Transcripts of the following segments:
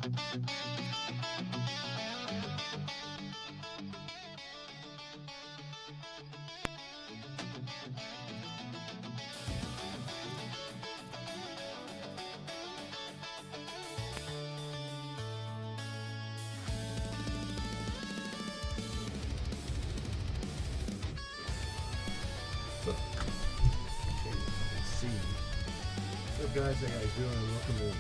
What's up, guys? How you guys doing? Welcome in.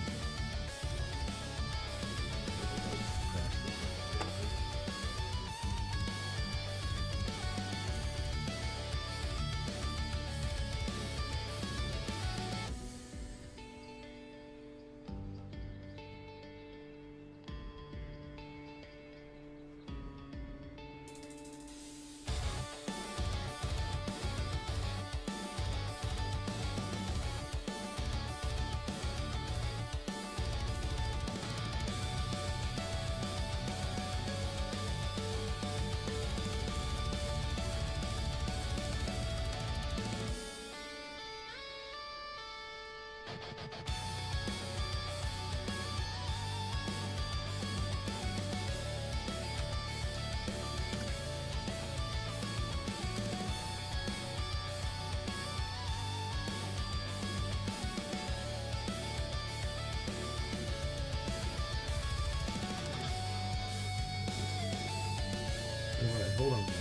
Alright, hold on, guys.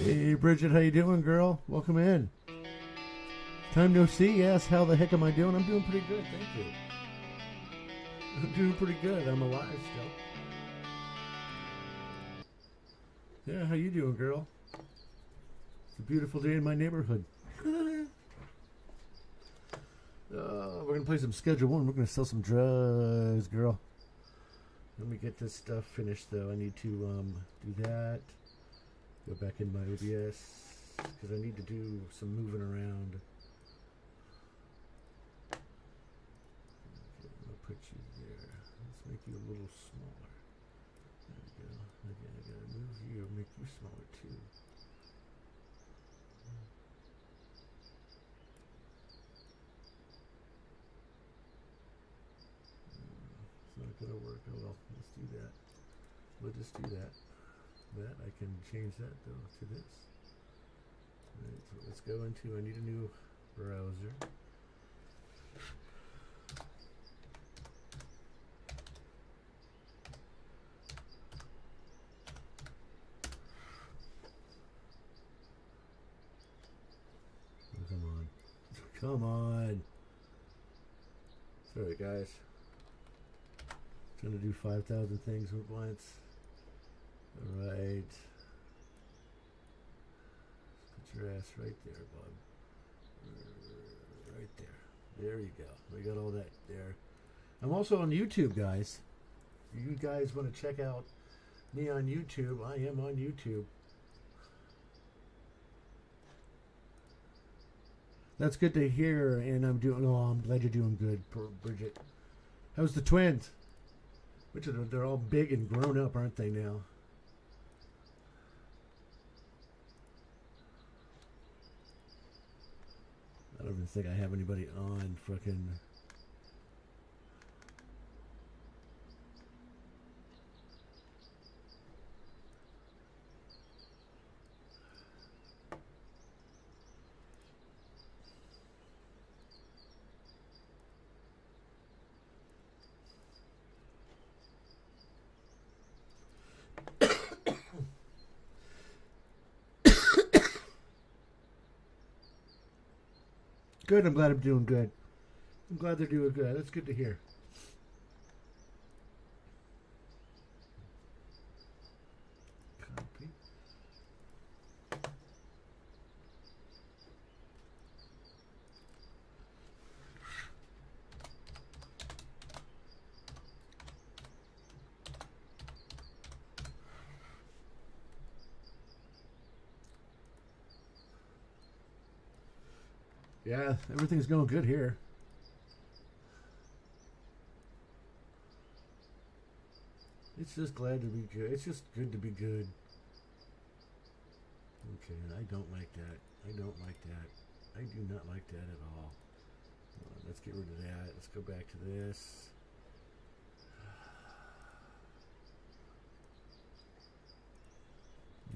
Hey, Bridget, how you doing, girl? Welcome in. Time no see. Yes, how the heck am I doing? I'm doing pretty good, thank you. I'm doing pretty good. I'm alive still. Yeah, how you doing, girl? It's a beautiful day in my neighborhood. We're gonna play some Schedule 1. We're gonna sell some drugs, girl. Let me get this stuff finished, though. I need to do that. Go back in my OBS because I need to do some moving around. Okay, I'm gonna put you there. Let's make you a little smaller. There we go. Again, I gotta move you, make you smaller too. It's not gonna work. Oh well, let's do that. We'll just do that. That I can change that though to this. Alright, so let's go into, I need a new browser. Oh, come on. Come on. Sorry guys. Trying to do 5,000 things at once. Alright. Put your ass right there, bud. Right there. There you go. We got all that there. I'm also on YouTube, guys. If you guys want to check out me on YouTube, I am on YouTube. That's good to hear, and I'm glad you're doing good, Bridget. How's the twins? Which are they're all big and grown up, aren't they now? I don't even think I have anybody on fucking. Good. I'm glad I'm doing good. I'm glad they're doing good. That's good to hear. Copy. Yeah, everything's going good here. It's just glad to be good. It's just good to be good. Okay, I don't like that. I don't like that. I do not like that at all. Let's get rid of that. Let's go back to this.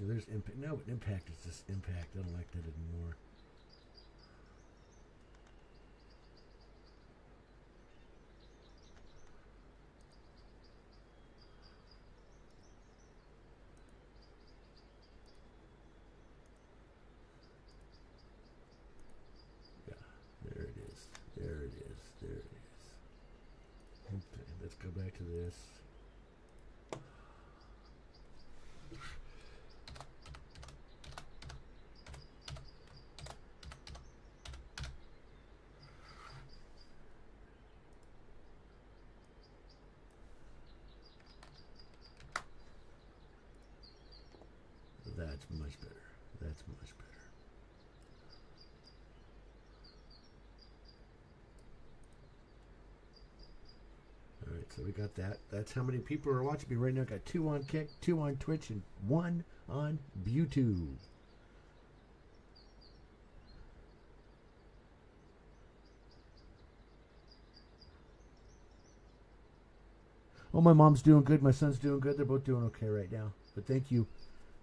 There's impact. No, but impact is just impact. I don't like that anymore. Yeah, there it is. There it is. There it is. Okay, let's go back to this. That's much better. That's much better. All right, so we got that. That's how many people are watching me right now. Got 2 on Kick, 2 on Twitch, and 1 on YouTube. Oh, my mom's doing good. My son's doing good. They're both doing okay right now. But thank you.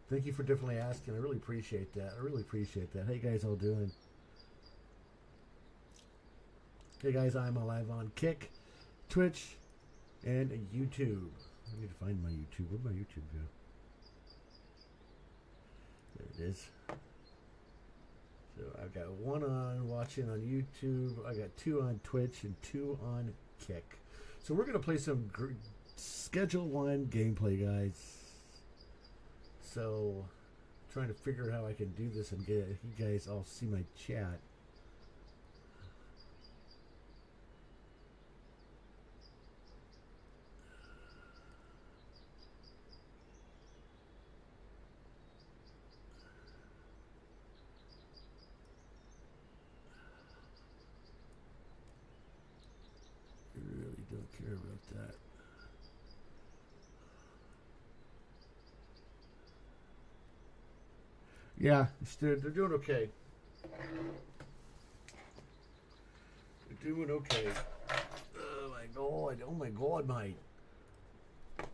Thank you for definitely asking. I really appreciate that. I really appreciate that. How you guys all doing? Hey guys, I'm live on Kick, Twitch, and YouTube. I need to find my YouTube. Where'd my YouTube go? There it is. So I've got 1 on Watchin on YouTube. I got 2 on Twitch and 2 on Kick. So we're gonna play some Schedule 1 gameplay, guys. So trying to figure out how I can do this and get you guys all see my chat. Don't care about that. Yeah, they're doing okay. They're doing okay. Oh my god! Oh my god, mate!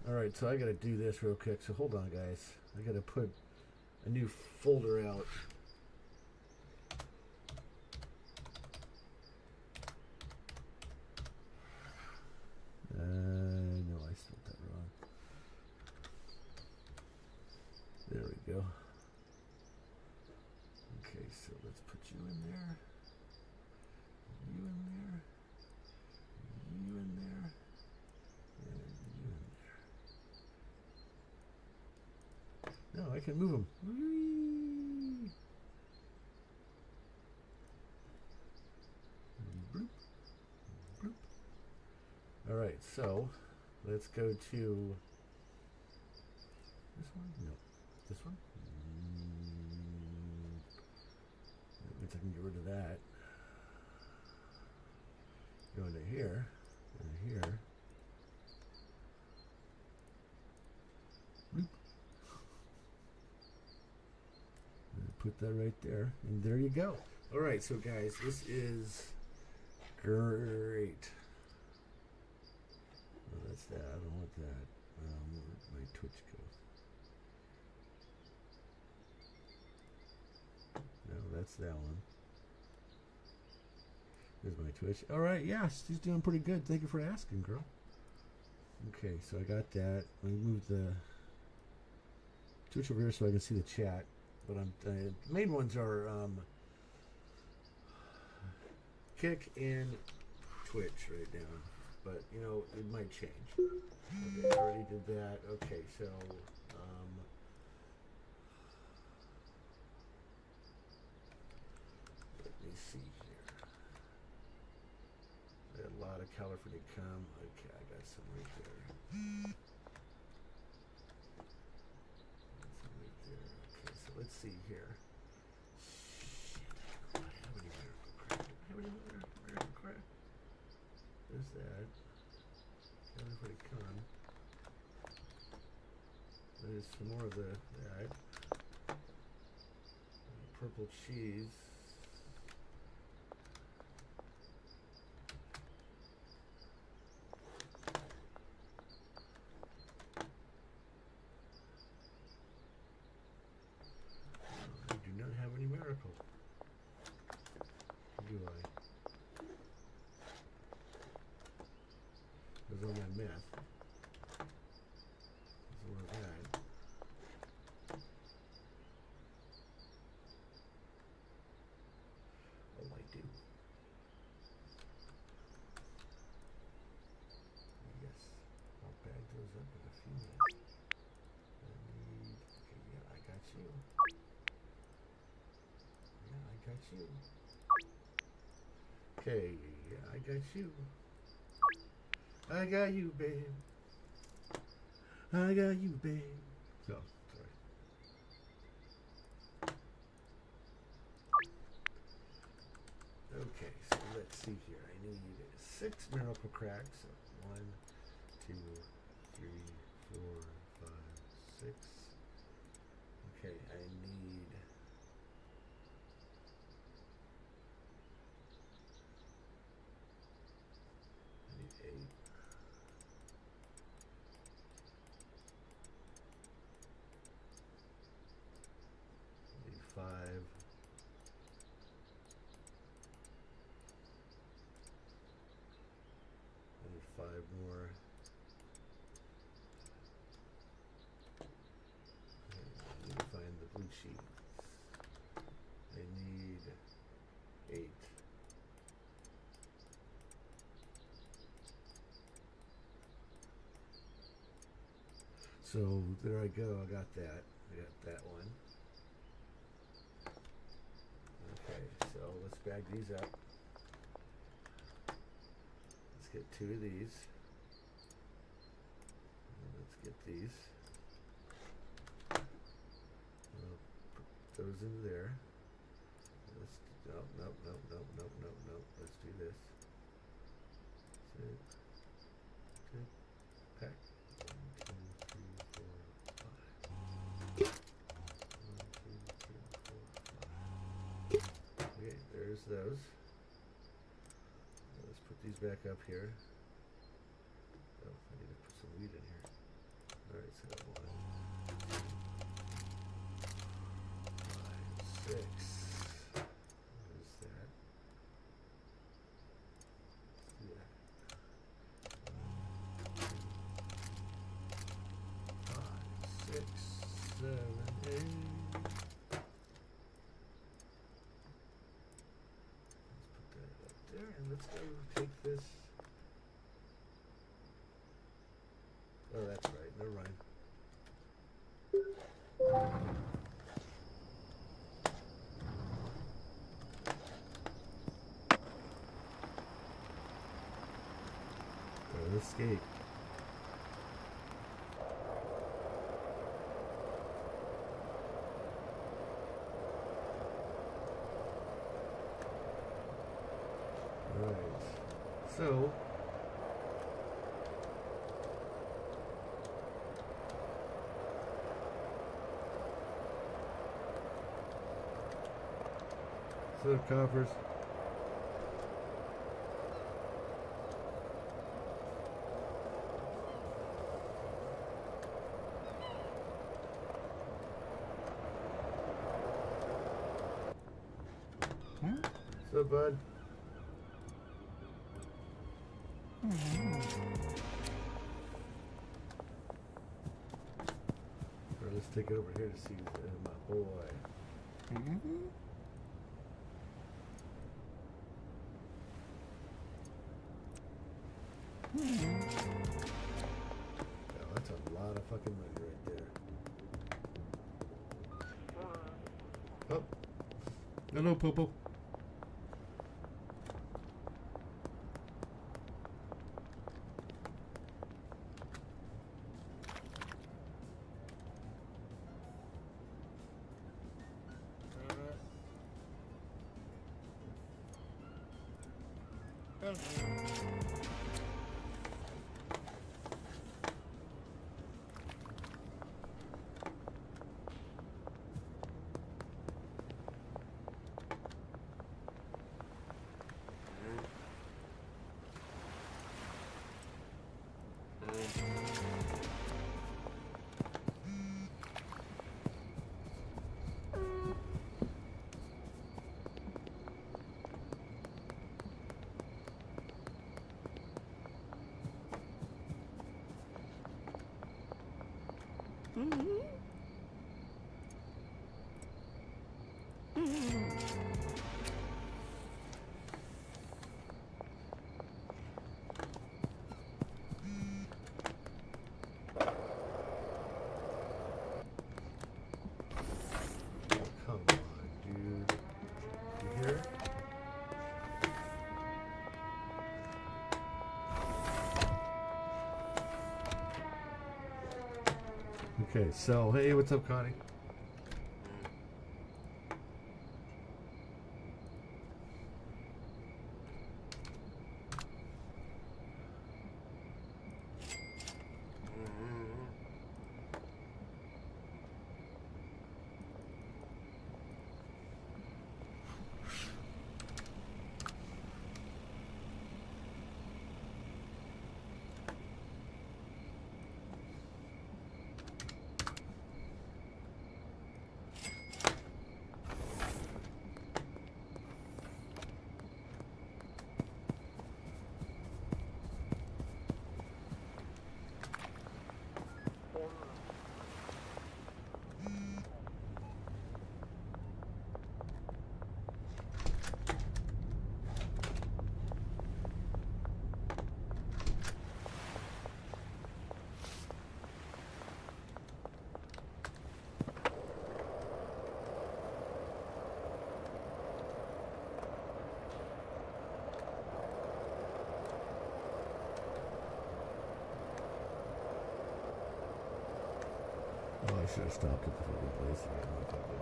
All right, so I gotta do this real quick. So hold on, guys. I gotta put a new folder out. No, I spelled that wrong. There we go. Okay, so let's put you in there. You in there. You in there. And you in there. No, I can move them. Whee! Bloop. Bloop. All right, so let's go to this one. No, this one. That means I can get rid of that. Go into here, and here. Bloop. And put that right there, and there you go. All right, so guys, this is great. Oh, that's that. I don't want that. Where'd my Twitch go? No, that's that one. There's my Twitch. All right, yes, he's doing pretty good. Thank you for asking, girl. Okay, so I got that. Let me move the Twitch over here so I can see the chat. But the main ones are Kick and Twitch right now, but you know it might change. Okay, I already did that. Okay, so let me see here. I got a lot of California cum. Okay, I got some right there. Some right there. Okay, so let's see here. Shit, I don't have any miracle crap. I have any miracle crap. There's that. California cum. There's some more of that. Purple cheese. I do not have any miracle. Do I? There's all my meth. There's more of that. Oh, I do. Yes. I'll bag those up in a few minutes. I need. Okay, yeah, I got you. Yeah, I got you. Okay, yeah, I got you. I got you, babe. I got you, babe. No, sorry. Okay, so let's see here. I need 6 miracle cracks. So 1, 2, 3, 4, 5, 6. Okay, I need. I need 8. I need 5. I need 5 more. Okay, I need to find the blue cheese. I need 8. So there I go. I got that. I got that one. Okay, so let's bag these up. Let's get 2 of these. And let's get these. I'll put those into there. Let's nope. Let's do this. That's it. Good. Pack. 1, 2, 3, 4, 5. 1, 2, 3, 4, 5. Okay, there's those. Let's put these back up here. Oh, I need to put some weed in here. Alright, so 1, 2, 5, 6. What is that? Let's do that. 1, 2, 5, 6, 7, 8. And let's go take this. Oh, that's right. Never mind. Escape. Right. So coppers. What's up, bud? Alright, let's take it over here to see my boy. Hello, Popo. Come on, dude. You hear? Okay, so hey, what's up, Connie? Oh, I should have stopped at the fucking place again. What I did.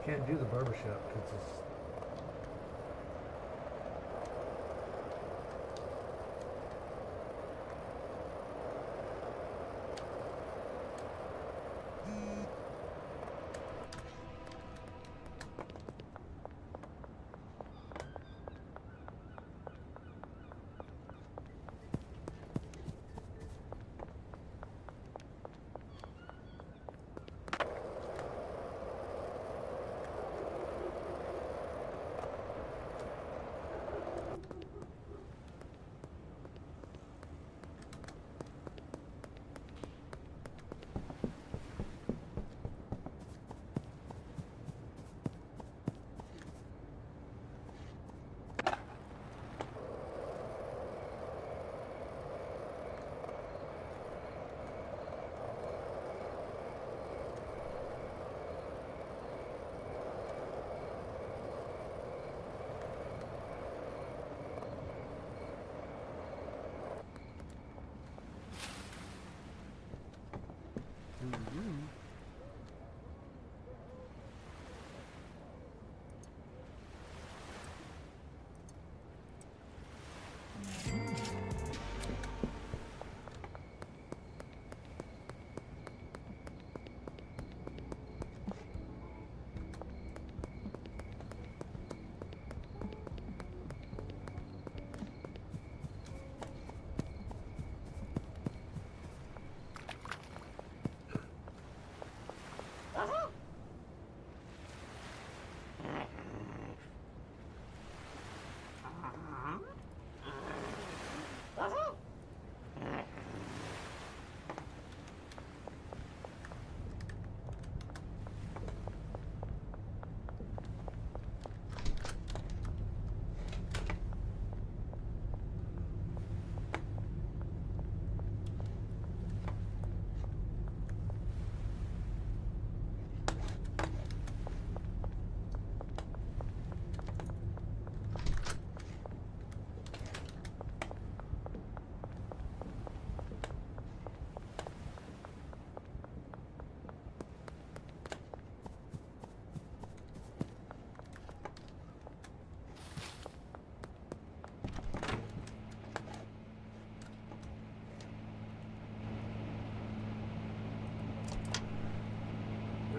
Can't do the barbershop because it's.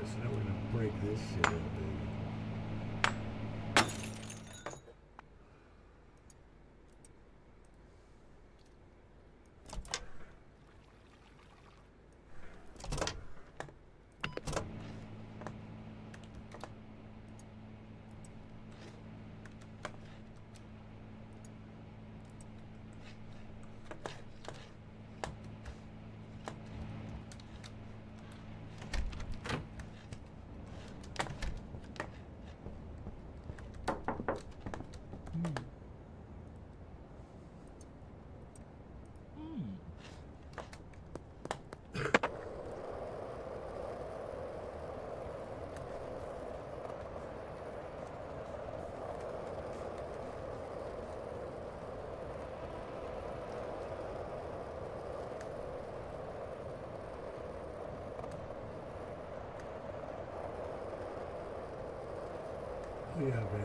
So now we're gonna break this shit up, baby. Yeah, baby.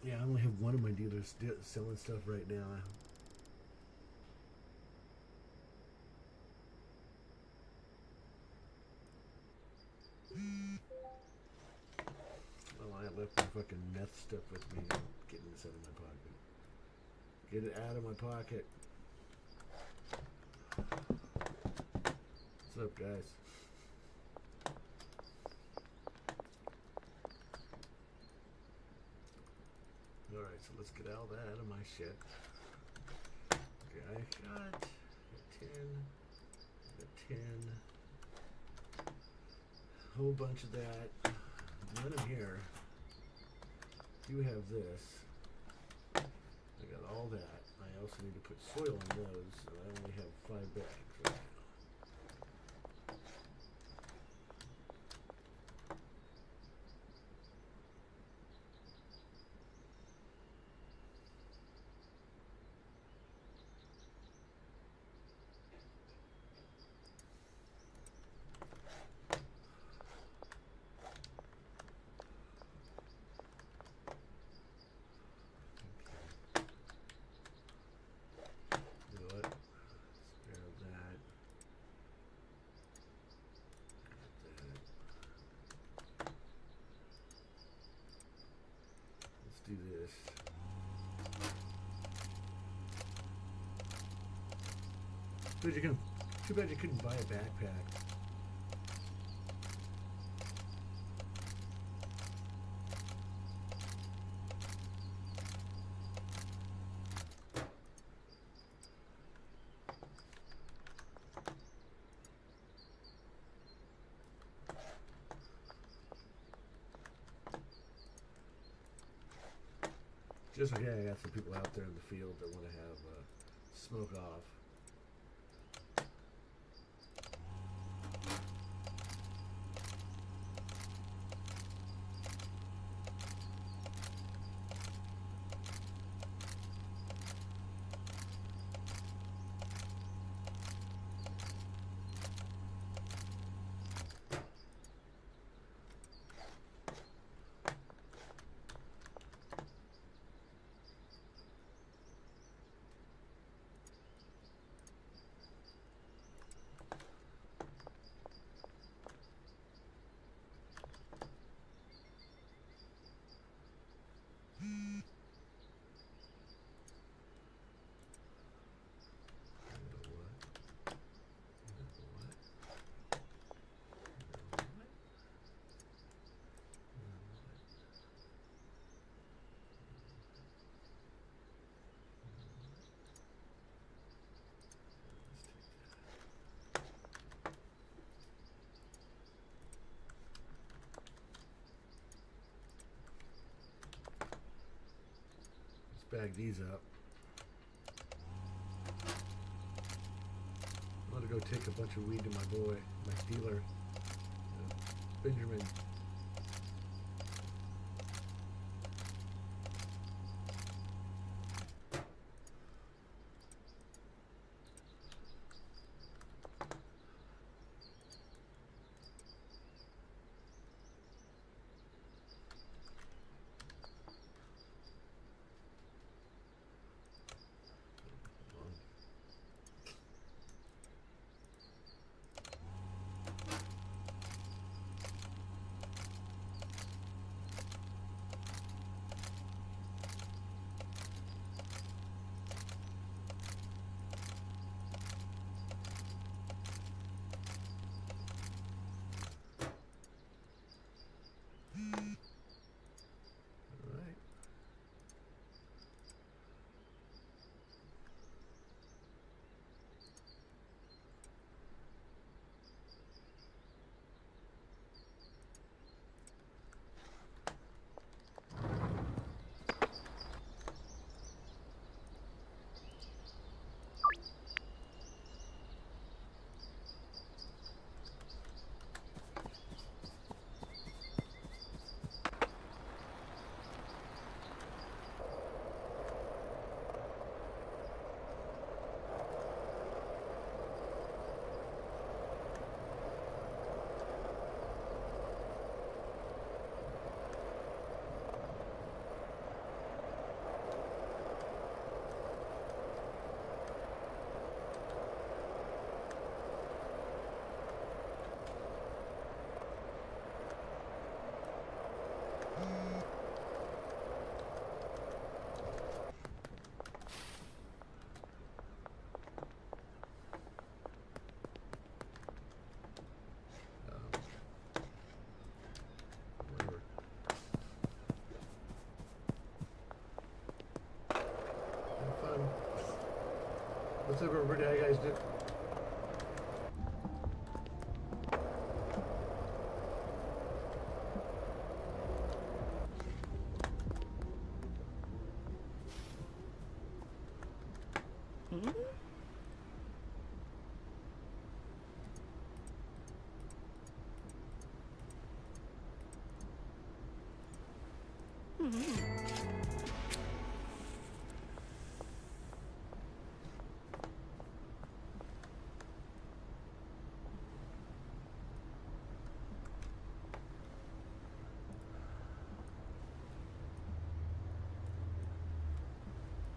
Yeah, I only have one of my dealers selling stuff right now. Well, I left my fucking meth stuff with me. I'm getting this out of my pocket. Get it out of my pocket. What's up, guys? Alright, so let's get all that out of my shit. Okay, I got a 10, a 10, a whole bunch of that. None in here. You have this. I got all that. I also need to put soil on those, and I only have 5 bags right now. Do this. Too bad you couldn't buy a backpack. Just like, yeah, I got some people out there in the field that want to have smoke off. Bag these up. I'm gonna go take a bunch of weed to my boy, my dealer, Benjamin. up, everybody? How you guys doing?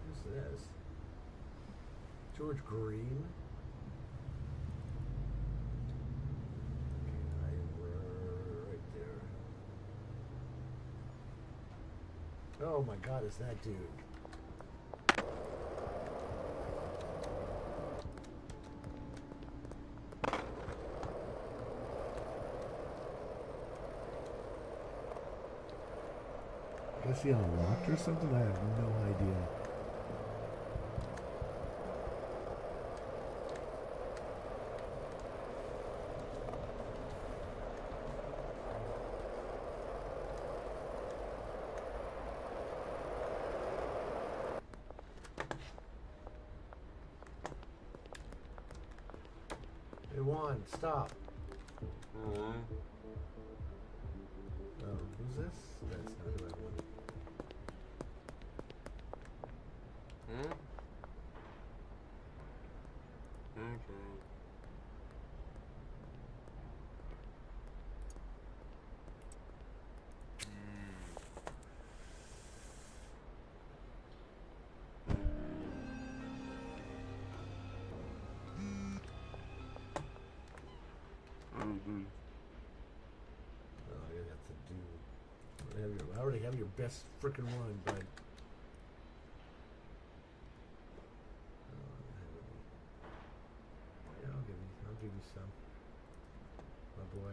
Who's this? George Green. Okay, right there. Oh my God, is that dude? I guess he unlocked or something? I have no idea. Hey Juan, stop. Oh, who's this? That's not who I wanted. Oh, I got to do. I already have your best freaking one, bud. Yeah, I'll give you some, my boy.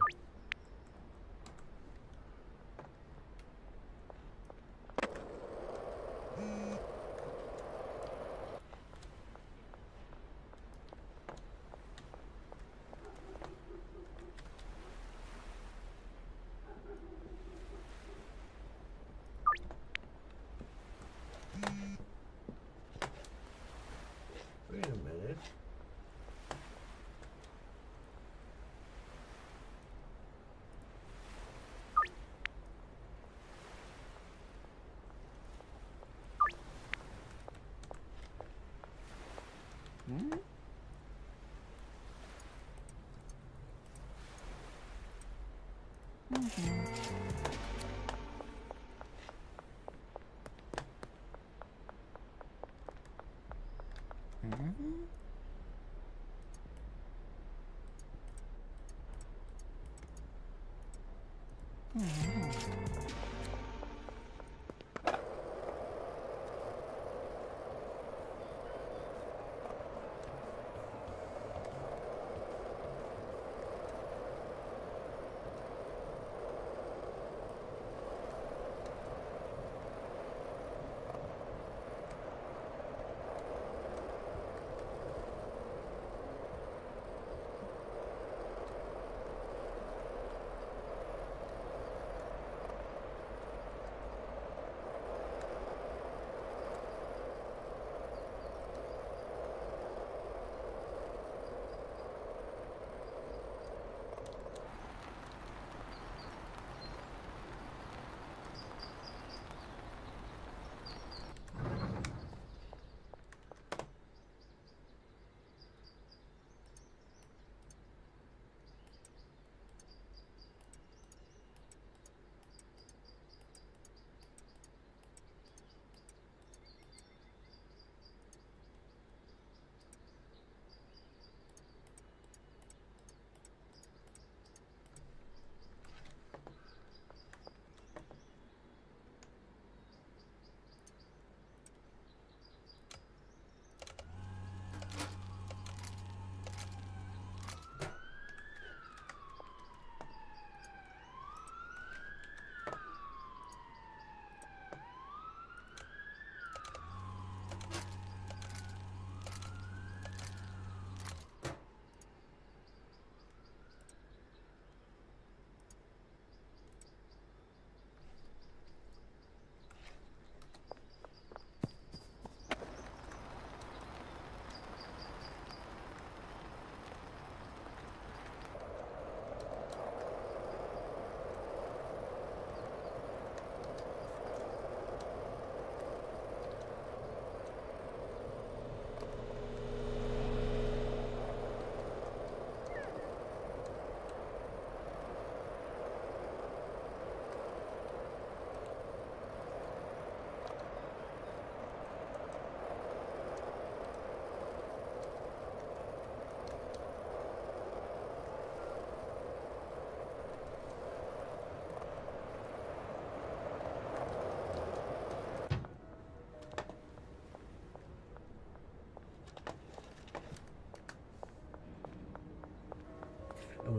Wait a minute.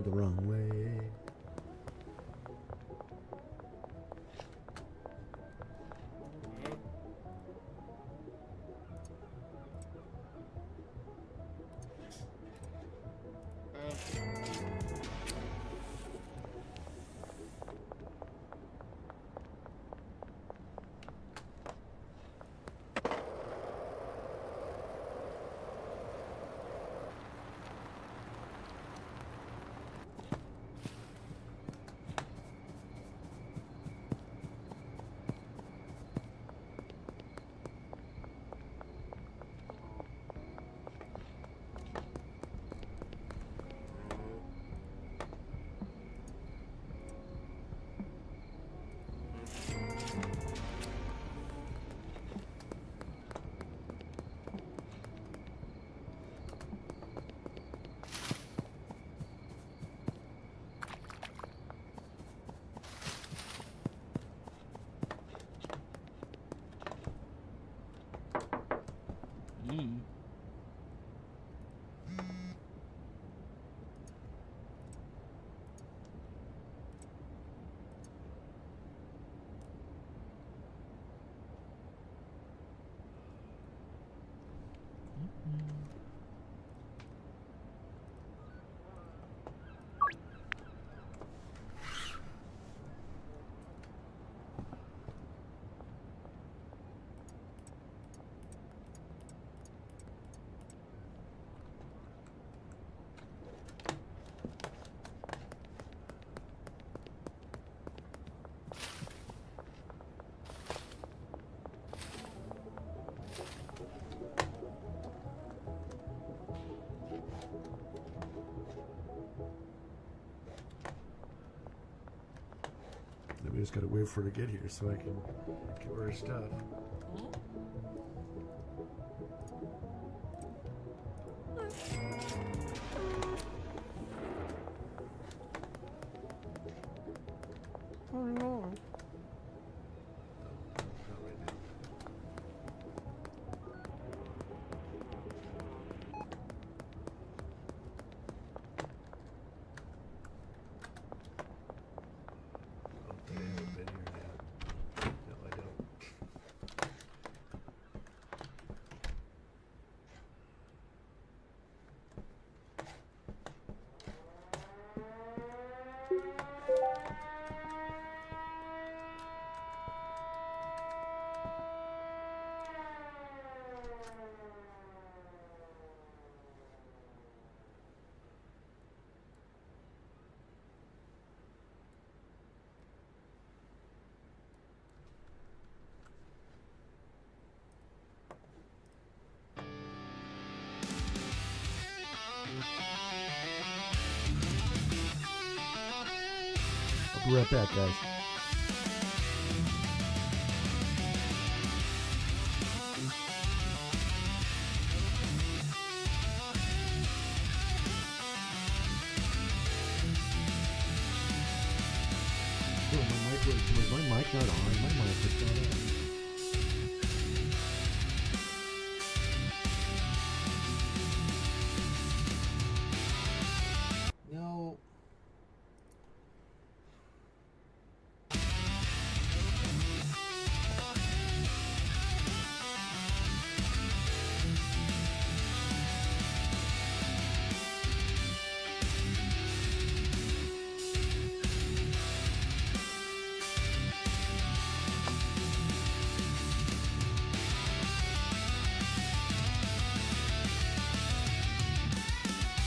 the wrong way. We just gotta wait for her to get here so I can give her her stuff. Oh no. I'll be right back, guys. Oh, was my mic not on? My mic was not on. No.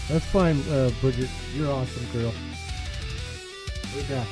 That's fine, Bridget. You're awesome, girl. We're back.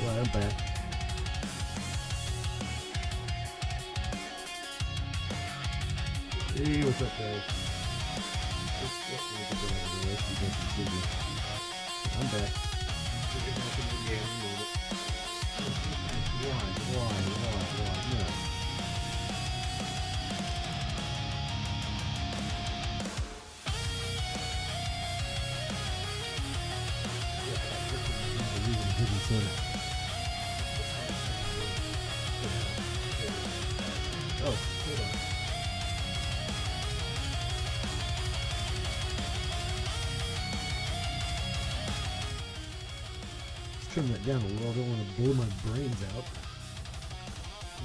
Alright, I'm back. Hey, what's up, guys? I'm back. Why? No. Oh, hold on. Let's trim that down a little. I don't want to blow my brains out.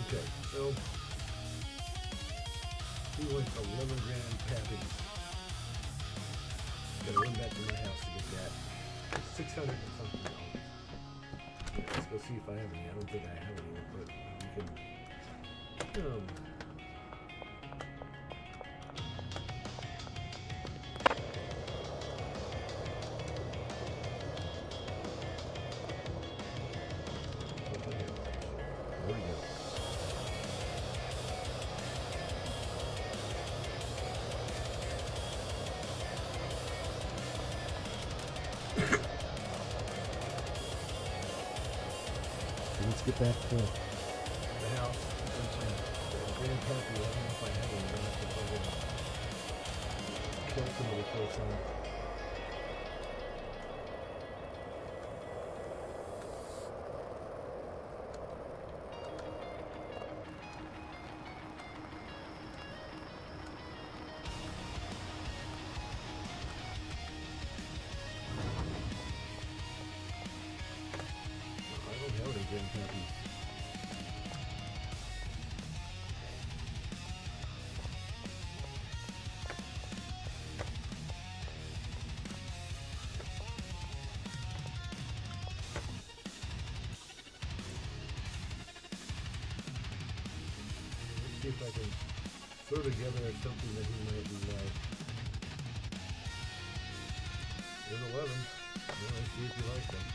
Okay, so we went 11 grand patties. Gotta run back to my house to get that. 600 and something dollars. Yeah, let's go see if I have any. I don't think I have any, but we can. There we go. Let's get back to the house. Grand Puppy. I don't know if I have any. I'm going to have to kill somebody for some. I don't have any Grand Puppies. See if I can throw together something that he might like. There's 11. Well, let's see if you like them.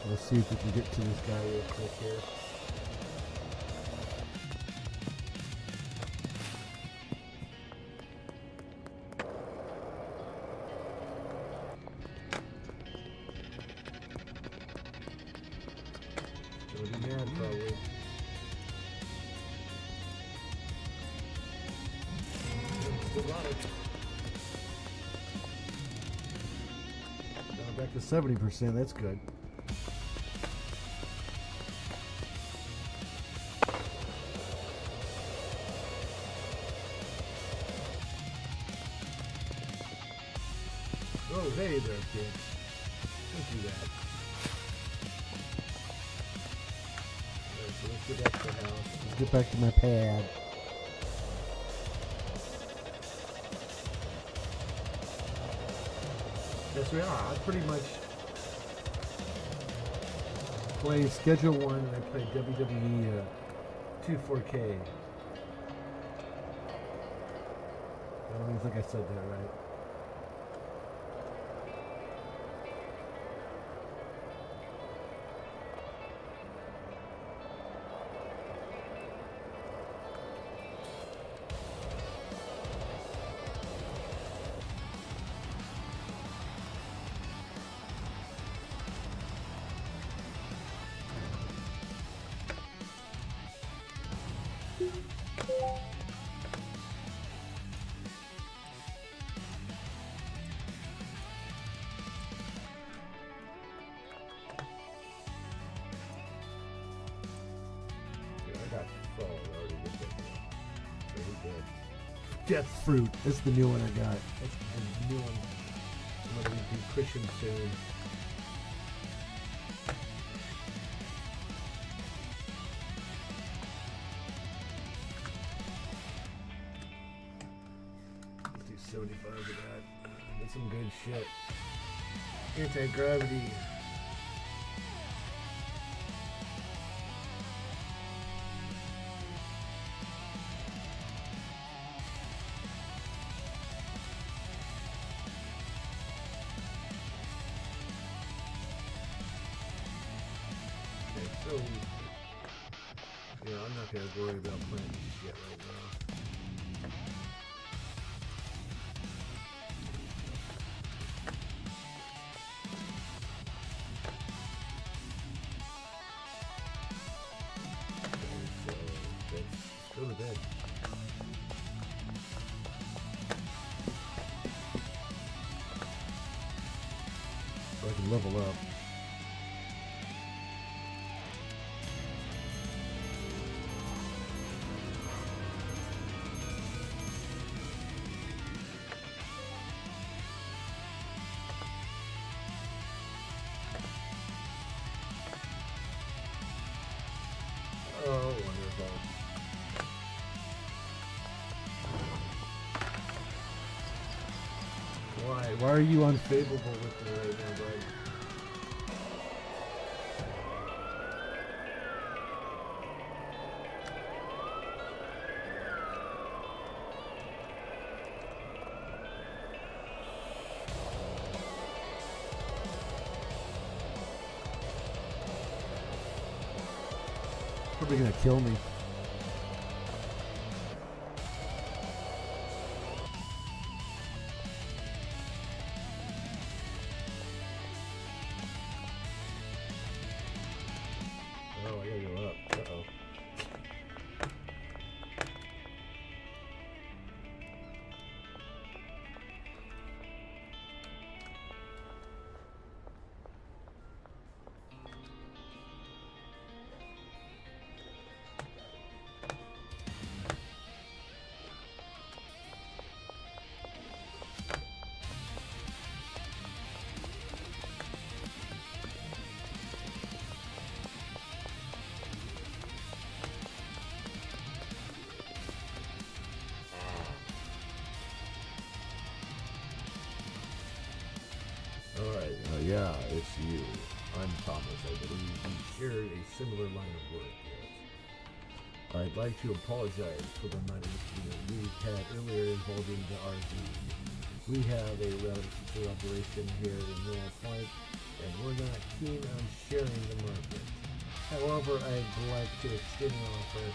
Let's see if we can get to this guy real quick here. Gonna be mad probably. Still got it. Now back to 70%, that's good. Oh, hey there, kid. Don't do that. Alright, so let's get back to the house. Let's get back to my pad. Yes, we are. I pretty much play Schedule 1 and I play WWE 2-4K. I don't even think I said that right. good. Death Fruit. That's the new one I got. That's the new one. I'm gonna be Christian soon. Let's do 75 of that. That's some good shit. Anti-gravity. So, yeah, I'm not going to worry about planting shit right now. So, let's go to bed. So I can level up. Oh, wonderful. Why? Why are you unfavorable with me right now, bud? Probably gonna kill me. Oh, I gotta go up. Uh-oh. Alright, yeah, it's you. I'm Thomas. I believe we share a similar line of work, yes. I'd like to apologize for the amount of incident we had earlier involving the RV. We have a rather secure operation here in Mill Point, and we're not keen on sharing the market. However, I'd like to extend an offer.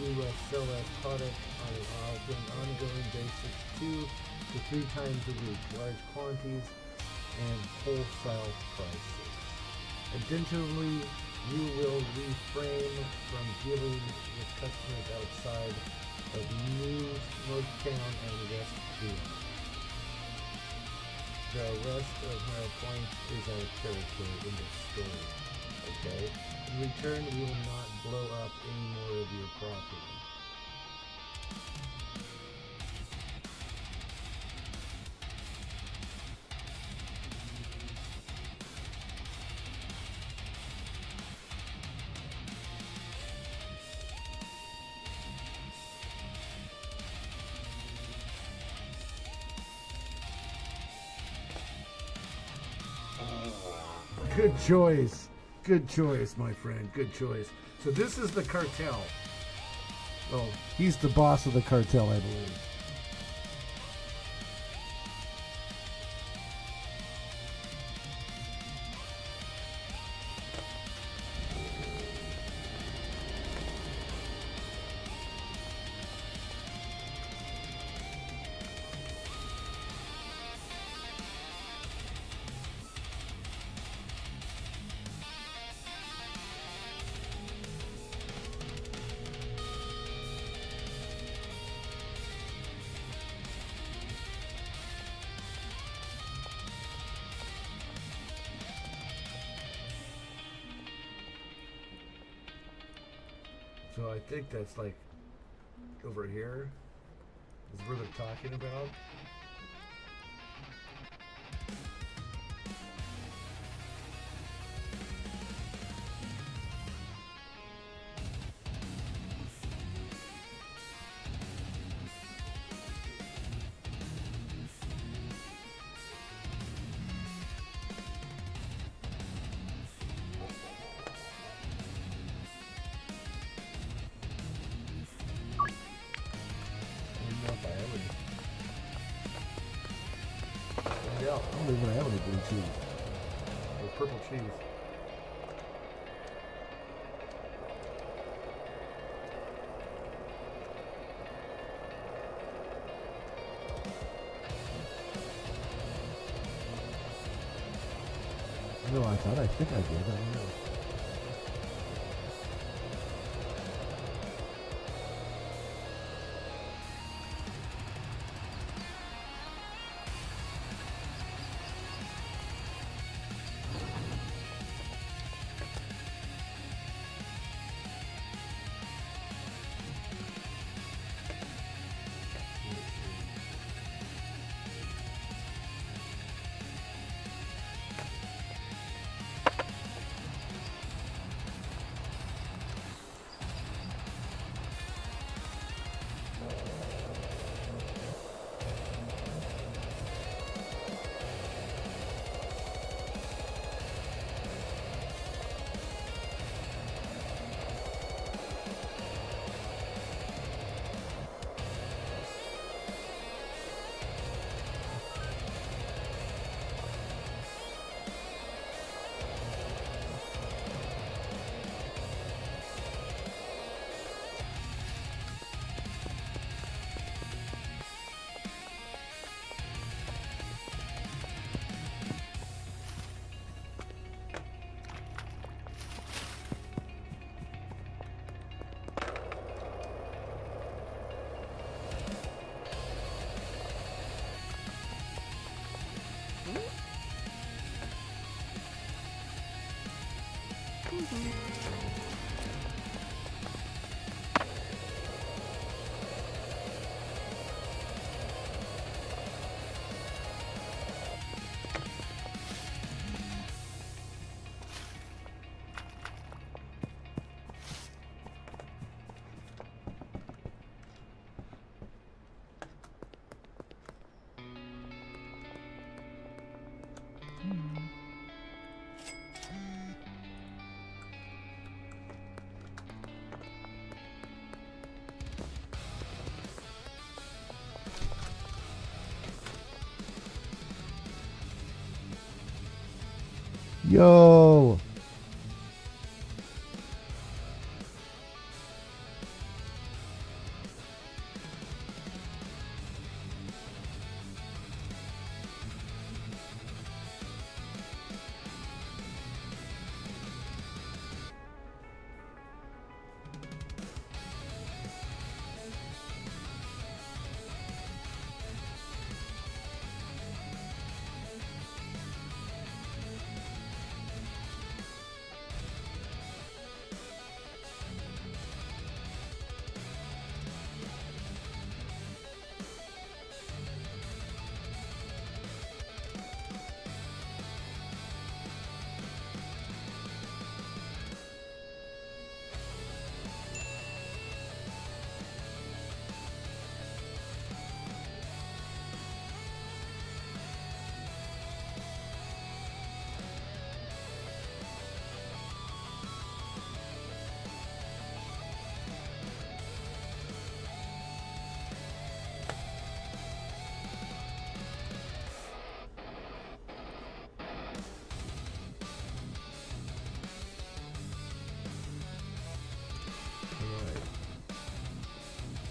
We will sell our product on an ongoing basis 2 to 3 times a week, large quantities, and wholesale prices. Additionally, you will refrain from dealing with customers outside of New Northtown and West Field. The rest of my point is our territory in this story. Okay? In return, we will not blow up any more of your property. Good choice. Good choice, my friend. Good choice. So this is the cartel. Oh, he's the boss of the cartel, I believe. So I think that's like over here. is where they're talking about. I don't even have any blue cheese. Or purple cheese. No, I think I did. I don't know. Yo!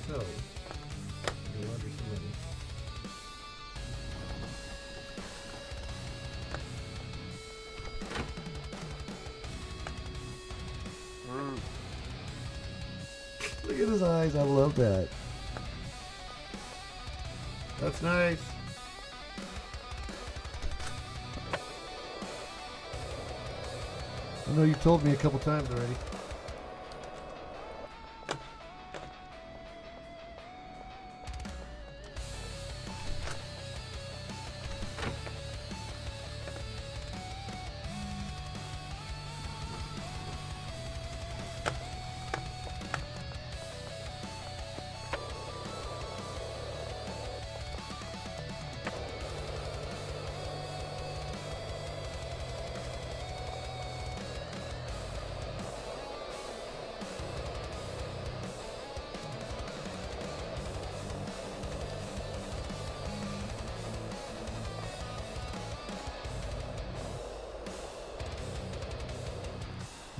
So, you'll under some money. Look at his eyes, I love that. That's nice. I know you told me a couple times already.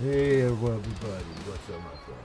Hey everybody, what's up my friend?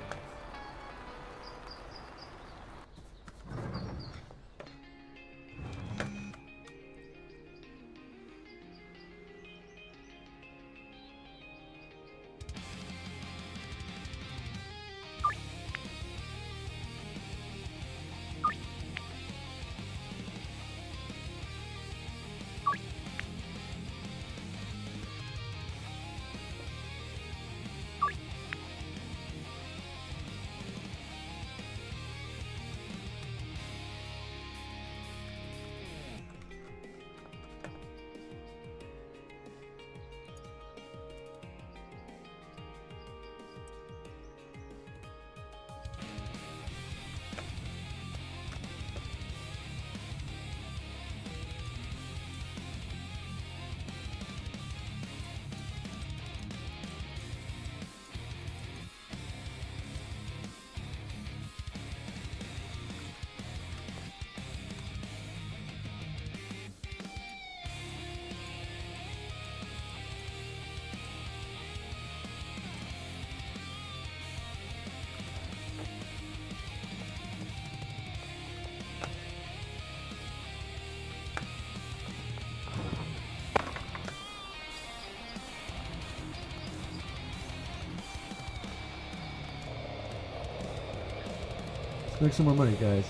Let's make some more money, guys.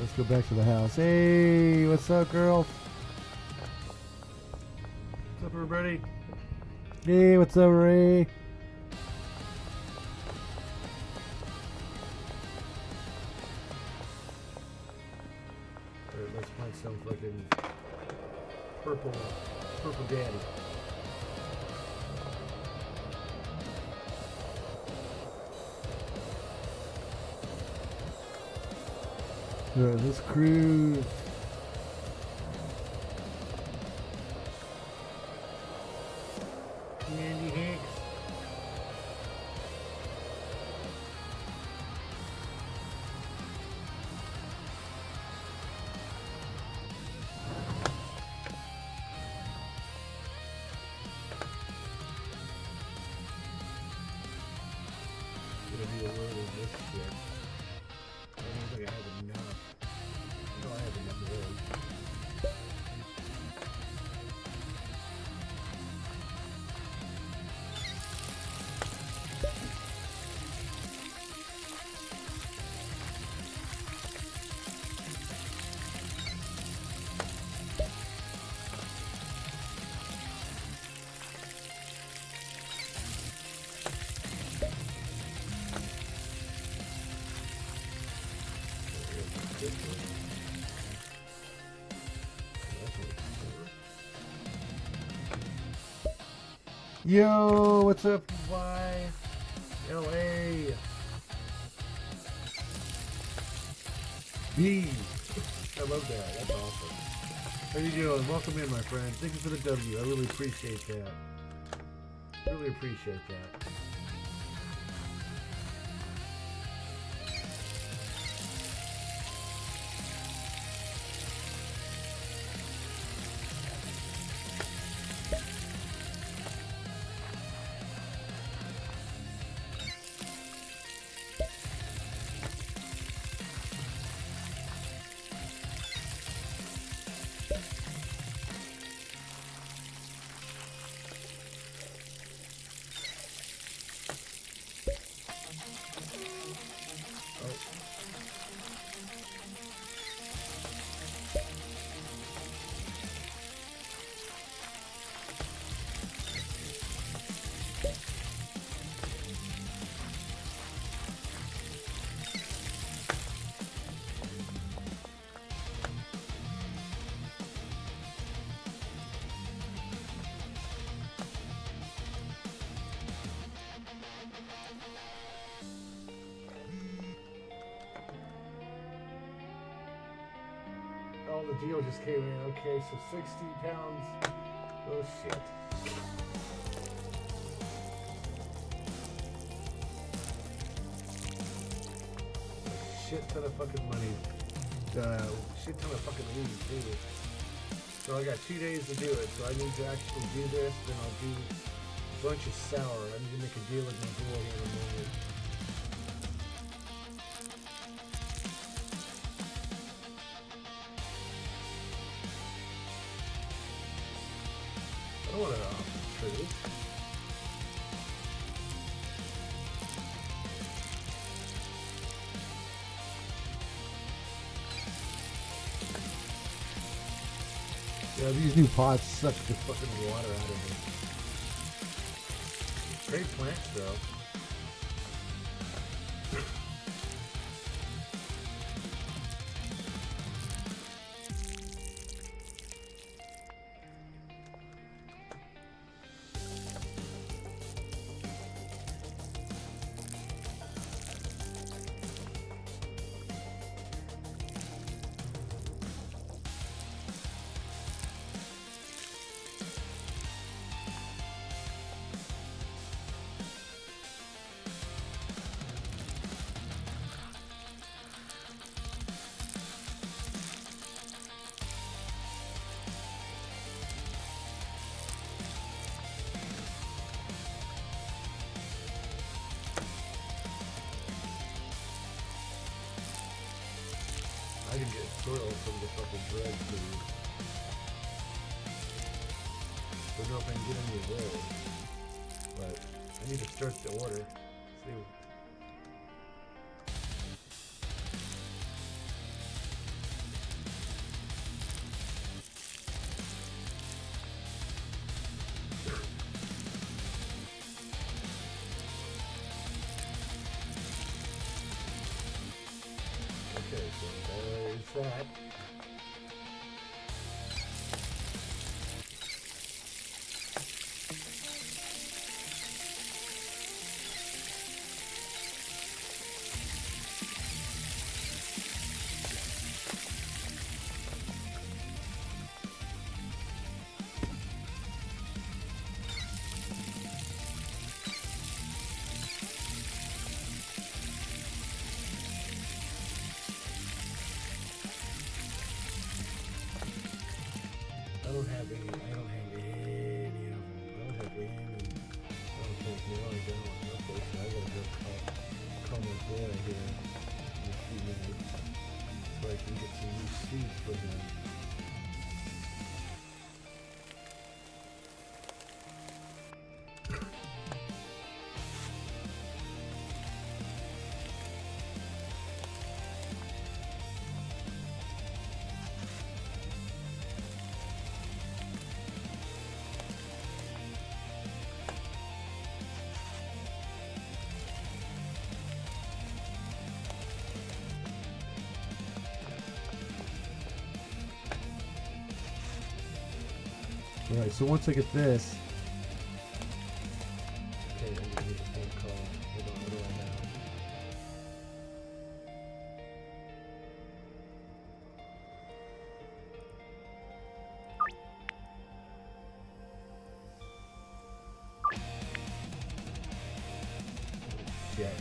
Let's go back to the house. Hey, what's up, girl? What's up, everybody? Hey, what's up, Ray? Alright, let's find some fucking purple daddy. Alright, let's cruise. Andy Hicks. Gonna be a load of this shit. I don't think I have enough. No, I have enough of those. Yo, what's up, Dubai? LA. B. I love that. That's awesome. How you doing? Welcome in, my friend. Thank you for the W. I really appreciate that. Really appreciate that. Oh, the deal just came in. Okay, so 60 pounds. Oh, shit. Shit ton of fucking money. Shit ton of fucking leads, too. So I got 2 days to do it. So I need to actually do this. Then I'll do a bunch of sour. I need to make a deal with my boy here in a moment. I don't want to true. Yeah, these new pots suck the fucking water out of me. Great plants, though. I can get soil from the fucking bread food. Don't know if I can get any of those. But I need to start the order. See. Okay, so there's that. I don't have any of them. I don't have any. I don't think, no, I don't. Okay, so I gotta go call my boy here in a few minutes so I can get some new seeds for them. Alright, so once I get this. Okay, I need a phone call. Hold on, what do I have? yet.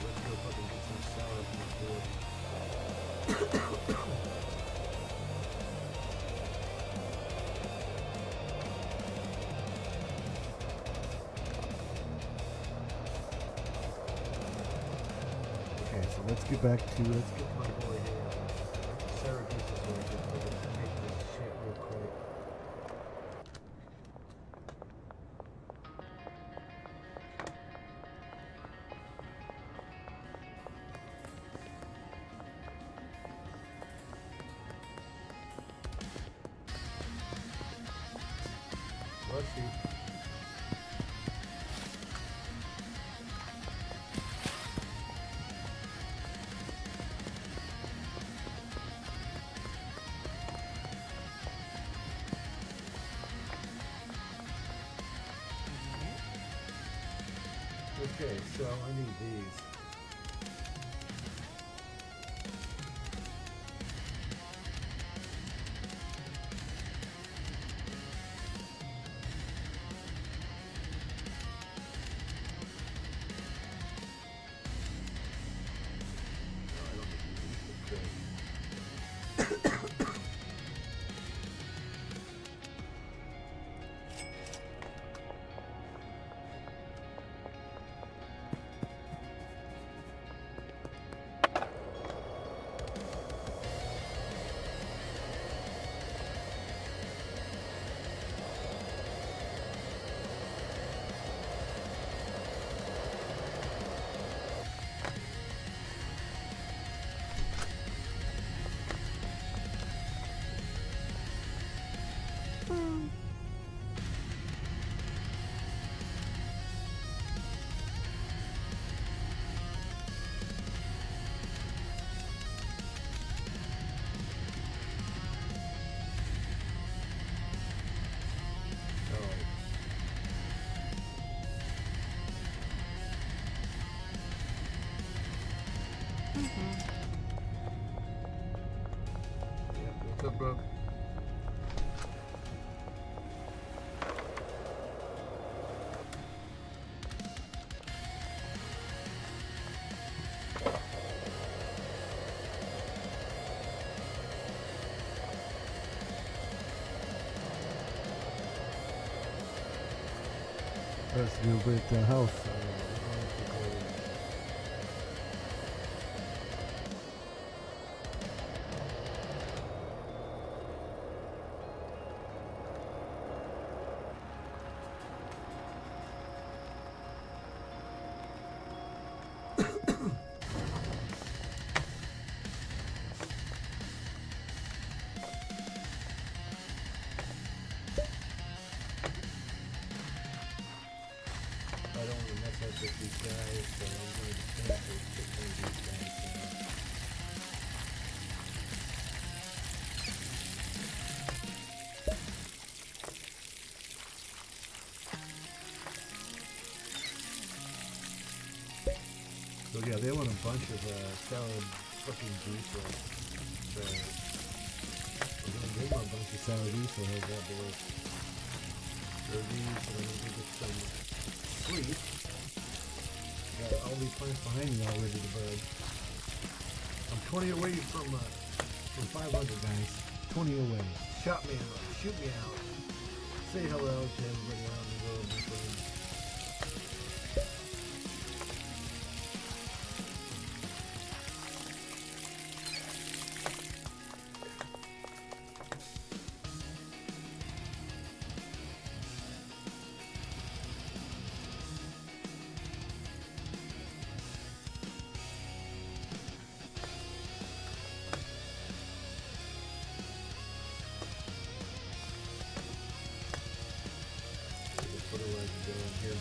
Let's go fucking get some sour before. Okay, so let's get back to my boy here. Syracuse is working. We're gonna take this shit real quick. Let's see. Okay, so I need these. No, I don't need these. What's up, bro? Let's go with the house. I don't want to mess up with these guys, so I'm going to cancel one of these guys. So yeah, they want a bunch of salad fucking diesel. So we're gonna give them a bunch of salad diesel. How's that, boys? So these, and I'm gonna get some sleep. Got all these plants behind me all ready to burn. I'm 20 away from 500, guys. 20 away. Shot me out. Shoot me out. Say hello to everybody around the world, my friends.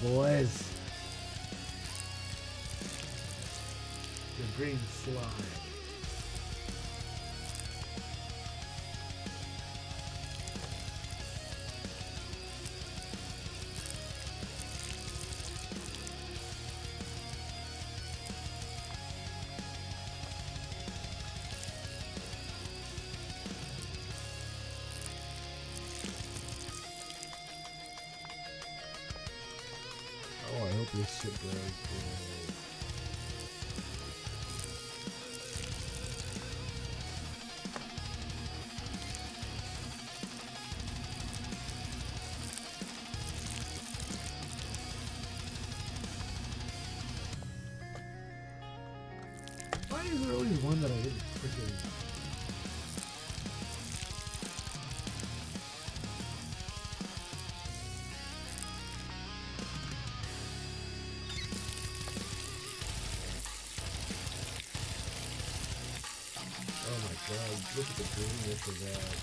Boys, the green slide. Why is there always one that I didn't freaking... Oh my god, look at the greenness of that.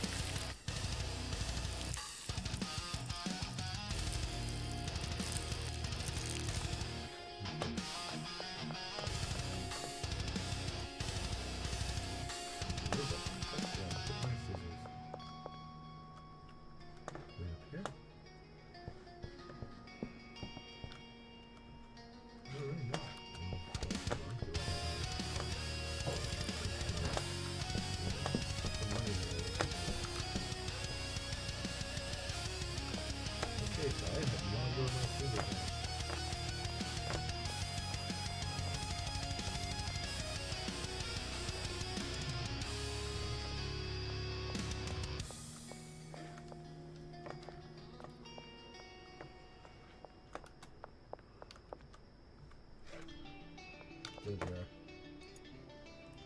There we are.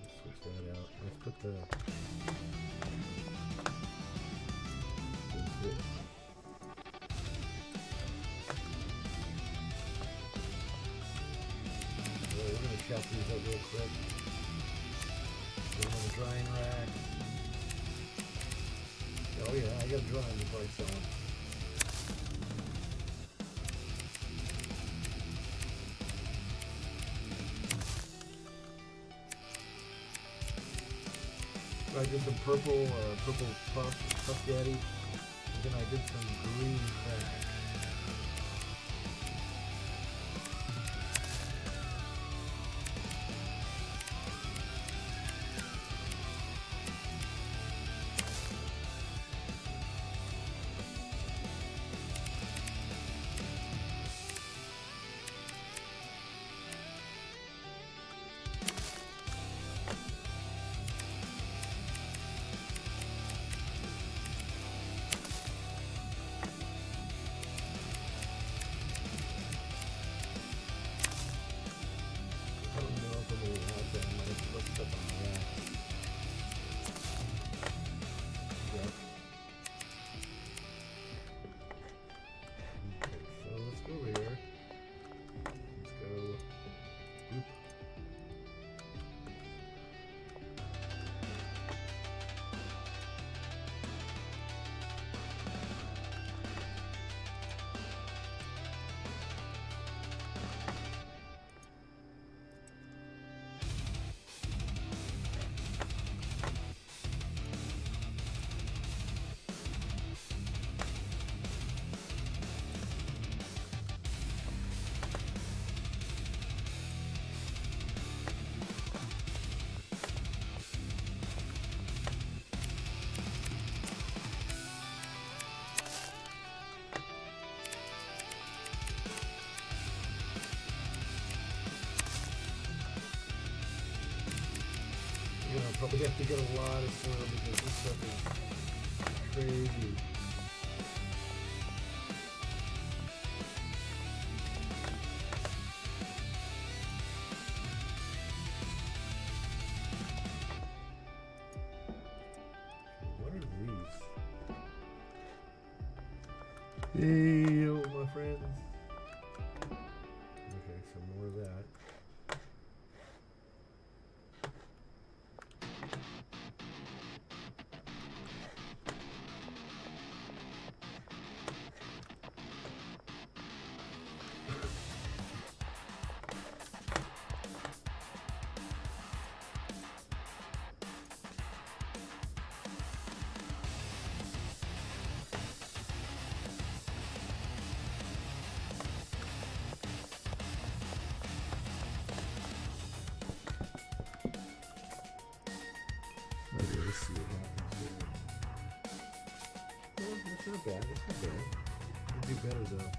Let's switch that out. Let's put the... We're going to chop these up real quick. Put them on the drying rack. Oh yeah, I got to dry them before I sell them. I did some purple puff daddy, and then I did some green crack. Probably have to get a lot of soil because this stuff is crazy. What are these? Hey, oh, my friends. Okay, some more of that. Let's see what happens here. Well, that's not bad. That's not bad. We'll do better though.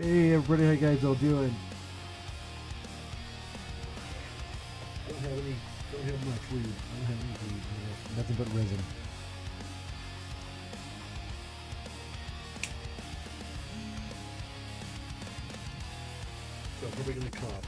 Hey everybody, how you guys all doing? Don't have much weed. I don't have any weed. Nothing but resin. We're making the comp.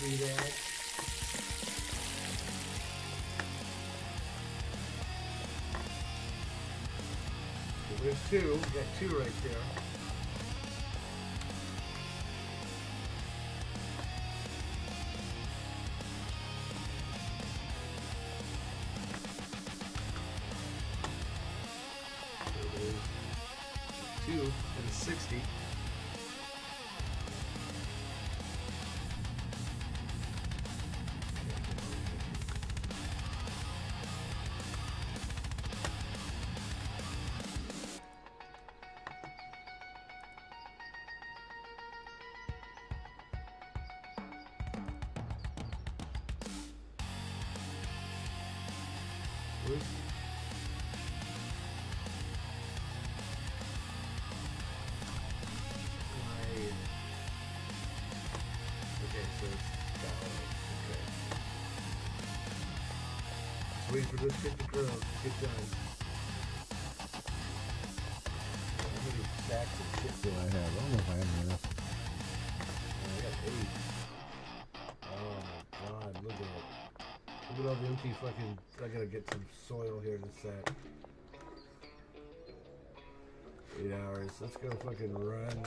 Do that. So there's two. We got two right there. So there's two and a 60. Whoops. Okay, so it's that way. Okay. Just waiting for this shit to grow. Get done. How many stacks of shit do I have? I don't know if I have enough. I got 8. Oh my god, look at it. Look at all the empty fucking... I gotta get some soil here in a sec. 8 hours. Let's go fucking run.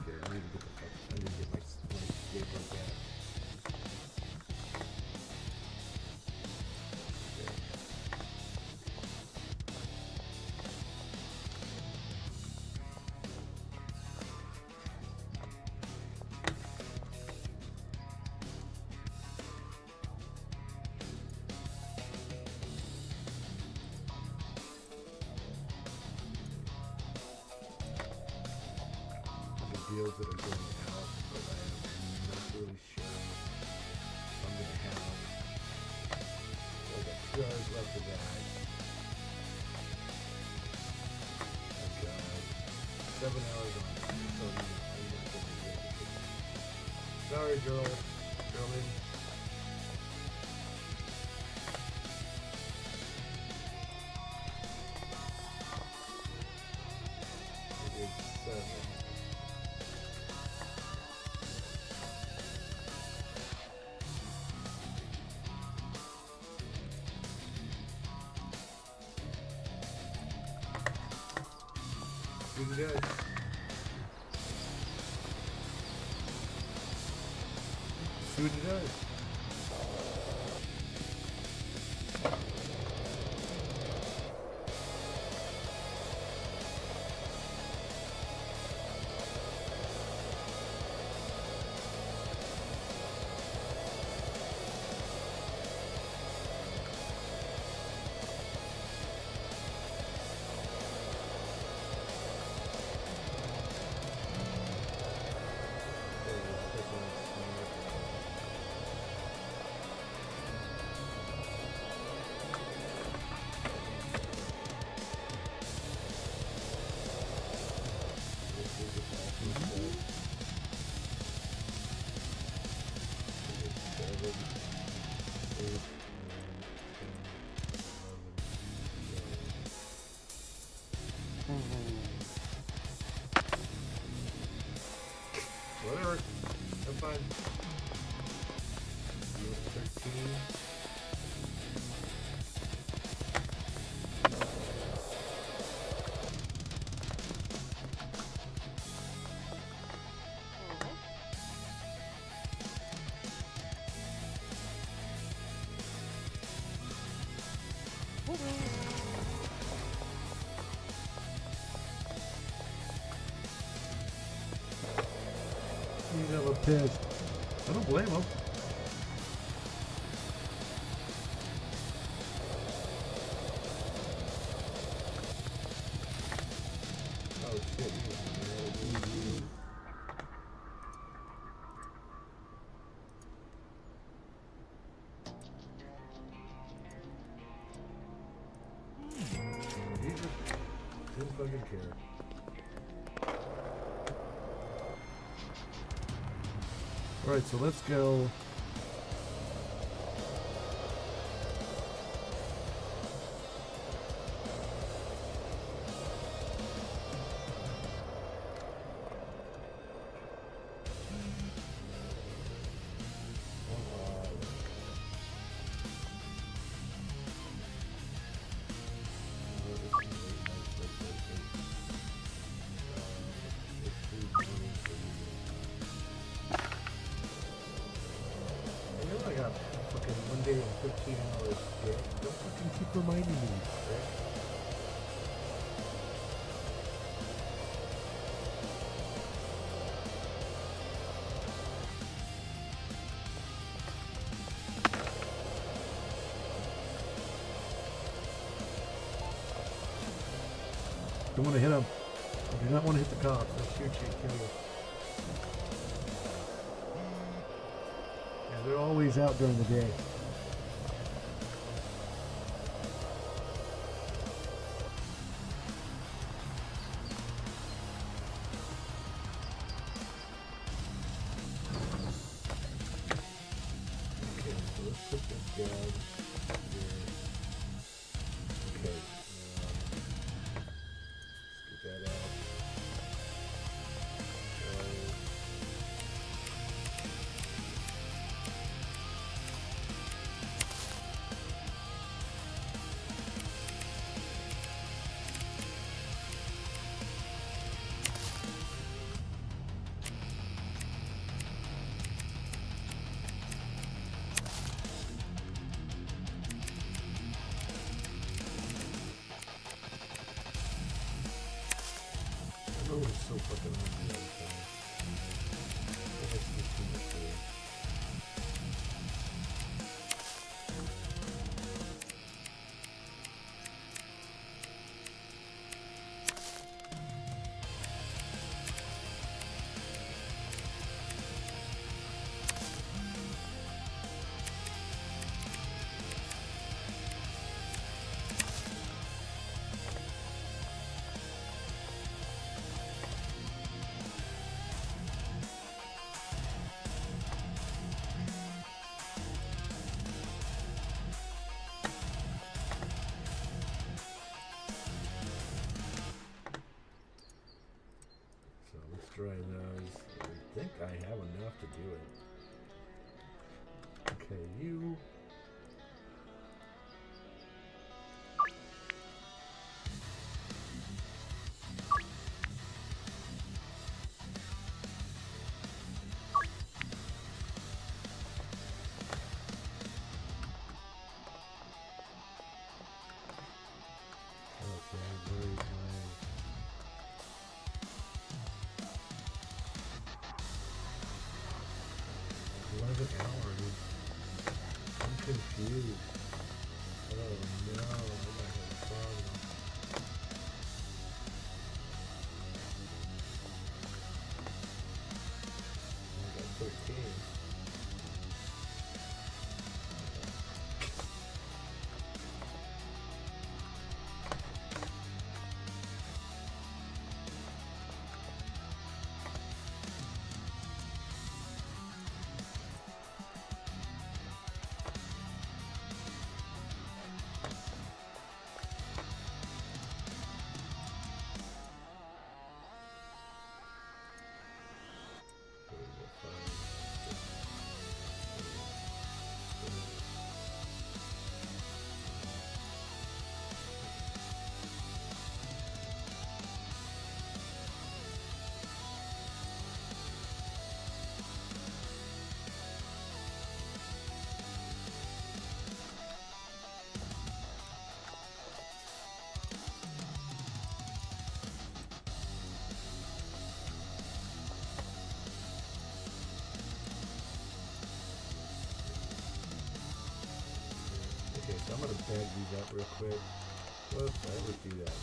Okay, I need to get the fuck... I need to get my escape like that. Okay. Deals that are going out, but I am not really sure if I'm going to have. I got 2 hours left of that. I've got 7 hours on it, so I'm not going to get it. Sorry, girlman. It is 7. See what it does. See what it does. Whatever. I'm fine. 13. He's hella pissed. I don't blame him. Oh shit. care. Alright, so let's go. I got fucking 1 day and 15 hours. Don't fucking keep reminding me, right? Don't want to hit him. I do not want to hit the cops. They'll shoot you and kill you. Yeah, they're always out during the day. Okay, so let's put this down here. Okay, let's get that out. Oh, it's so fucking hungry all the time. It has to be too much food. So let's try those. I think I have enough to do it. Okay, you. Okay, very nice. 11 hours. I'm confused. Oh no, I might have a problem. I got 13. Okay, so I'm gonna bag these up real quick. Whoops, I always do that.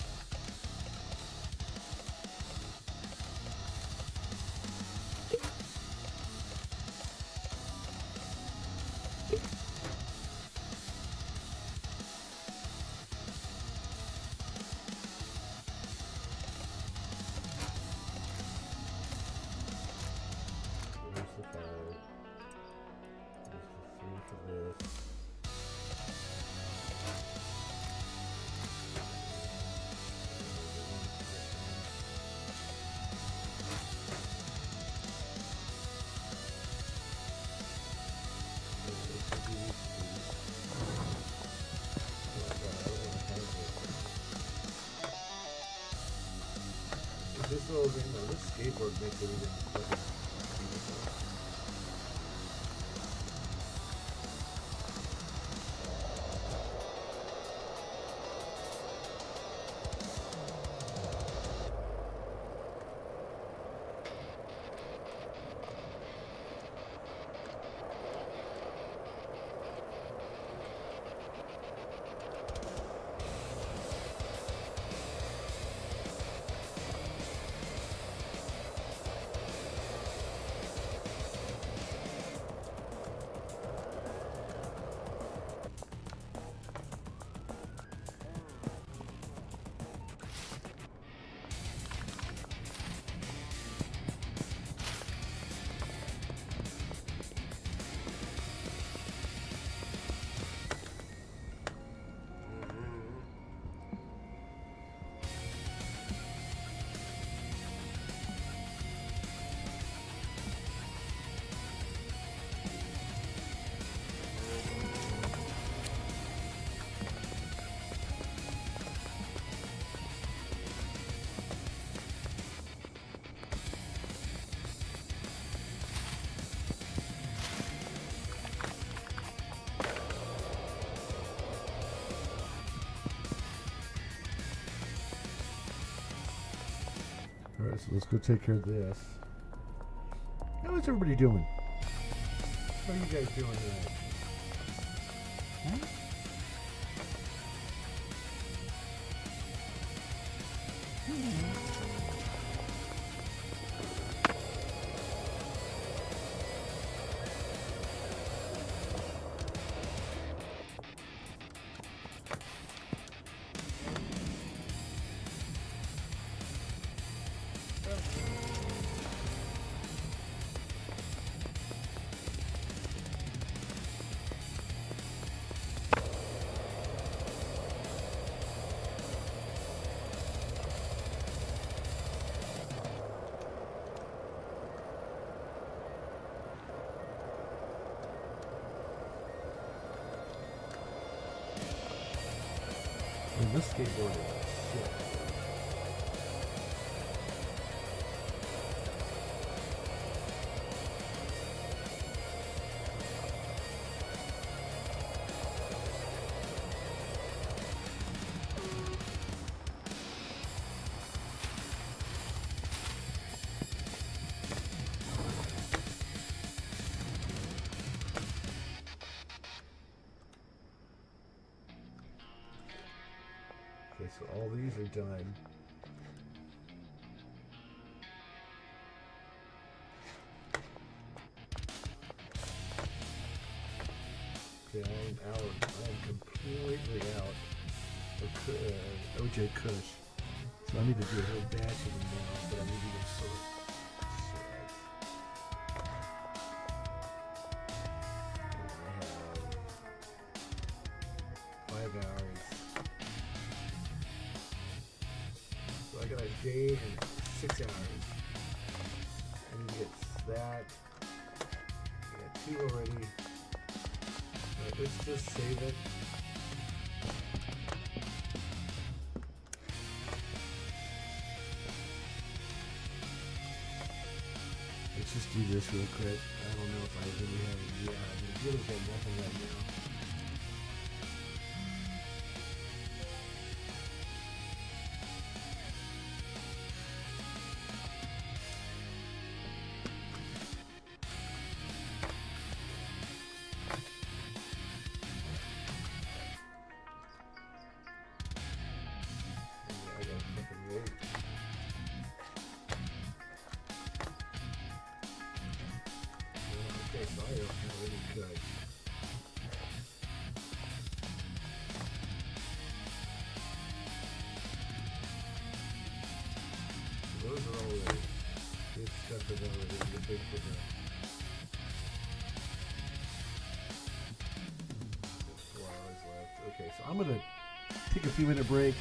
program. Now this skateboard makes it even fucking beautiful. Alright, so let's go take care of this. How is everybody doing? How are you guys doing tonight? This skateboard is shit. Okay, so all these are done. Okay, I'm out. I'm completely out of OJ Kush. So I need to do a whole batch of them now, but I need to get sort of shit. I have 5 hours. So I got a day and 6 hours. I need to get that. I got 2 already. Alright, let's just save it. Let's just do this real quick. I don't know if I really have it. Yeah, I really got nothing right now. I gotta fucking wait. Okay, so I don't have any good. So those are all ready. This stuff is all ready. The big for the 4 hours left. Okay, so I'm gonna take a few minute break.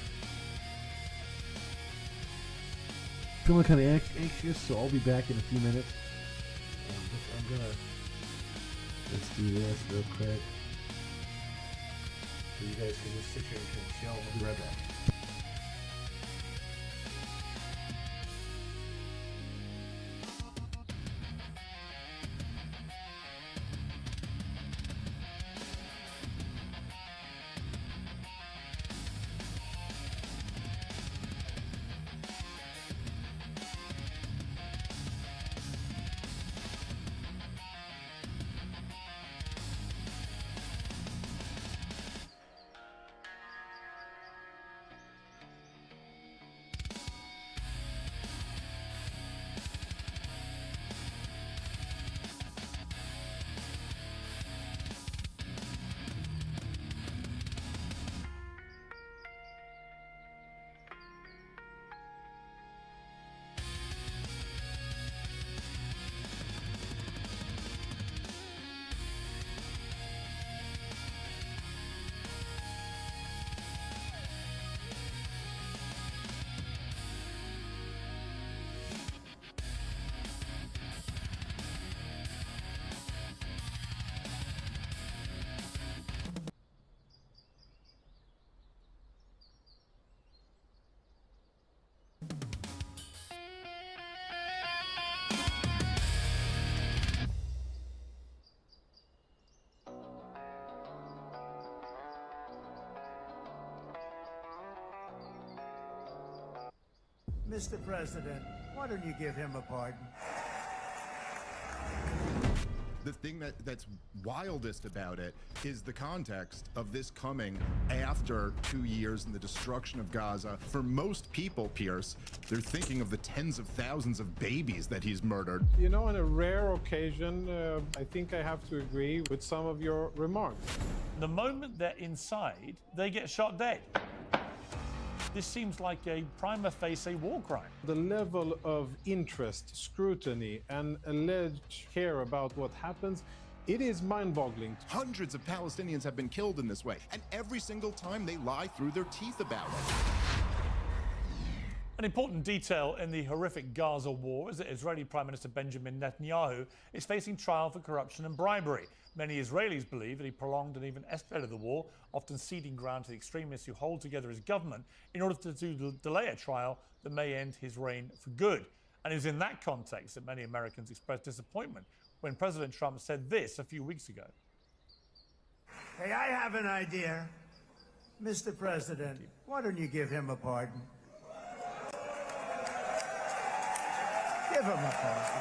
Feeling kind of anxious, so I'll be back in a few minutes. I'm gonna let's do this real quick, so you guys can just sit here and kind of chill. I'll be right back. Mr. President, why don't you give him a pardon? The thing that's wildest about it is the context of this coming after 2 years in the destruction of Gaza. For most people, Pierce, they're thinking of the tens of thousands of babies that he's murdered. You know, on a rare occasion, I think I have to agree with some of your remarks. The moment they're inside, they get shot dead. This seems like a prima facie war crime. The level of interest, scrutiny, and alleged care about what happens, it is mind-boggling. Hundreds of Palestinians have been killed in this way, and every single time they lie through their teeth about it. An important detail in the horrific Gaza war is that Israeli Prime Minister Benjamin Netanyahu is facing trial for corruption and bribery. Many Israelis believe that he prolonged and even escalated the war, often ceding ground to the extremists who hold together his government in order to delay a trial that may end his reign for good. And it was in that context that many Americans expressed disappointment when President Trump said this a few weeks ago. Hey, I have an idea. Mr. President, why don't you give him a pardon? Give him a pardon.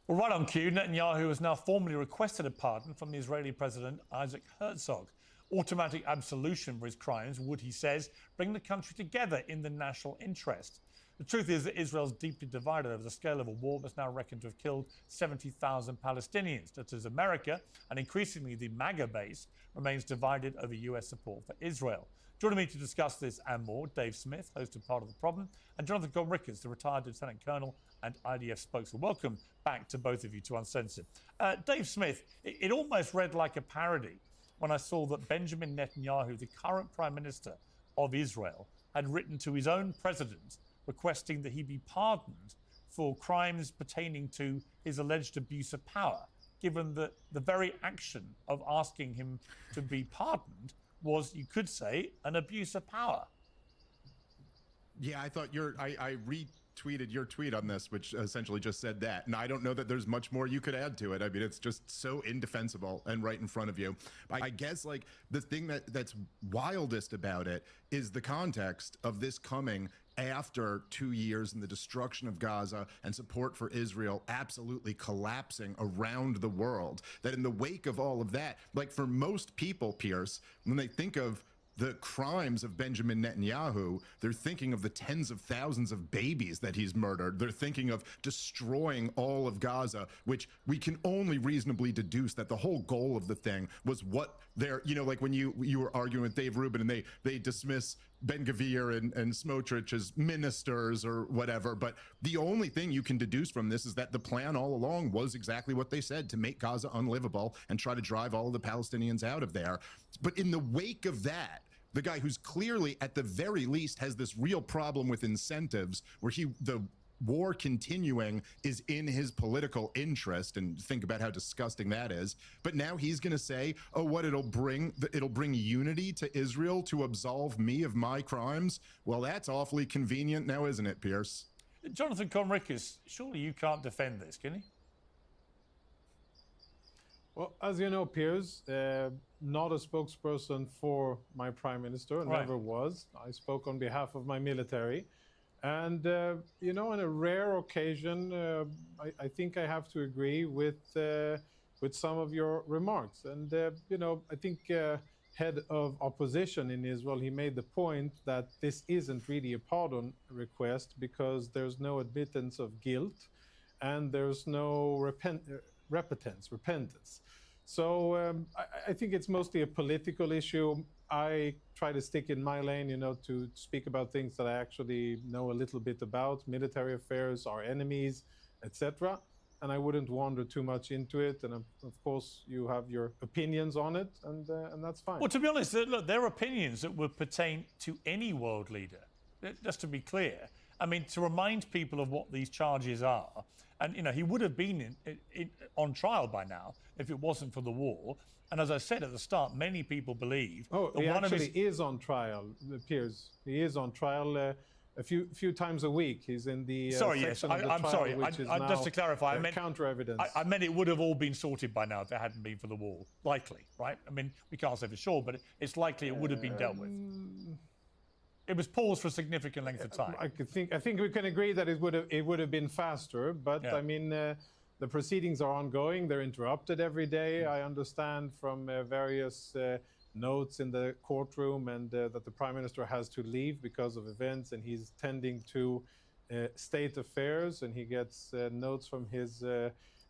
Well, right on cue, Netanyahu has now formally requested a pardon from the Israeli President Isaac Herzog. Automatic absolution for his crimes would, he says, bring the country together in the national interest. The truth is that Israel's deeply divided over the scale of a war that's now reckoned to have killed 70,000 Palestinians. That is, America, and increasingly the MAGA base, remains divided over US support for Israel. Joining me to discuss this and more, Dave Smith, host of Part of the Problem, and Jonathan Conrickards, the retired Lieutenant Colonel and IDF spokesman. Welcome back to both of you to Uncensored. Dave Smith, it almost read like a parody when I saw that Benjamin Netanyahu, the current Prime Minister of Israel, had written to his own president requesting that he be pardoned for crimes pertaining to his alleged abuse of power, given that the very action of asking him to be pardoned was, you could say, an abuse of power. Yeah, I thought I retweeted your tweet on this, which essentially just said that. And I don't know that there's much more you could add to it. I mean, it's just so indefensible and right in front of you. I guess, like, the thing that's wildest about it is the context of this coming after 2 years in the destruction of Gaza and support for Israel absolutely collapsing around the world. That in the wake of all of that, like, for most people, Pierce, when they think of the crimes of Benjamin Netanyahu, they're thinking of the tens of thousands of babies that he's murdered. They're thinking of destroying all of Gaza, which we can only reasonably deduce that the whole goal of the thing was what they're, you know, like when you were arguing with Dave Rubin and they dismiss Ben Gvir and Smotrich as ministers or whatever. But the only thing you can deduce from this is that the plan all along was exactly what they said, to make Gaza unlivable and try to drive all of the Palestinians out of there. But in the wake of that, the guy who's clearly, at the very least, has this real problem with incentives, where the war continuing is in his political interest, and think about how disgusting that is. But now he's going to say, oh, what, it'll bring unity to Israel to absolve me of my crimes. Well, that's awfully convenient now, isn't it, Pierce? Jonathan Conrickards, surely you can't defend this, can you? Well, as you know, Piers, not a spokesperson for my prime minister, Right. never was. I spoke on behalf of my military. And, you know, on a rare occasion, I think I have to agree with some of your remarks. And, you know, I think head of opposition in Israel, he made the point that this isn't really a pardon request because there's no admittance of guilt and there's no repentance. So I think it's mostly a political issue. I try to stick in my lane, you know, to speak about things that I actually know a little bit about, military affairs, our enemies, etc. And I wouldn't wander too much into it. And of course, you have your opinions on it, and that's fine. Well, to be honest, look, there are opinions that would pertain to any world leader. Just to be clear, I mean, to remind people of what these charges are, and, you know, he would have been on trial by now if it wasn't for the war. And as I said at the start, many people believe... Oh, that he one actually of his... is on trial, Piers. He is on trial a few times a week. He's in the sorry, yes, section of the I'm trial, sorry. which is Just to clarify, I meant counter evidence. I meant it would have all been sorted by now if it hadn't been for the war. Likely, right? I mean, we can't say for sure, but it's likely it would have been dealt with. It was paused for a significant length of time. I think we can agree that it would have been faster, but Yeah. I mean, the proceedings are ongoing. They're interrupted every day. I understand from various notes in the courtroom, and that the Prime Minister has to leave because of events, and he's tending to state affairs, and he gets notes from his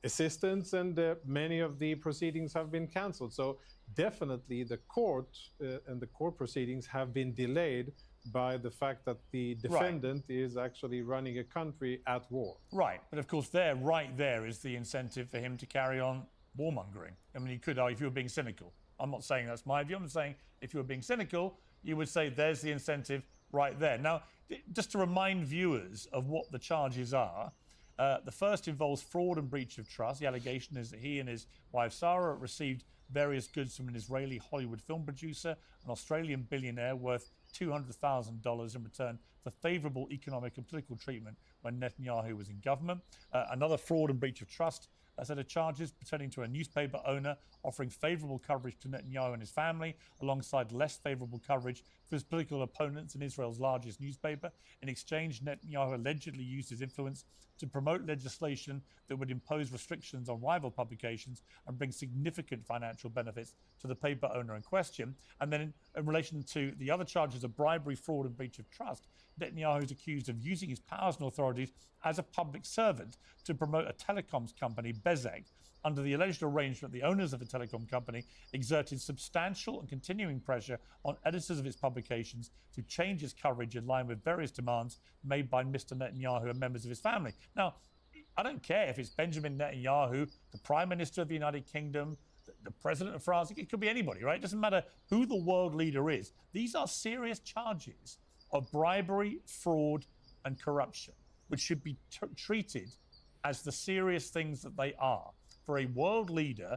assistants, and many of the proceedings have been cancelled. So definitely the court and the court proceedings have been delayed by the fact that the defendant is actually running a country at war. Right, but of course right there is the incentive for him to carry on warmongering. I mean, you could argue if you were being cynical. I'm not saying that's my view. I'm saying if you were being cynical, you would say there's the incentive right there. Now, just to remind viewers of what the charges are, the first involves fraud and breach of trust. The allegation is that he and his wife Sarah received various goods from an Israeli Hollywood film producer, an Australian billionaire worth $200,000 in return for favourable economic and political treatment when Netanyahu was in government. Another fraud and breach of trust set of charges pertaining to a newspaper owner offering favourable coverage to Netanyahu and his family, alongside less favourable coverage for his political opponents in Israel's largest newspaper. In exchange, Netanyahu allegedly used his influence to promote legislation that would impose restrictions on rival publications and bring significant financial benefits to the paper owner in question. And then in relation to the other charges of bribery, fraud and breach of trust, Netanyahu is accused of using his powers and authorities as a public servant to promote a telecoms company, Bezek. Under the alleged arrangement, the owners of the telecom company exerted substantial and continuing pressure on editors of its publications to change its coverage in line with various demands made by Mr. Netanyahu and members of his family. Now, I don't care if it's Benjamin Netanyahu, the Prime Minister of the United Kingdom, the President of France. It could be anybody, right? It doesn't matter who the world leader is. These are serious charges of bribery, fraud, and corruption, which should be treated as the serious things that they are. For a world leader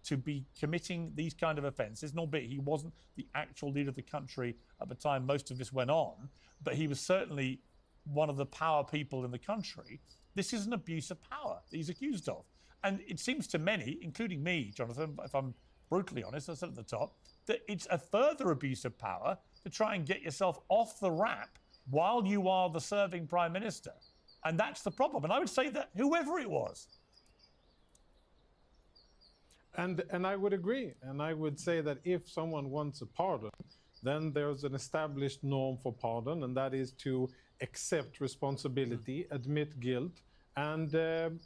to be committing these kind of offences, and albeit he wasn't the actual leader of the country at the time most of this went on, but he was certainly one of the power people in the country. This is an abuse of power that he's accused of. And it seems to many, including me, Jonathan, if I'm brutally honest, I said at the top, that it's a further abuse of power to try and get yourself off the rap while you are the serving Prime Minister. And that's the problem. And I would say that whoever it was. And I would agree. And I would say that if someone wants a pardon, then there's an established norm for pardon, and that is to accept responsibility, admit guilt, and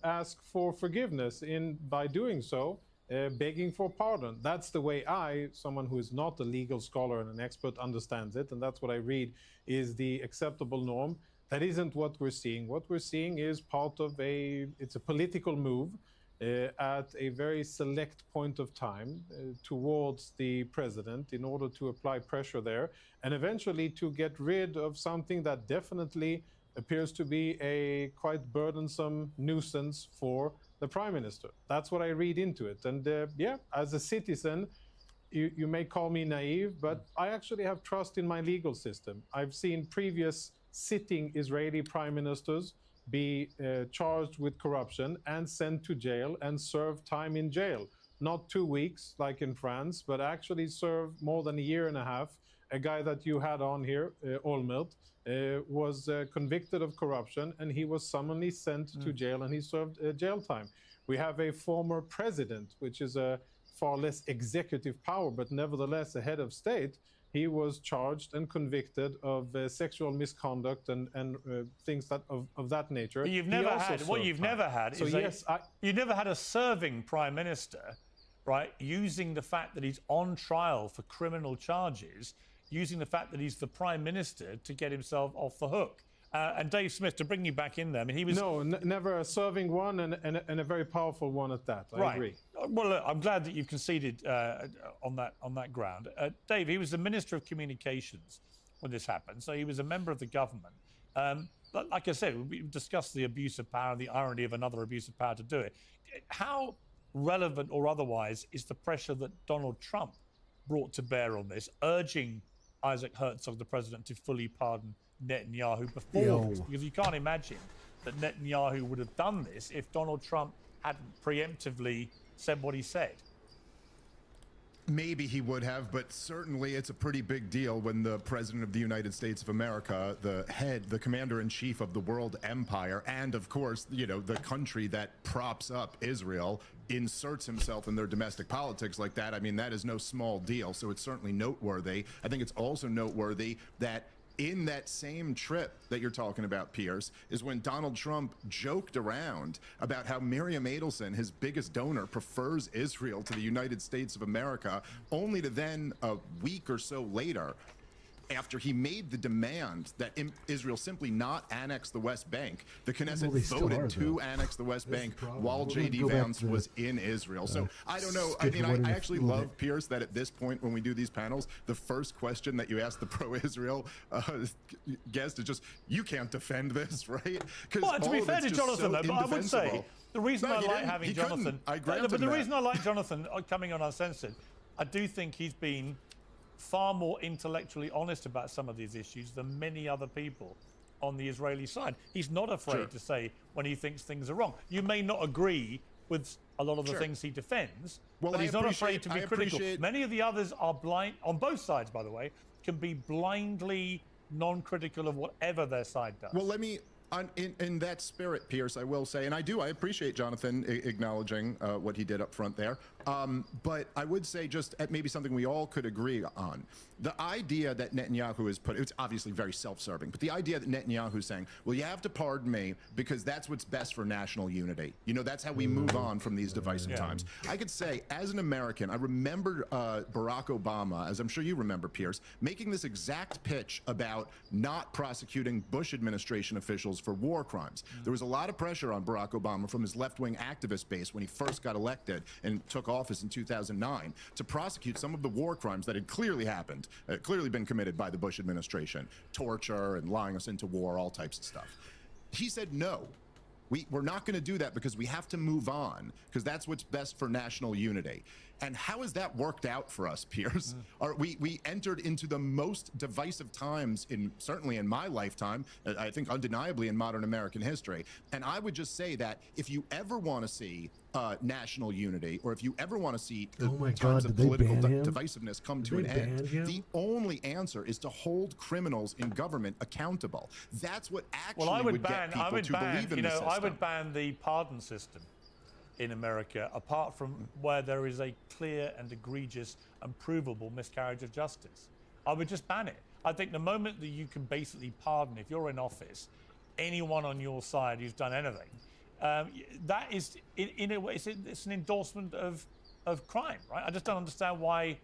ask for forgiveness. By doing so, begging for pardon. That's the way someone who is not a legal scholar and an expert, understands it, and that's what I read is the acceptable norm. That isn't what we're seeing. What we're seeing is part of it's a political move at a very select point of time towards the president in order to apply pressure there and eventually to get rid of something that definitely appears to be a quite burdensome nuisance for the Prime Minister. That's what I read into it. And yeah, as a citizen, you may call me naive, but I actually have trust in my legal system. I've seen previous sitting Israeli prime ministers be charged with corruption and sent to jail and serve time in jail. Not 2 weeks like in France, but actually serve more than a year and a half. A guy that you had on here, Olmert, was convicted of corruption, and he was summarily sent to jail, and he served jail time. We have a former president, which is a far less executive power, but nevertheless a head of state. He was charged and convicted of sexual misconduct and things of that nature. But you've never had what you've never had. So is you've never had a serving Prime Minister, right, using the fact that he's on trial for criminal charges, using the fact that he's the Prime Minister to get himself off the hook. And Dave Smith, to bring you back in there, I mean, he was... No, never a serving one and a very powerful one at that. I agree. Well, look, I'm glad that you've conceded on that ground. Dave, he was the Minister of Communications when this happened, so he was a member of the government. But like I said, we discussed the abuse of power and the irony of another abuse of power to do it. How relevant or otherwise is the pressure that Donald Trump brought to bear on this, urging Isaac Herzog, the president, to fully pardon Netanyahu before this? Because you can't imagine that Netanyahu would have done this if Donald Trump hadn't preemptively said what he said. Maybe he would have, but certainly it's a pretty big deal when the President of the United States of America, the commander-in-chief of the world empire, and of course, you know, the country that props up Israel, inserts himself in their domestic politics like that. I mean, that is no small deal. So it's certainly noteworthy. I think it's also noteworthy that in that same trip that you're talking about, Pierce, is when Donald Trump joked around about how Miriam Adelson, his biggest donor, prefers Israel to the United States of America, only to then a week or so later, after he made the demand that Israel simply not annex the West Bank, the Knesset voted to annex the West Bank while J.D. Vance was in Israel. So I don't know. I mean, I actually love, Pierce, that at this point when we do these panels, the first question that you ask the pro-Israel guest is just, you can't defend this, right? Well, to be fair to Jonathan, though, but I would say the reason I like having Jonathan, but the reason I like Jonathan coming on Uncensored, I do think he's been far more intellectually honest about some of these issues than many other people on the Israeli side. He's not afraid to say when he thinks things are wrong. You may not agree with a lot of the things he defends, but he's not afraid to be critical. Many of the others are blind, on both sides, by the way, can be blindly non-critical of whatever their side does. Well, let me... In that spirit, Pierce, I will say, and I appreciate Jonathan acknowledging what he did up front there, but I would say just at maybe something we all could agree on. The idea that Netanyahu has put, it's obviously very self-serving, but the idea that Netanyahu is saying, well, you have to pardon me because that's what's best for national unity. You know, that's how we move on from these divisive times. I could say, as an American, I remember Barack Obama, as I'm sure you remember, Pierce, making this exact pitch about not prosecuting Bush administration officials for war crimes. There was a lot of pressure on Barack Obama from his left-wing activist base when he first got elected and took office in 2009 to prosecute some of the war crimes that had clearly happened, clearly been committed by the Bush administration, torture and lying us into war, all types of stuff. He said, no, we're not going to do that because we have to move on because that's what's best for national unity. And how has that worked out for us, Pierce? We entered into the most divisive times certainly in my lifetime, I think undeniably in modern American history. And I would just say that if you ever want to see national unity, or if you ever want to see times of political divisiveness come to an end, the only answer is to hold criminals in government accountable. That's what actually would get people to believe in the system. I would ban the pardon system in America, apart from where there is a clear and egregious and provable miscarriage of justice. I would just ban it. I think the moment that you can basically pardon, if you're in office, anyone on your side who's done anything, that is, in a way, it's an endorsement of crime, right? I just don't understand why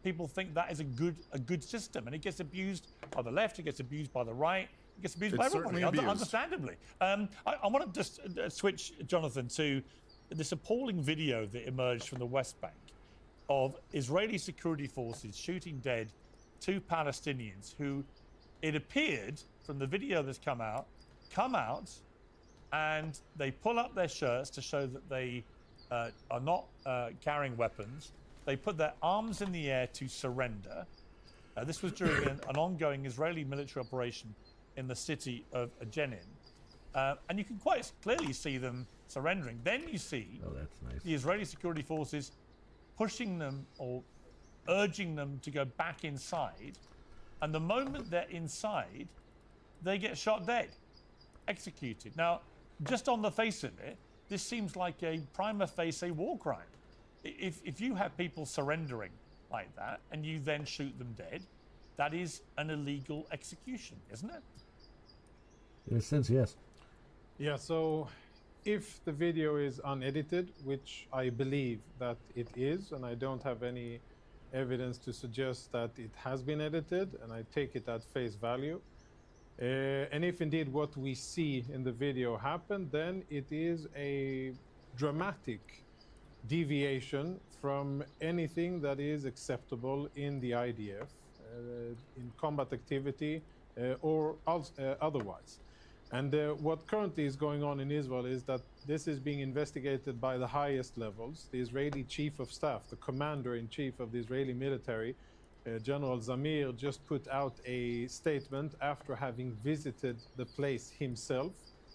people think that is a good system, and it gets abused by the left, it gets abused by the right, it gets abused by everybody, understandably. I want to just switch, Jonathan, to this appalling video that emerged from the West Bank of Israeli security forces shooting dead 2 Palestinians who, it appeared from the video that's come out and they pull up their shirts to show that they are not carrying weapons. They put their arms in the air to surrender. This was during an ongoing Israeli military operation in the city of Jenin. And you can quite clearly see them surrendering. Then you see the Israeli security forces pushing them or urging them to go back inside. And the moment they're inside, they get shot dead, executed. Now, just on the face of it, this seems like a prima facie war crime. If you have people surrendering like that and you then shoot them dead, that is an illegal execution, isn't it? In a sense, yes. Yeah, so if the video is unedited, which I believe that it is, and I don't have any evidence to suggest that it has been edited, and I take it at face value, and if indeed what we see in the video happened, then it is a dramatic deviation from anything that is acceptable in the IDF, in combat activity or otherwise. And what currently is going on in Israel is that this is being investigated by the highest levels. The Israeli chief of staff, the commander-in-chief of the Israeli military, General Zamir, just put out a statement after having visited the place himself.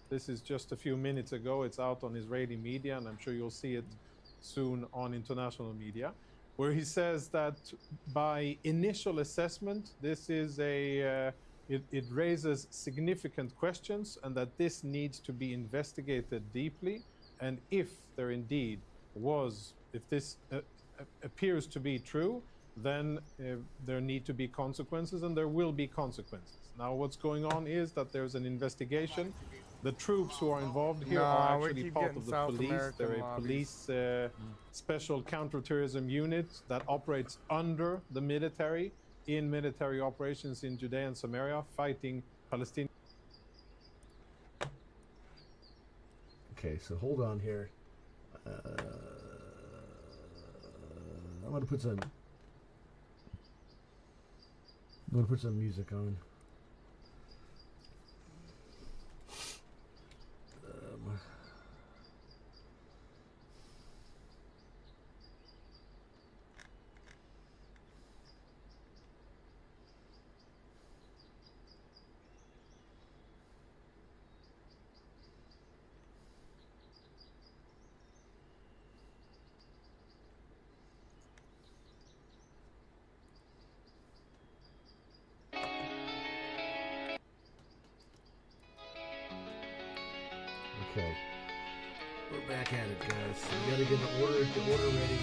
This is just a few minutes ago. It's out on Israeli media, and I'm sure you'll see it soon on international media, where he says that by initial assessment, this is it raises significant questions, and that this needs to be investigated deeply. And if there indeed was, if this appears to be true, then there need to be consequences, and there will be consequences. Now, what's going on is that there's an investigation. The troops who are involved here are actually part of the police. They're a police special counterterrorism unit that operates under the military in military operations in Judea and Samaria, fighting Palestinians. Okay, so hold on here. I'm gonna put some music on. Okay, we're back at it, guys. So we gotta get the order ready.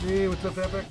Hey, what's up, Epic?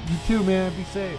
You too, man. Be safe.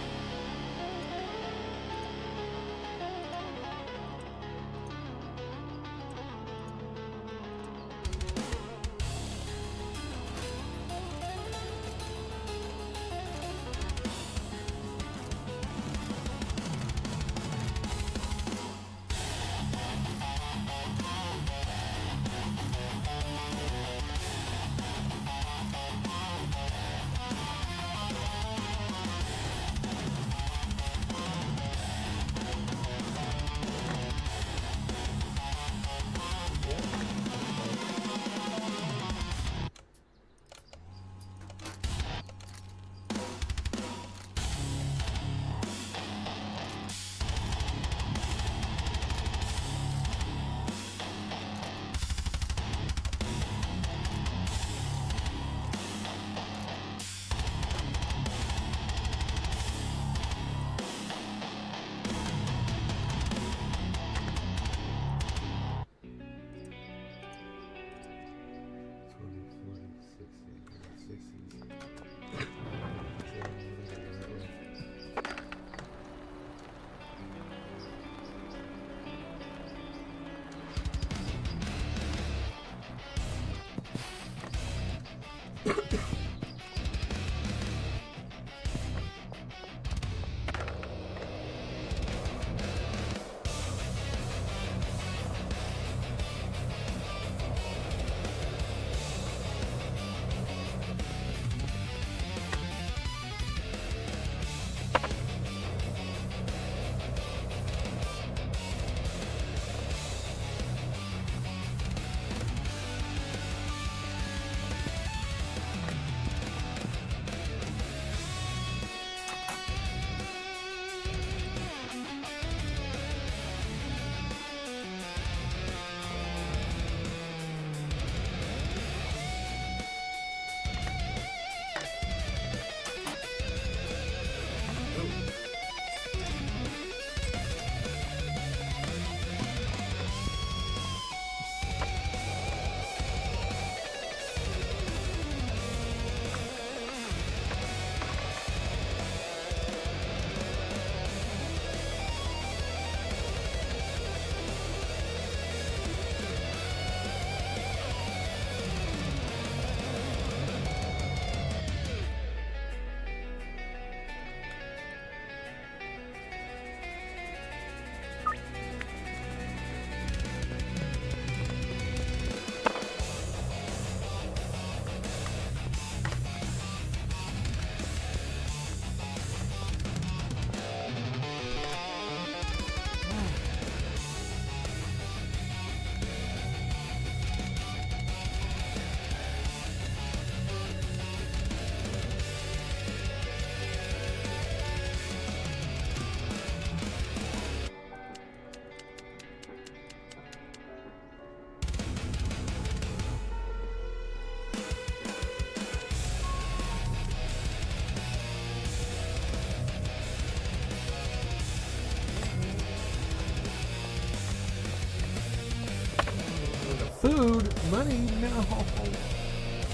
Food, money, no.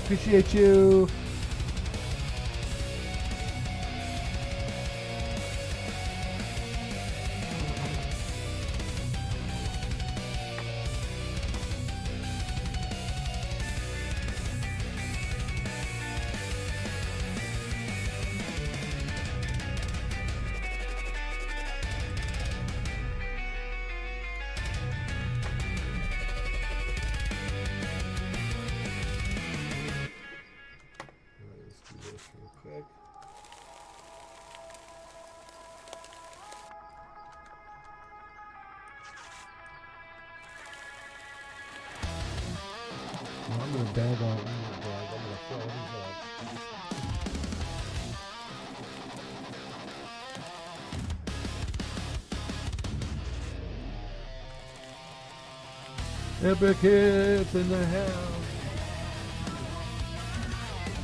Appreciate you. I'm gonna bag on. I'm gonna throw these out. Epic hits in the house.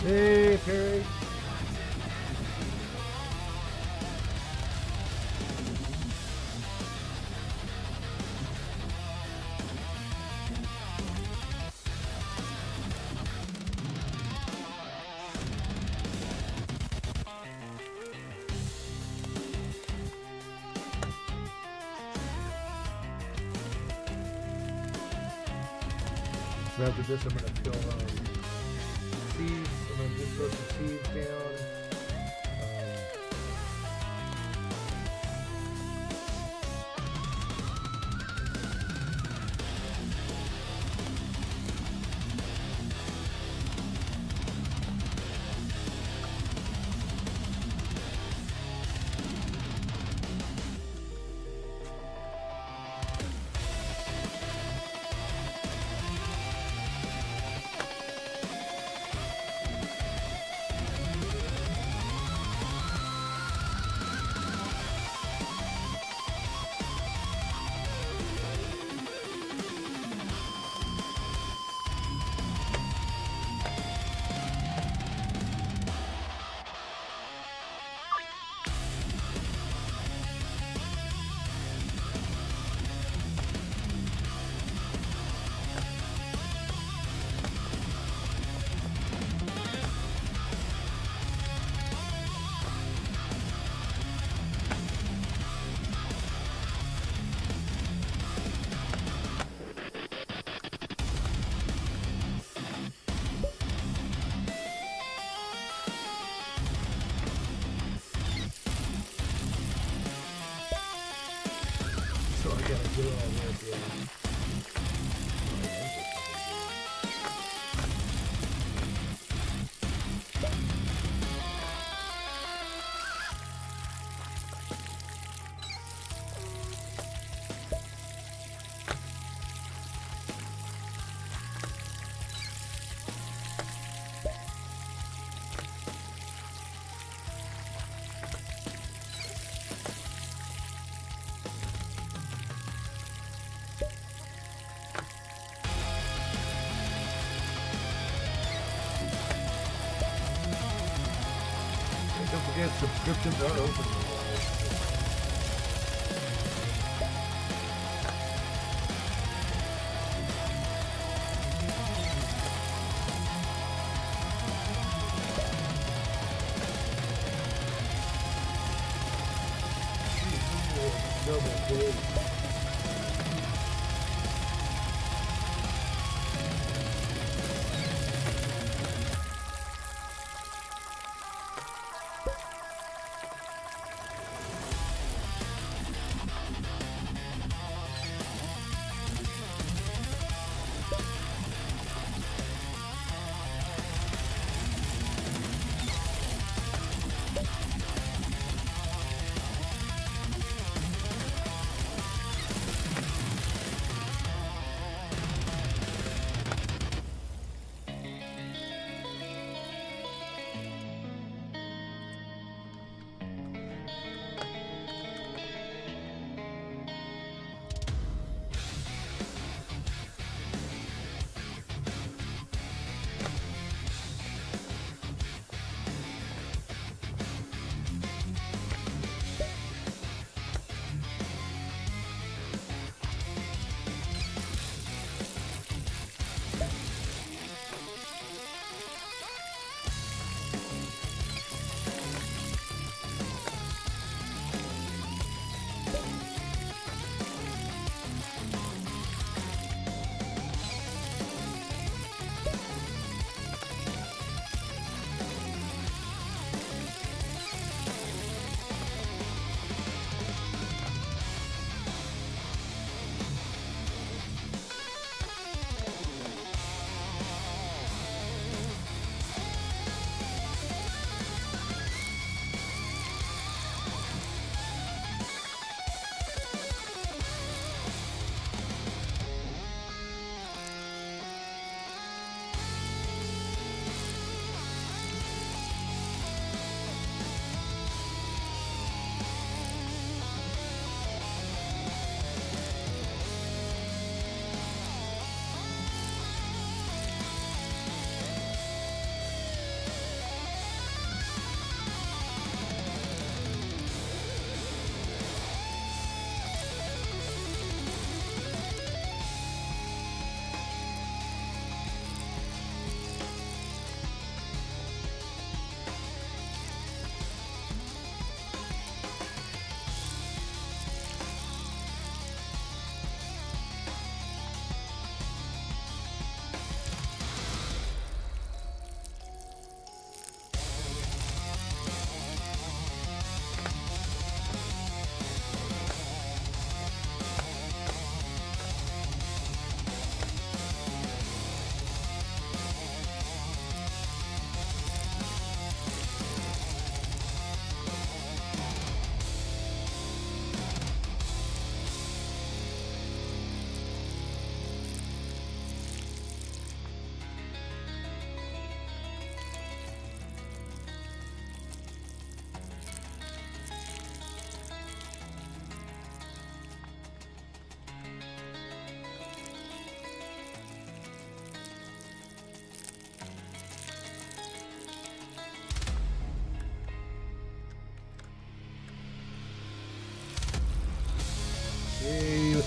Hey, Perry. So after this, I'm gonna kill seeds. I'm gonna just throw some seeds down. So I gotta do all this, yeah. Don't forget, subscriptions are open. Double big.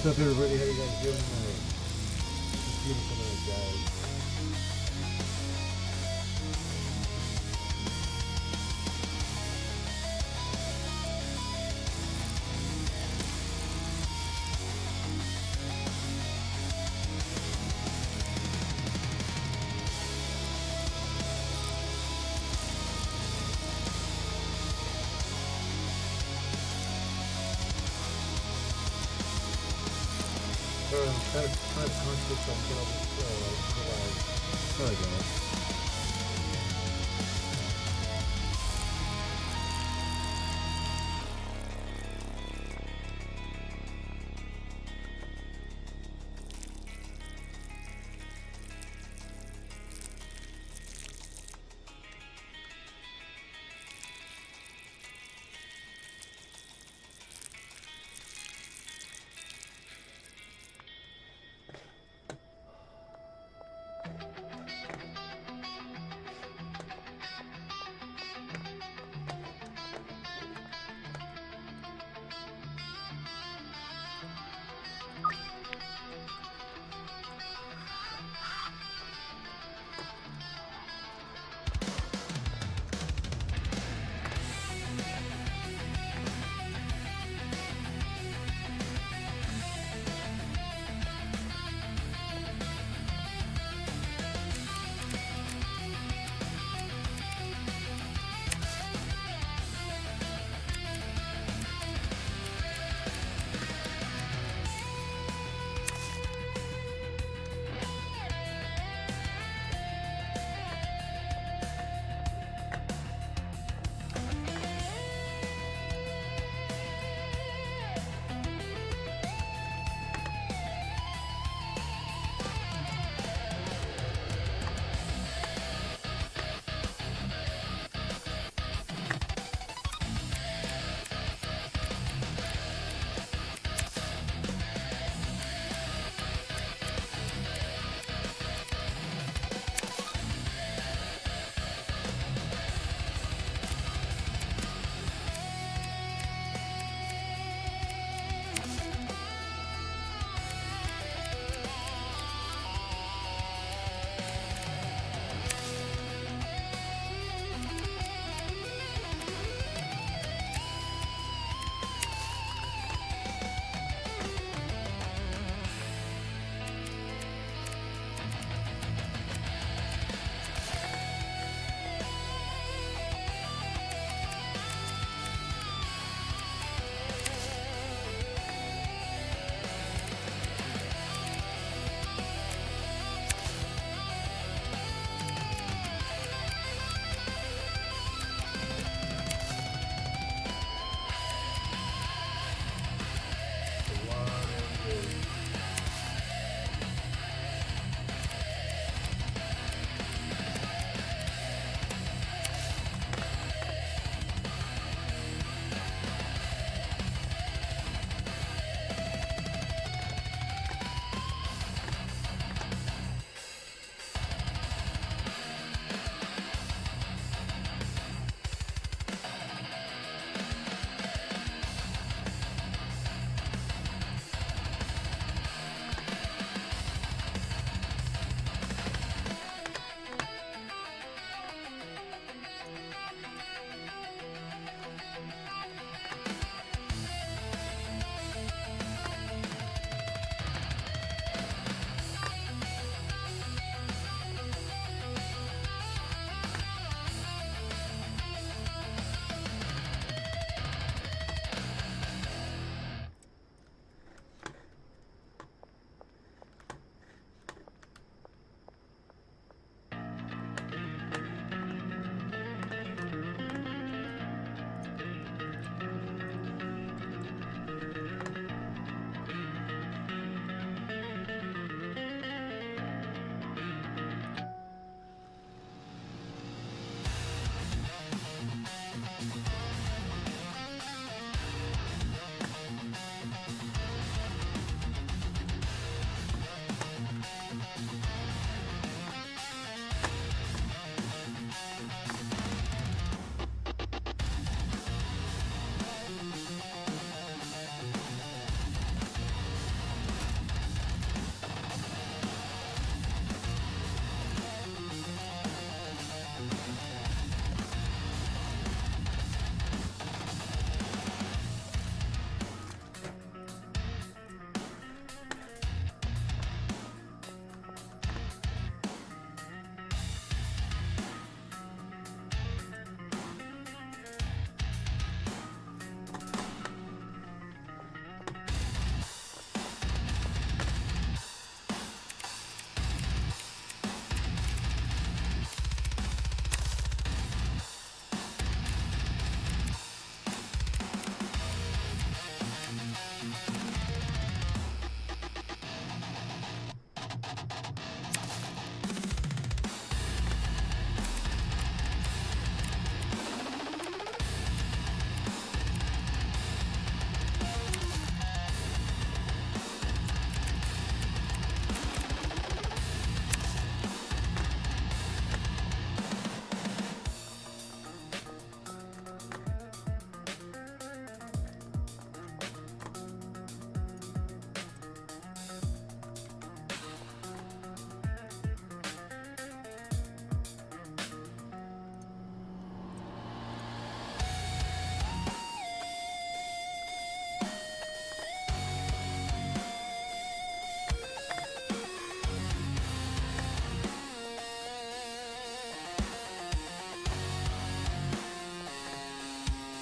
What's up, everybody? How you guys doing tonight? It's a beautiful night, guys. Kind of conscious of getting all this, sorry guys.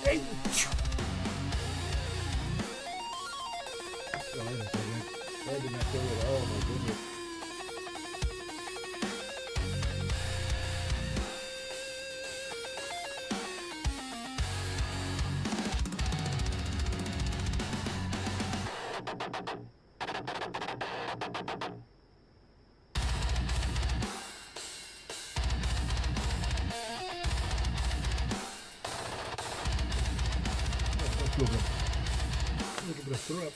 Hey! Oh, I did not kill it. Oh my goodness. Look at the throw up.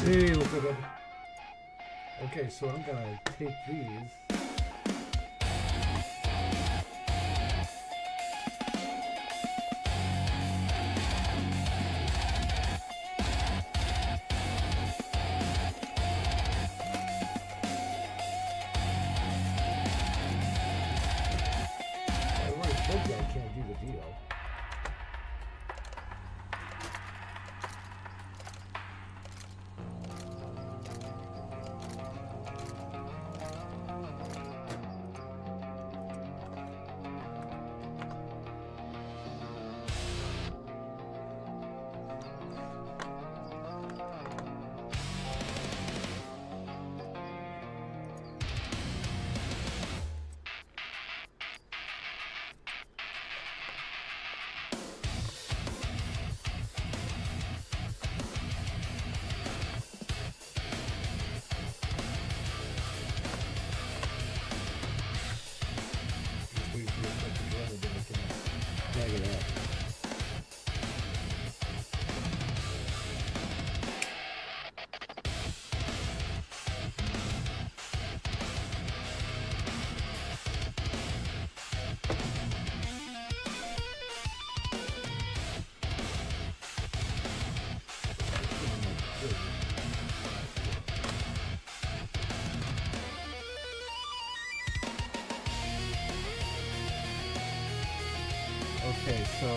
Hey, what's up, bud? Okay, so I'm gonna take these. I already told you I can't do the deal. so.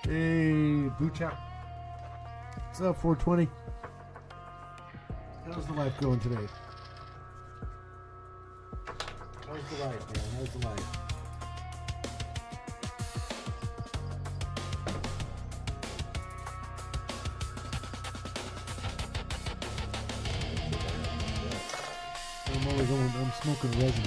Hey, Boocha. What's up, 420? How's the life going today? How's the life, man? How's the life? I'm smoking resin.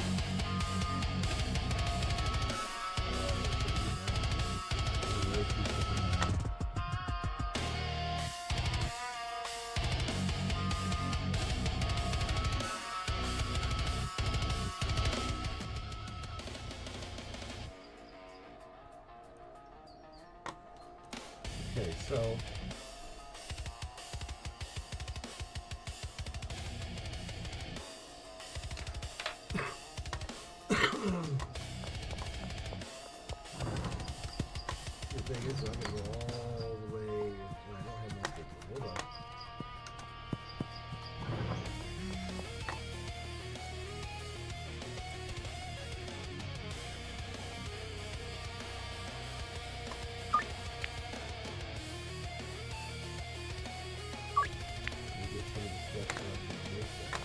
Okay, so the thing is, I'm gonna go all the way. I don't have my paper. Hold on. Let me get some of the stuff so I can make that.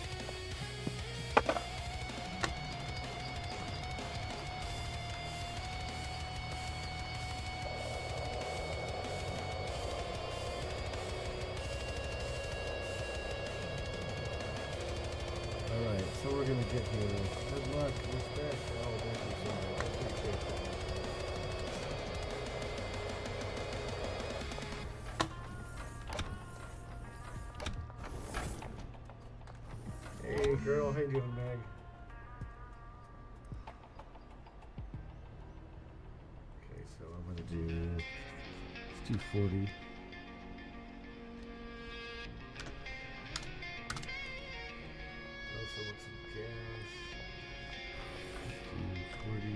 Alright, so we're gonna get here. Good luck, respect. Oh, thank you so much. I appreciate that. Hey girl, how you doing, Meg? Okay, so I'm gonna do, it's 240. Also want some gas. 240.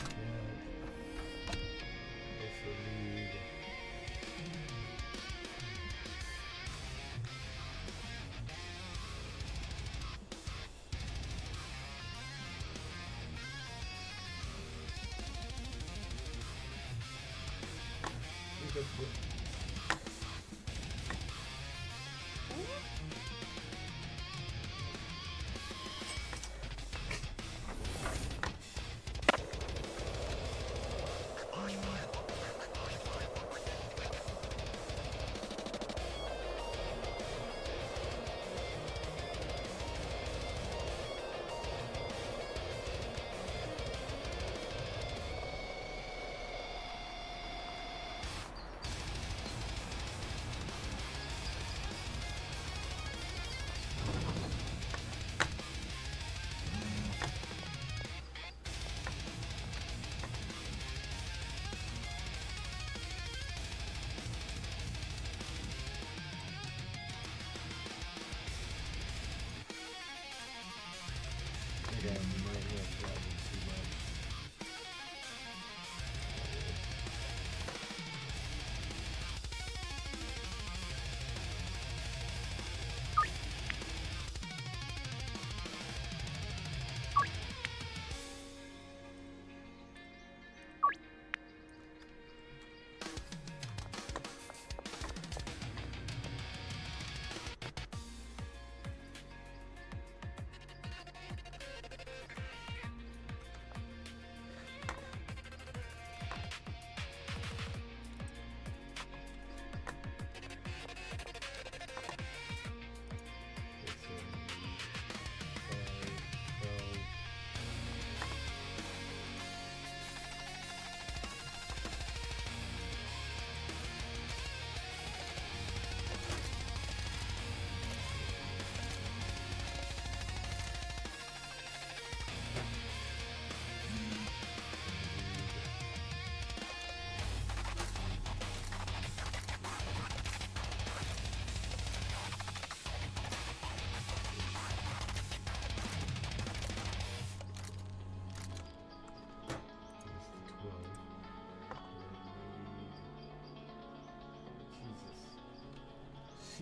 That. Also need. I think that's good.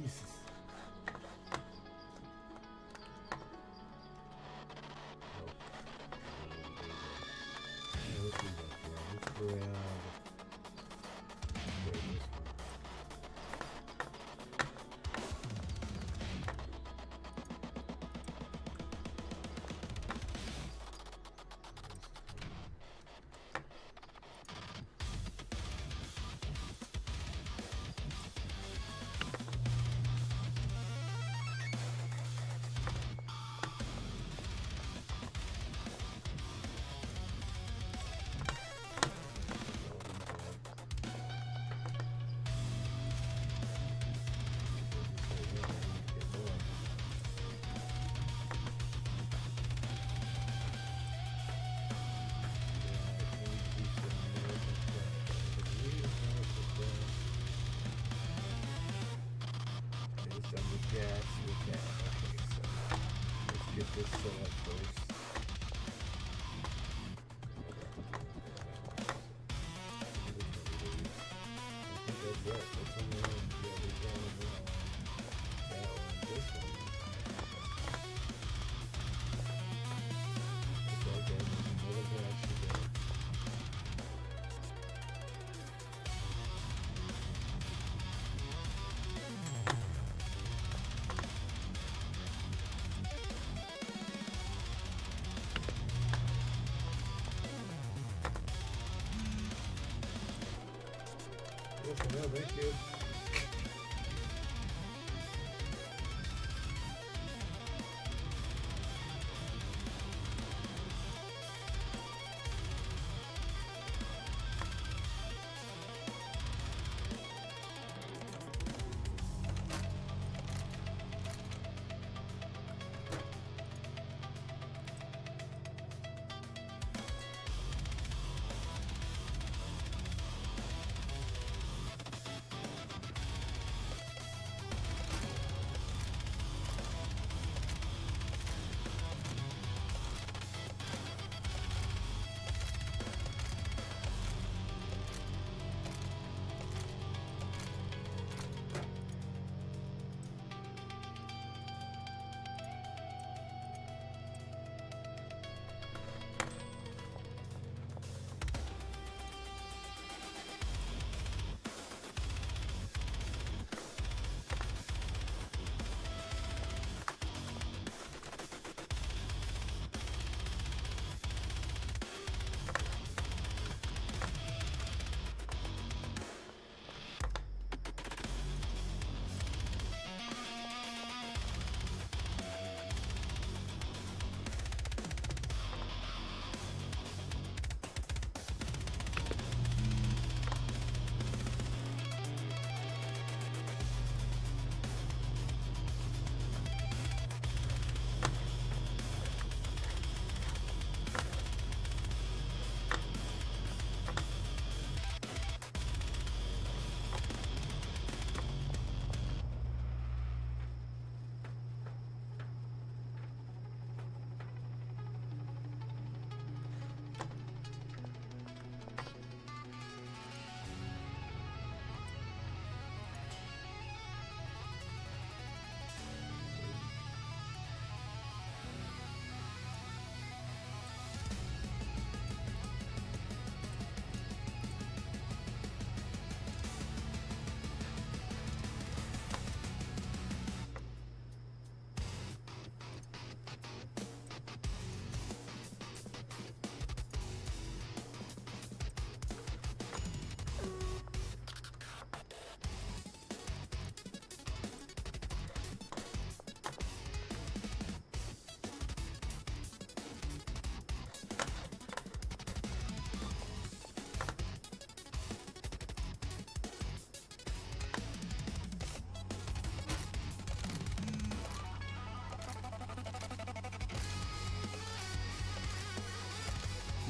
Jesus. Let's grab. Get this set up first. I think that's it. That's on the end. Yeah, there's that one. That one. This one. It's okay. Another gas to go. Yes, I know. Thank you.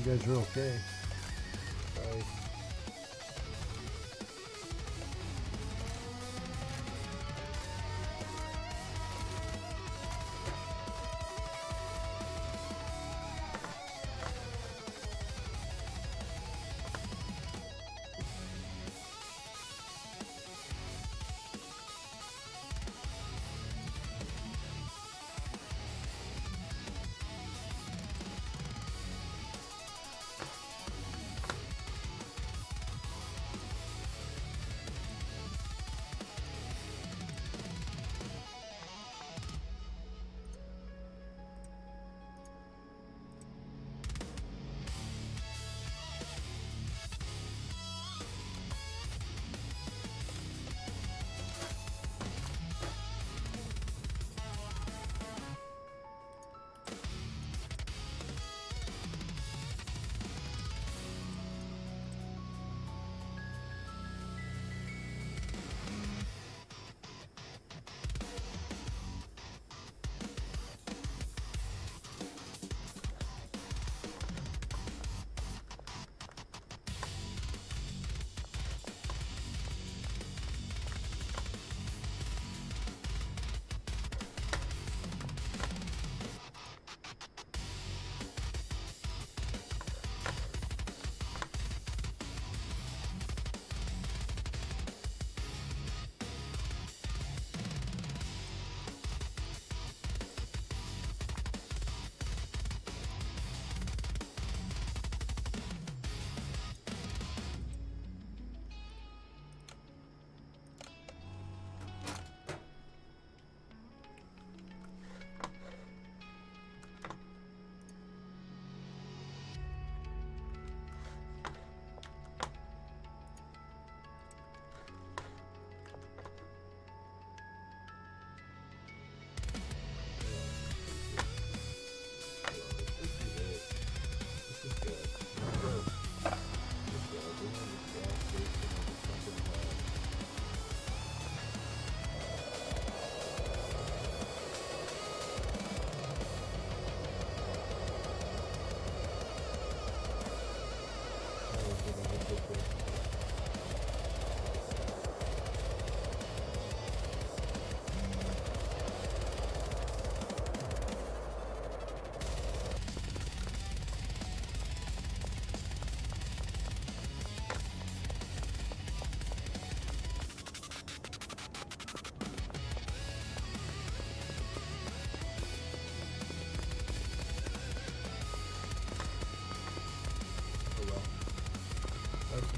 You guys are okay. Sorry.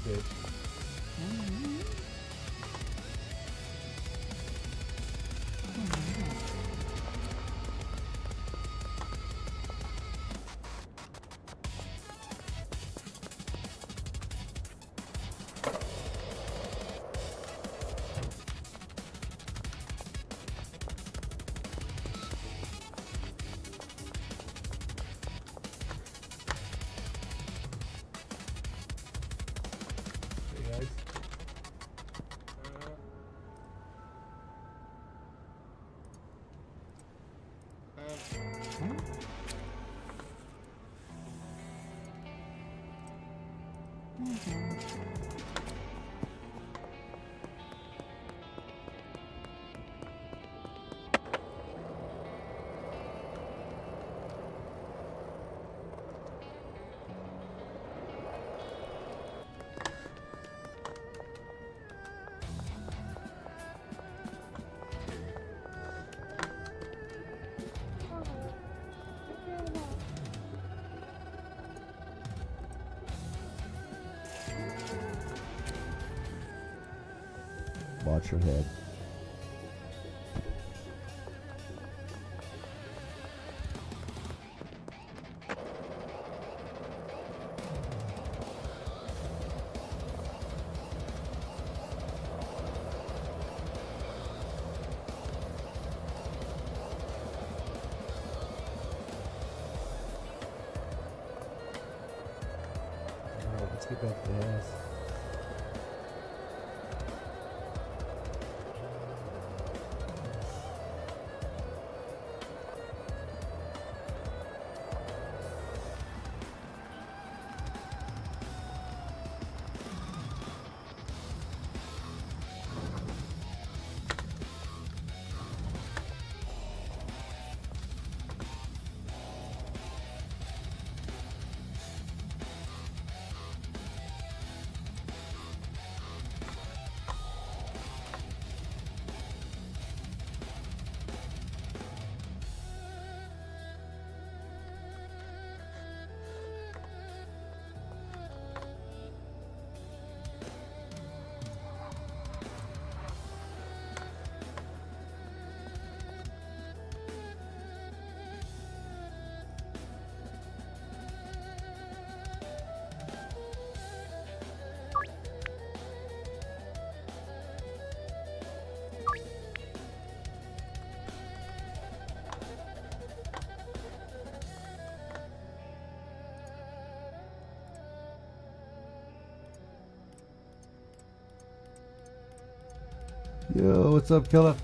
bit. Hey guys. Watch your head. Alright, let's get back to the house. Yo, what's up, killer?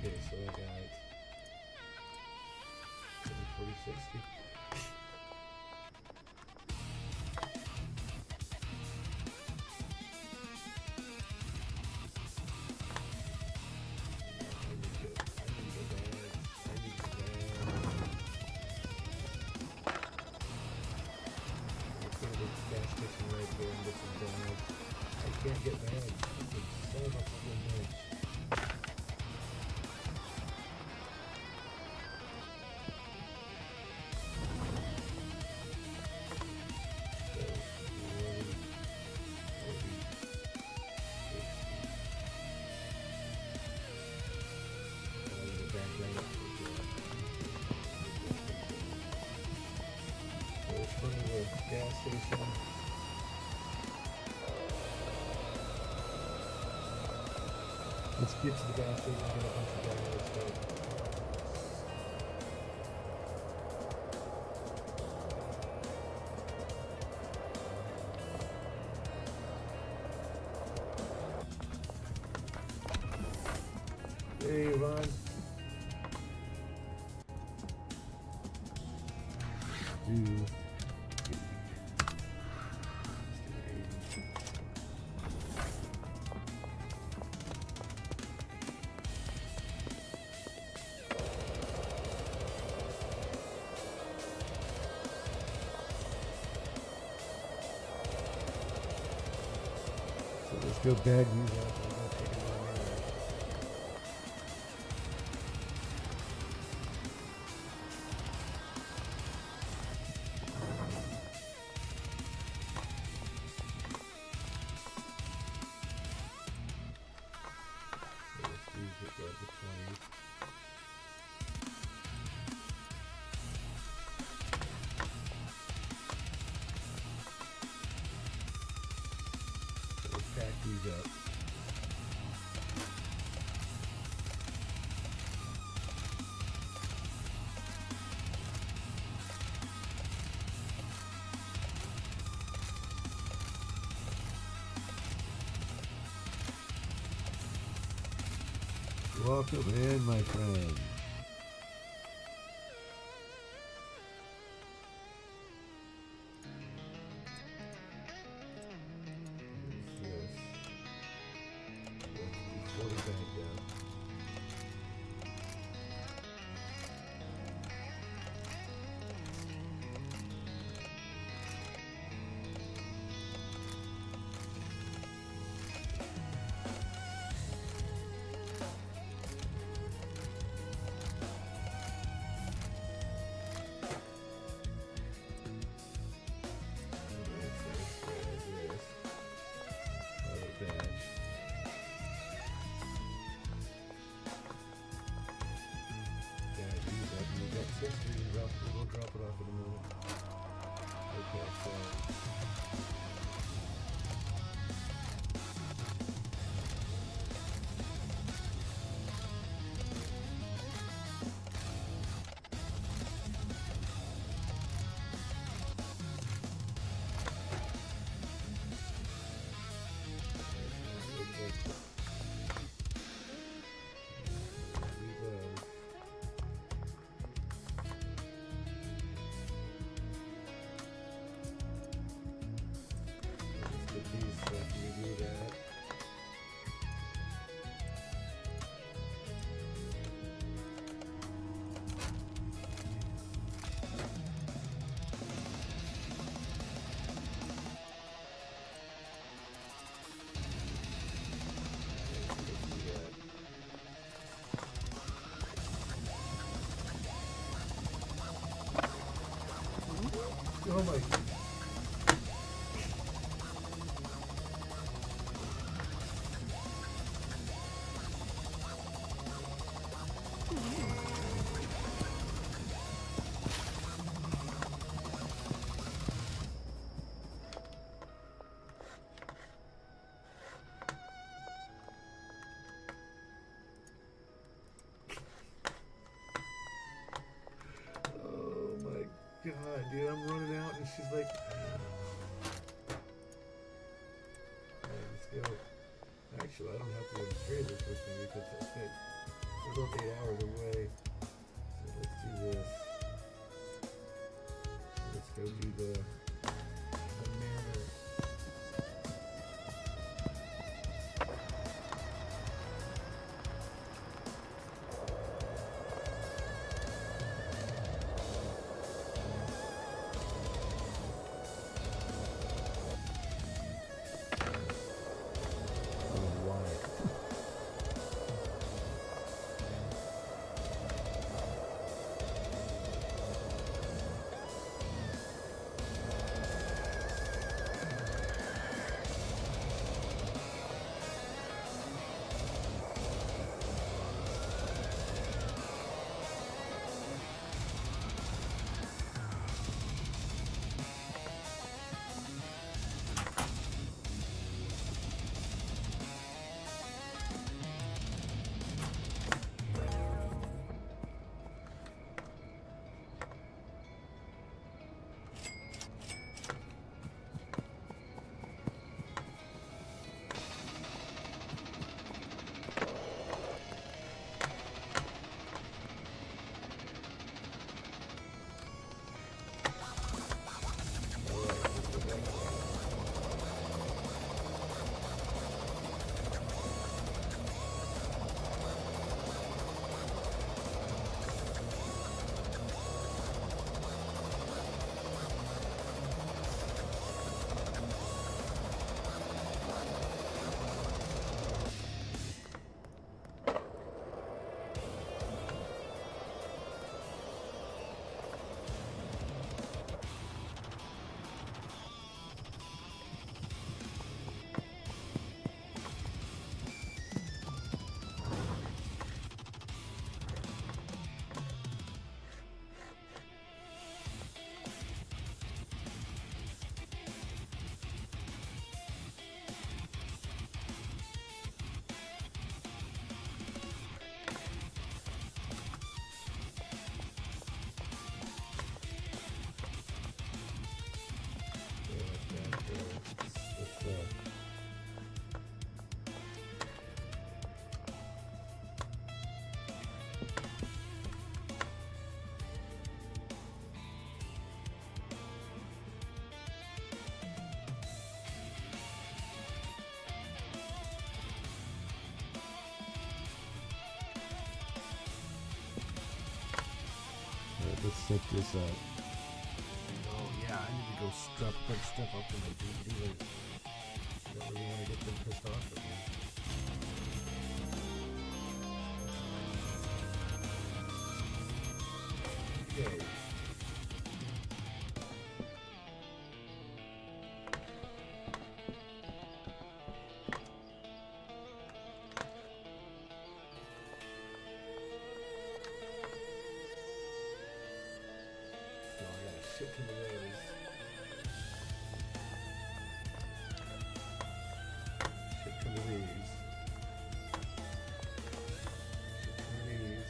Okay, so I got 40, 60. right there and get some bags. I can't get bags. So much fucking bags. Gas station. Let's get to the gas station and get a bunch of gas stuff. Hey, Ron. Dude. Let's go bad news out. We're gonna take it on there. So let's do grab the 20. So let's pack these up. Welcome in, my friend. What is this? Before the bag down. We'll drop it off in a minute. Okay, so oh my. God, dude, I'm running out and she's like, alright, let's go. Actually, I don't have to go to trailers with me because I think we're about 8 hours away. So let's do this. Let's go do the manor. set this up. Oh yeah, I need to go put stuff up to my dealers. I don't really want to get them pissed off with me. Okay. Shit to the ways. Shit to the ways. Shit to the ways.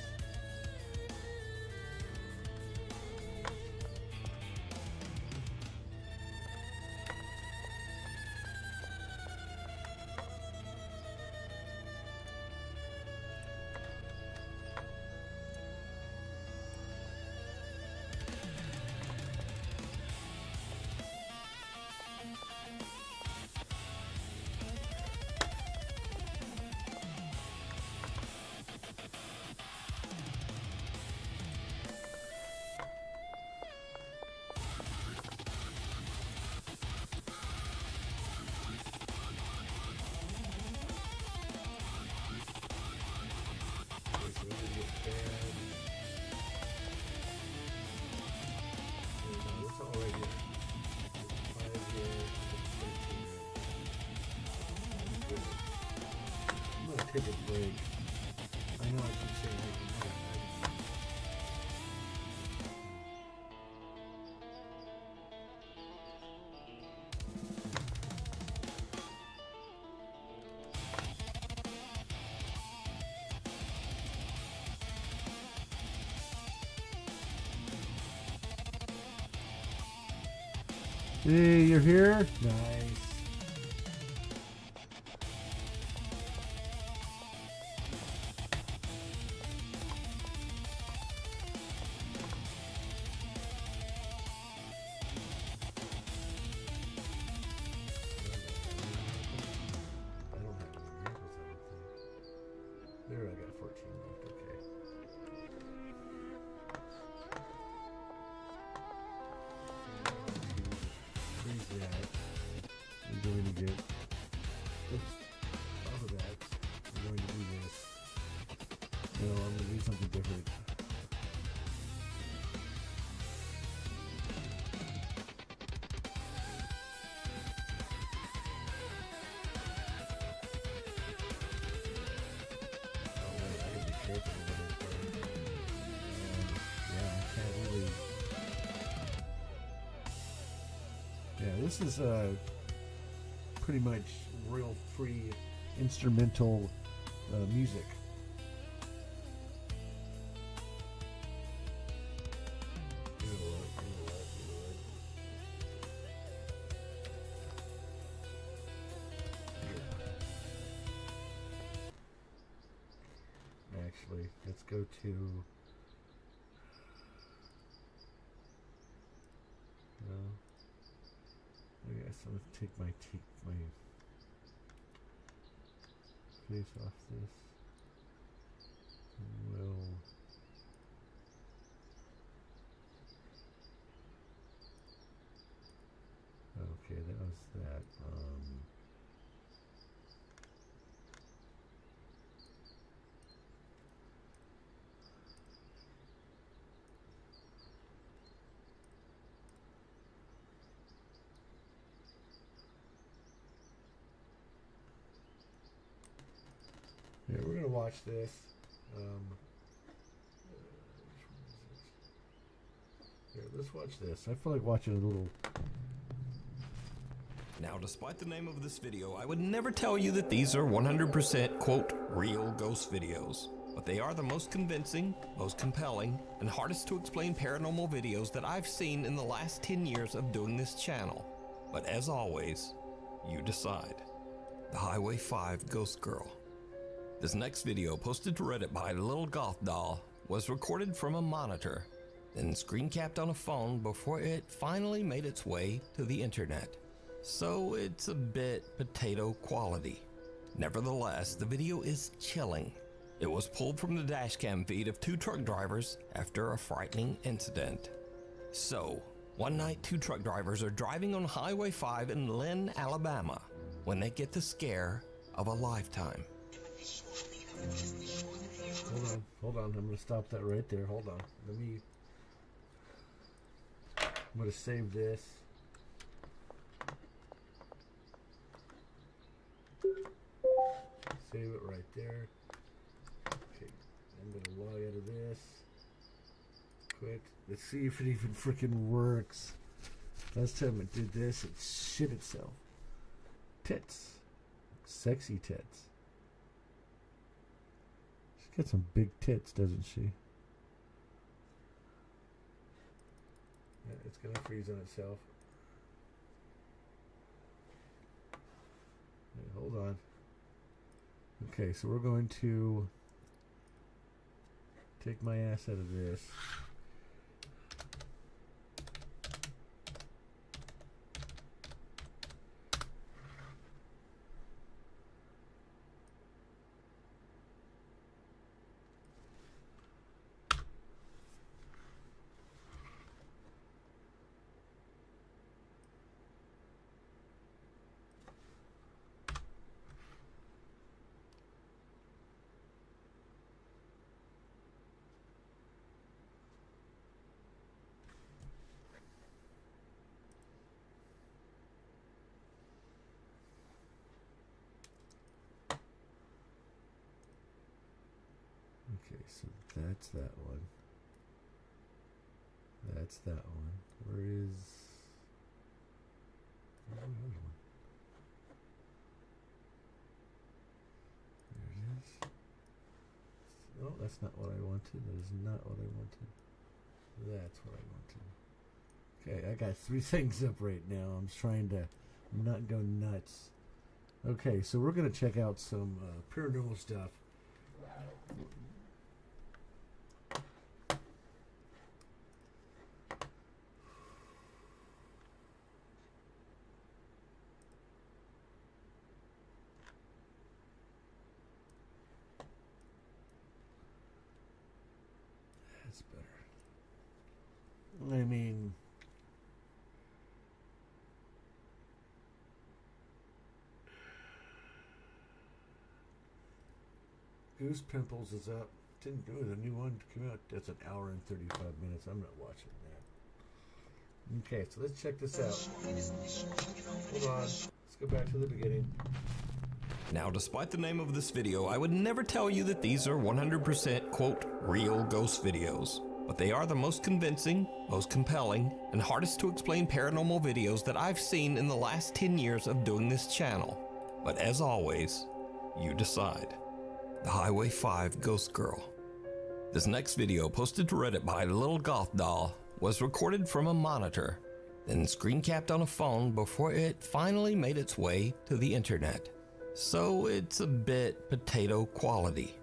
Take a break. I know I keep saying hey, you're here? Nice. There, I got 14 left, okay. Freeze that. We're going to get, off of that, we're going to do this. No, I'm going to do something different. This is pretty much real free instrumental music. Actually, let's go to I guess I'm gonna take my face off this. Well, okay, that was that. Yeah, we're gonna watch this. Here, let's watch this. I feel like watching a little. Now, despite the name of this video, I would never tell you that these are 100% quote real ghost videos. But they are the most convincing, most compelling, and hardest to explain paranormal videos that I've seen in the last 10 years of doing this channel. But as always, you decide. The Highway 5 Ghost Girl. This next video, posted to Reddit by Little Goth Doll, was recorded from a monitor, then screen capped on a phone before it finally made its way to the internet. So it's a bit potato quality. Nevertheless, the video is chilling. It was pulled from the dashcam feed of two truck drivers after a frightening incident. So, one night 2 truck drivers are driving on Highway 5 in Lynn, Alabama, when they get the scare of a lifetime. Hold on. I'm gonna stop that right there. Hold on. I'm gonna save this. Save it right there. Okay, I'm gonna log out of this. Quit. Let's see if it even freaking works. Last time it did this, it shit itself. Tits. Sexy tits. She's got some big tits, doesn't she? Yeah, it's gonna freeze on itself. Wait, hold on. Okay, so we're going to take my ass out of this. Okay, so that's that one. That's that one. Where's the other one? There it is. No, that's not what I wanted. That is not what I wanted. That's what I wanted. Okay, I got 3 things up right now. I'm trying to not go nuts. Okay, so we're going to check out some paranormal stuff. That's better. I mean, Goose Pimples is up. Didn't do it. A new one came out. That's an hour and 35 minutes. I'm not watching that. Okay, so let's check this out. Hold on. Let's go back to the beginning. Now, despite the name of this video, I would never tell you that these are 100% quote real ghost videos. But they are the most convincing, most compelling, and hardest to explain paranormal videos that I've seen in the last 10 years of doing this channel. But as always, you decide. The Highway 5 Ghost Girl. This next video, posted to Reddit by Little Goth Doll, was recorded from a monitor, then screen capped on a phone before it finally made its way to the internet. So it's a bit potato quality.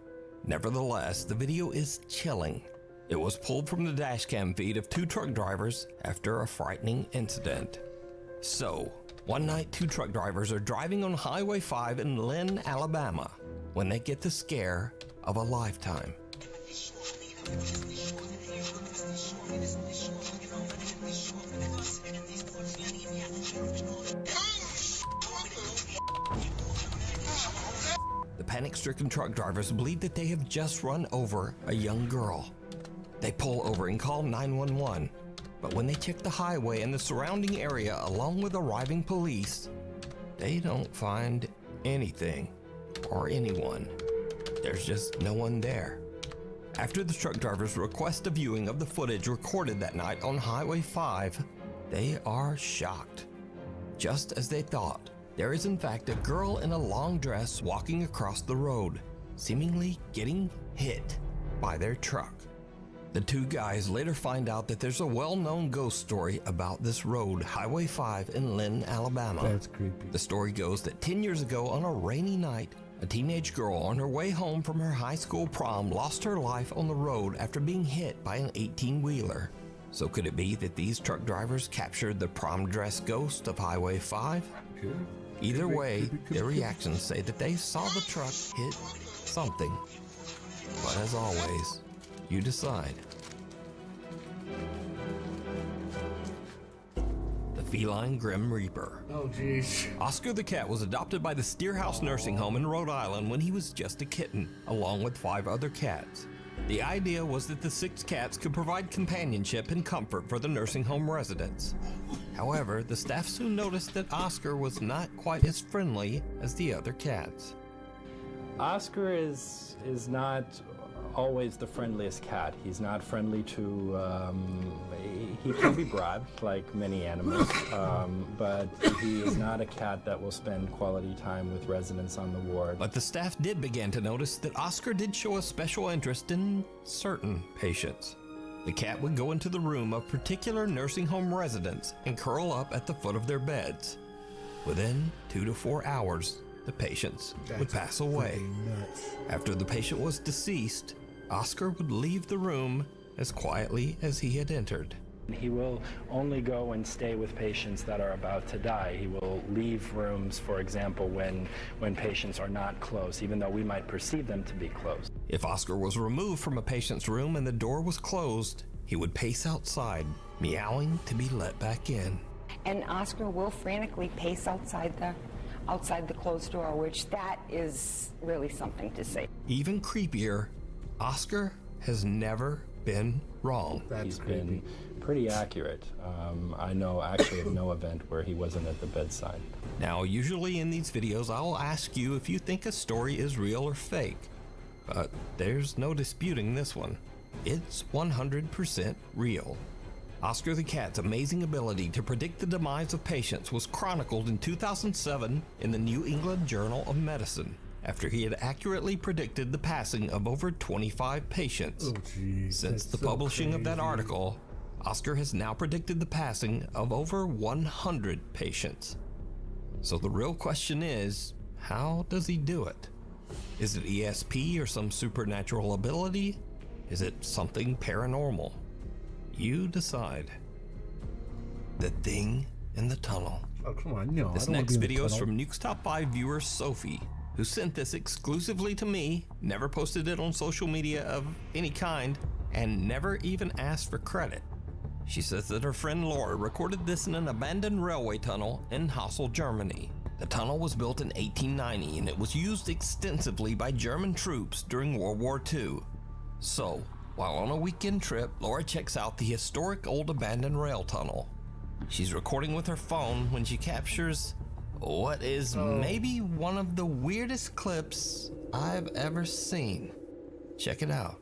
Nevertheless, the video is chilling. It was pulled from the dashcam feed of 2 truck drivers after a frightening incident. So, one night 2 truck drivers are driving on Highway 5 in Lynn, Alabama, when they get the scare of a lifetime. The panic-stricken truck drivers believe that they have just run over a young girl. They pull over and call 911, but when they check the highway and the surrounding area along with arriving police, they don't find anything or anyone. There's just no one there. After the truck drivers request a viewing of the footage recorded that night on Highway 5, they are shocked. Just as they thought, there is in fact a girl in a long dress walking across the road, seemingly getting hit by their truck. The 2 guys later find out that there's a well-known ghost story about this road, Highway 5 in Lynn, Alabama. That's creepy. The story goes that 10 years ago on a rainy night, a teenage girl on her way home from her high school prom lost her life on the road after being hit by an 18-wheeler. So could it be that these truck drivers captured the prom dress ghost of Highway 5? Either way, their reactions say that they saw the truck hit something. But as always, you decide. The feline Grim Reaper. Oh, jeez. Oscar the cat was adopted by the Steerhouse Nursing Home in Rhode Island when he was just a kitten, along with 5 other cats. The idea was that the 6 cats could provide companionship and comfort for the nursing home residents. However, the staff soon noticed that Oscar was not quite as friendly as the other cats. Oscar is not always the friendliest cat. He's not friendly to, he can be bribed like many animals, but he is not a cat that will spend quality time with residents on the ward. But the staff did begin to notice that Oscar did show a special interest in certain patients. The cat would go into the room of particular nursing home residents and curl up at the foot of their beds. Within 2 to 4 hours, the patients would pass away. After the patient was deceased, Oscar would leave the room as quietly as he had entered. He will only go and stay with patients that are about to die. He will leave rooms, for example, when patients are not close, even though we might perceive them to be close. If Oscar was removed from a patient's room and the door was closed, he would pace outside, meowing to be let back in. And Oscar will frantically pace outside the closed door, which that is really something to see. Even creepier, Oscar has never been wrong. He's been pretty accurate. I know actually of no event where he wasn't at the bedside. Now, usually in these videos, I'll ask you if you think a story is real or fake, but there's no disputing this one. It's 100% real. Oscar the cat's amazing ability to predict the demise of patients was chronicled in 2007 in the New England Journal of Medicine, after he had accurately predicted the passing of over 25 patients. Oh, geez, Since the publishing of that article, Oscar has now predicted the passing of over 100 patients. So the real question is, how does he do it? Is it ESP or some supernatural ability? Is it something paranormal? You decide. The Thing in the Tunnel. Oh, come on, no. This next video is from Nuke's Top 5 viewer Sophie, who sent this exclusively to me, never posted it on social media of any kind, and never even asked for credit. She says that her friend Laura recorded this in an abandoned railway tunnel in Hassel, Germany. The tunnel was built in 1890 and it was used extensively by German troops during World War II. So, while on a weekend trip, Laura checks out the historic old abandoned rail tunnel. She's recording with her phone when she captures what is maybe one of the weirdest clips I've ever seen. Check it out.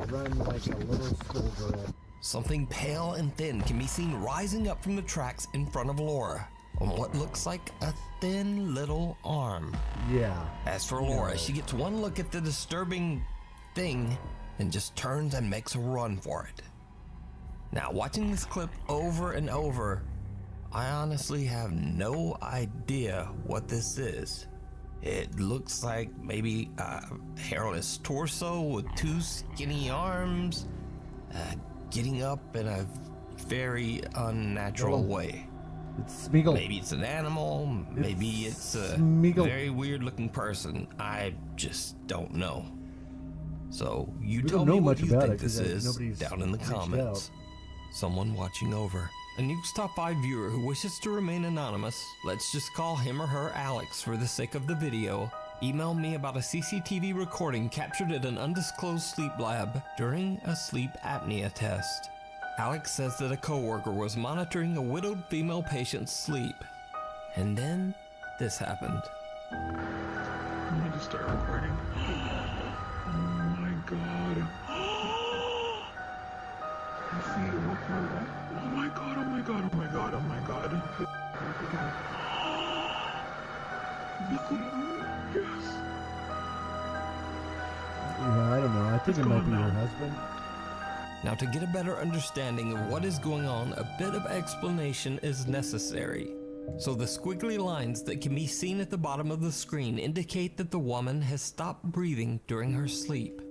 Run like a little schoolgirl. Something pale and thin can be seen rising up from the tracks in front of Laura on what looks like a thin little arm. Yeah. As for Laura, she gets one look at the disturbing thing and just turns and makes a run for it. Now, watching this clip over and over, I honestly have no idea what this is. It looks like maybe a hairless torso with 2 skinny arms, getting up in a very unnatural way. It's Smeagol. Maybe it's an animal, maybe it's a Smeagol. very weird looking person. I just don't know. So you We tell don't know me much what you about think it, this 'cause, is nobody's down in the reached comments. Someone watching over. A Nuke's Top 5 viewer who wishes to remain anonymous, let's just call him or her Alex for the sake of the video, emailed me about a CCTV recording captured at an undisclosed sleep lab during a sleep apnea test. Alex says that a coworker was monitoring a widowed female patient's sleep. And then this happened. I'm going to start recording. Oh my god. I see it. Oh my god, oh my god, oh my god, oh my god. Yes. Yeah, I don't know. I think it might be her husband. Now, to get a better understanding of what is going on, a bit of explanation is necessary. So the squiggly lines that can be seen at the bottom of the screen indicate that the woman has stopped breathing during her sleep.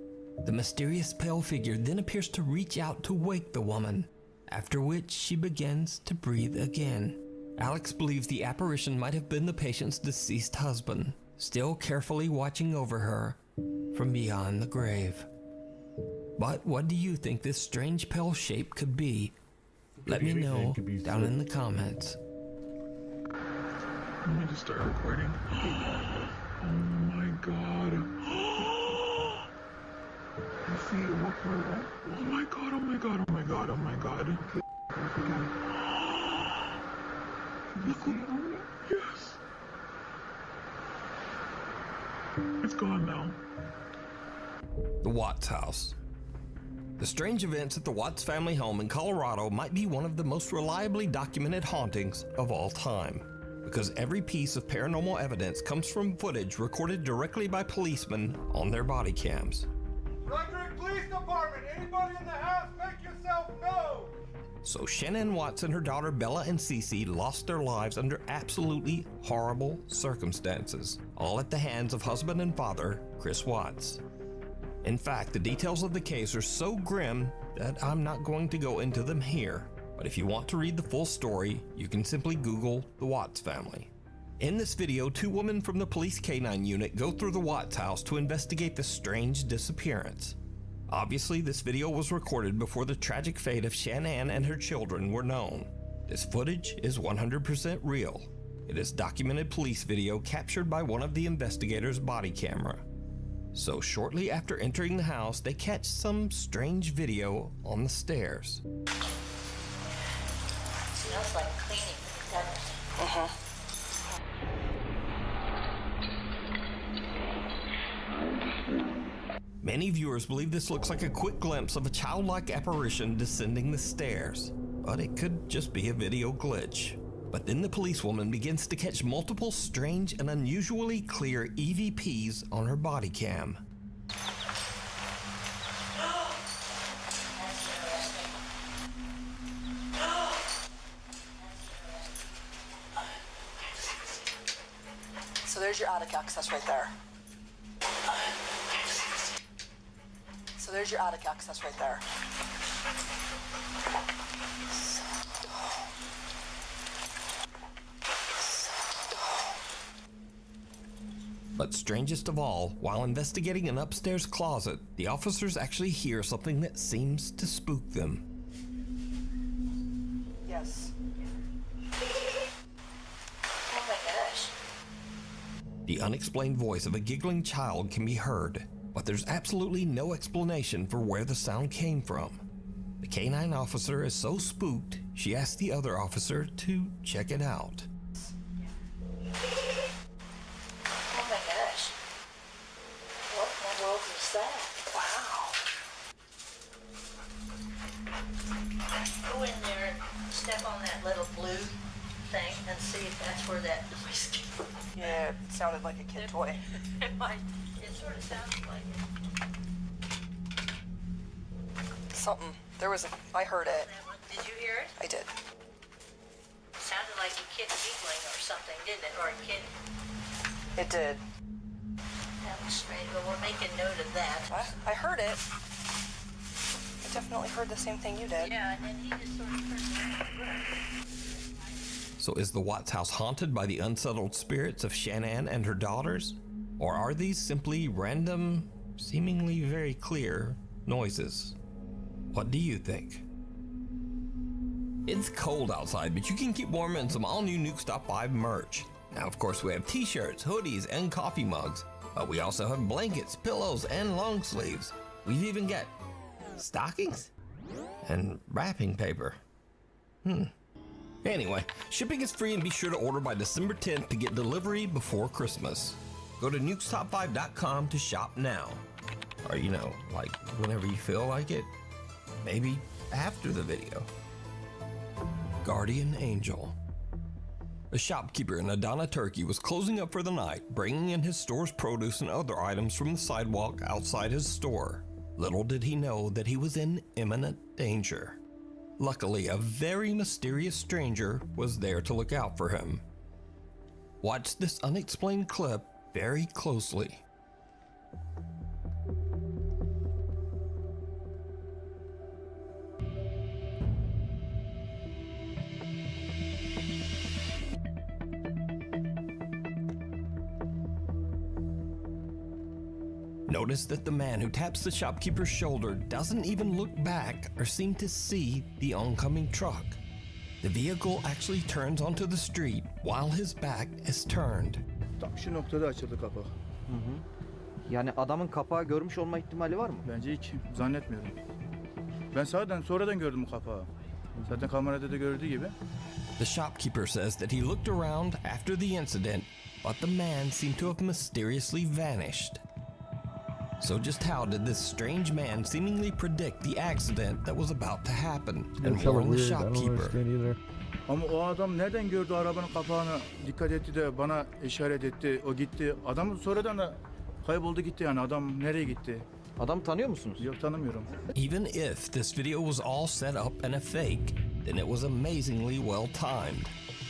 The mysterious pale figure then appears to reach out to wake the woman, after which she begins to breathe again. Alex believes the apparition might have been the patient's deceased husband, still carefully watching over her from beyond the grave. But what do you think this strange pale shape could be? Let me know down in the comments. Let me just start recording. Oh my god. I see it. Oh my god, oh my god, oh my god, oh my god. You see it? Yes. It's gone now. The Watts house. The strange events at the Watts family home in Colorado might be one of the most reliably documented hauntings of all time, because every piece of paranormal evidence comes from footage recorded directly by policemen on their body cams. Frederick Police Department, anybody in the house, make yourself known! So Shanann Watts and her daughter Bella and Cece lost their lives under absolutely horrible circumstances, all at the hands of husband and father Chris Watts. In fact, the details of the case are so grim that I'm not going to go into them here. But if you want to read the full story, you can simply Google the Watts family. In this video, two women from the police K-9 unit go through the Watts house to investigate the strange disappearance. Obviously, this video was recorded before the tragic fate of Shanann and her children were known. This footage is 100% real. It is documented police video captured by one of the investigators' body camera. So shortly after entering the house, they catch some strange video on the stairs. Smells like cleaning, doesn't it? Many viewers believe this looks like a quick glimpse of a childlike apparition descending the stairs, but it could just be a video glitch. But then the policewoman begins to catch multiple strange and unusually clear EVPs on her body cam. So there's your attic access right there. So there's your attic access right there. But strangest of all, while investigating an upstairs closet, the officers actually hear something that seems to spook them. Yes. Oh my gosh. The unexplained voice of a giggling child can be heard, but there's absolutely no explanation for where the sound came from. The K-9 officer is so spooked, she asks the other officer to check it out. Oh my gosh. What in the world was that? Wow. Go in there and step on that little blue thing and see if that's where that noise came from. Yeah, it sounded like a kid toy. It sort of sounds like it. Something. I heard it. Did you hear it? I did. Sounded like a kid giggling or something, didn't it? Or a kid. It did. That was strange. Well, we'll make a note of that. I heard it. I definitely heard the same thing you did. Yeah, and then he just sort of turned around. So is the Watts house haunted by the unsettled spirits of Shanann and her daughters? Or are these simply random, seemingly very clear noises? What do you think? It's cold outside, but you can keep warm in some all-new Nuke's Top 5 merch. Now, of course, we have t-shirts, hoodies, and coffee mugs, but we also have blankets, pillows, and long sleeves. We've even got stockings and wrapping paper. Anyway, shipping is free, and be sure to order by December 10th to get delivery before Christmas. Go to nukestop5.com to shop now. Or, like whenever you feel like it. Maybe after the video. Guardian Angel. A shopkeeper in Adana, Turkey was closing up for the night, bringing in his store's produce and other items from the sidewalk outside his store. Little did he know that he was in imminent danger. Luckily, a very mysterious stranger was there to look out for him. Watch this unexplained clip very closely. Notice that the man who taps the shopkeeper's shoulder doesn't even look back or seem to see the oncoming truck. The vehicle actually turns onto the street while his back is turned. Tam şu noktada açıldı kapak. Yani adamın kapağı görmüş olma ihtimali var mı? Bence hiç zannetmiyorum. Ben sonradan gördüm bu kapağı. Zaten kamerada da gördüğü gibi. The shopkeeper says that he looked around after the incident, but the man seemed to have mysteriously vanished. So just how did this strange man seemingly predict the accident that was about to happen? And warn the shopkeeper. Ama o adam nereden gördü arabanın kapağını, dikkat etti de bana işaret etti, o gitti. Adam sonradan da kayboldu gitti yani. Adam nereye gitti? Adamı tanıyor musunuz? Yok, tanımıyorum. Even if this video was all set up and a fake, then it was amazingly well timed.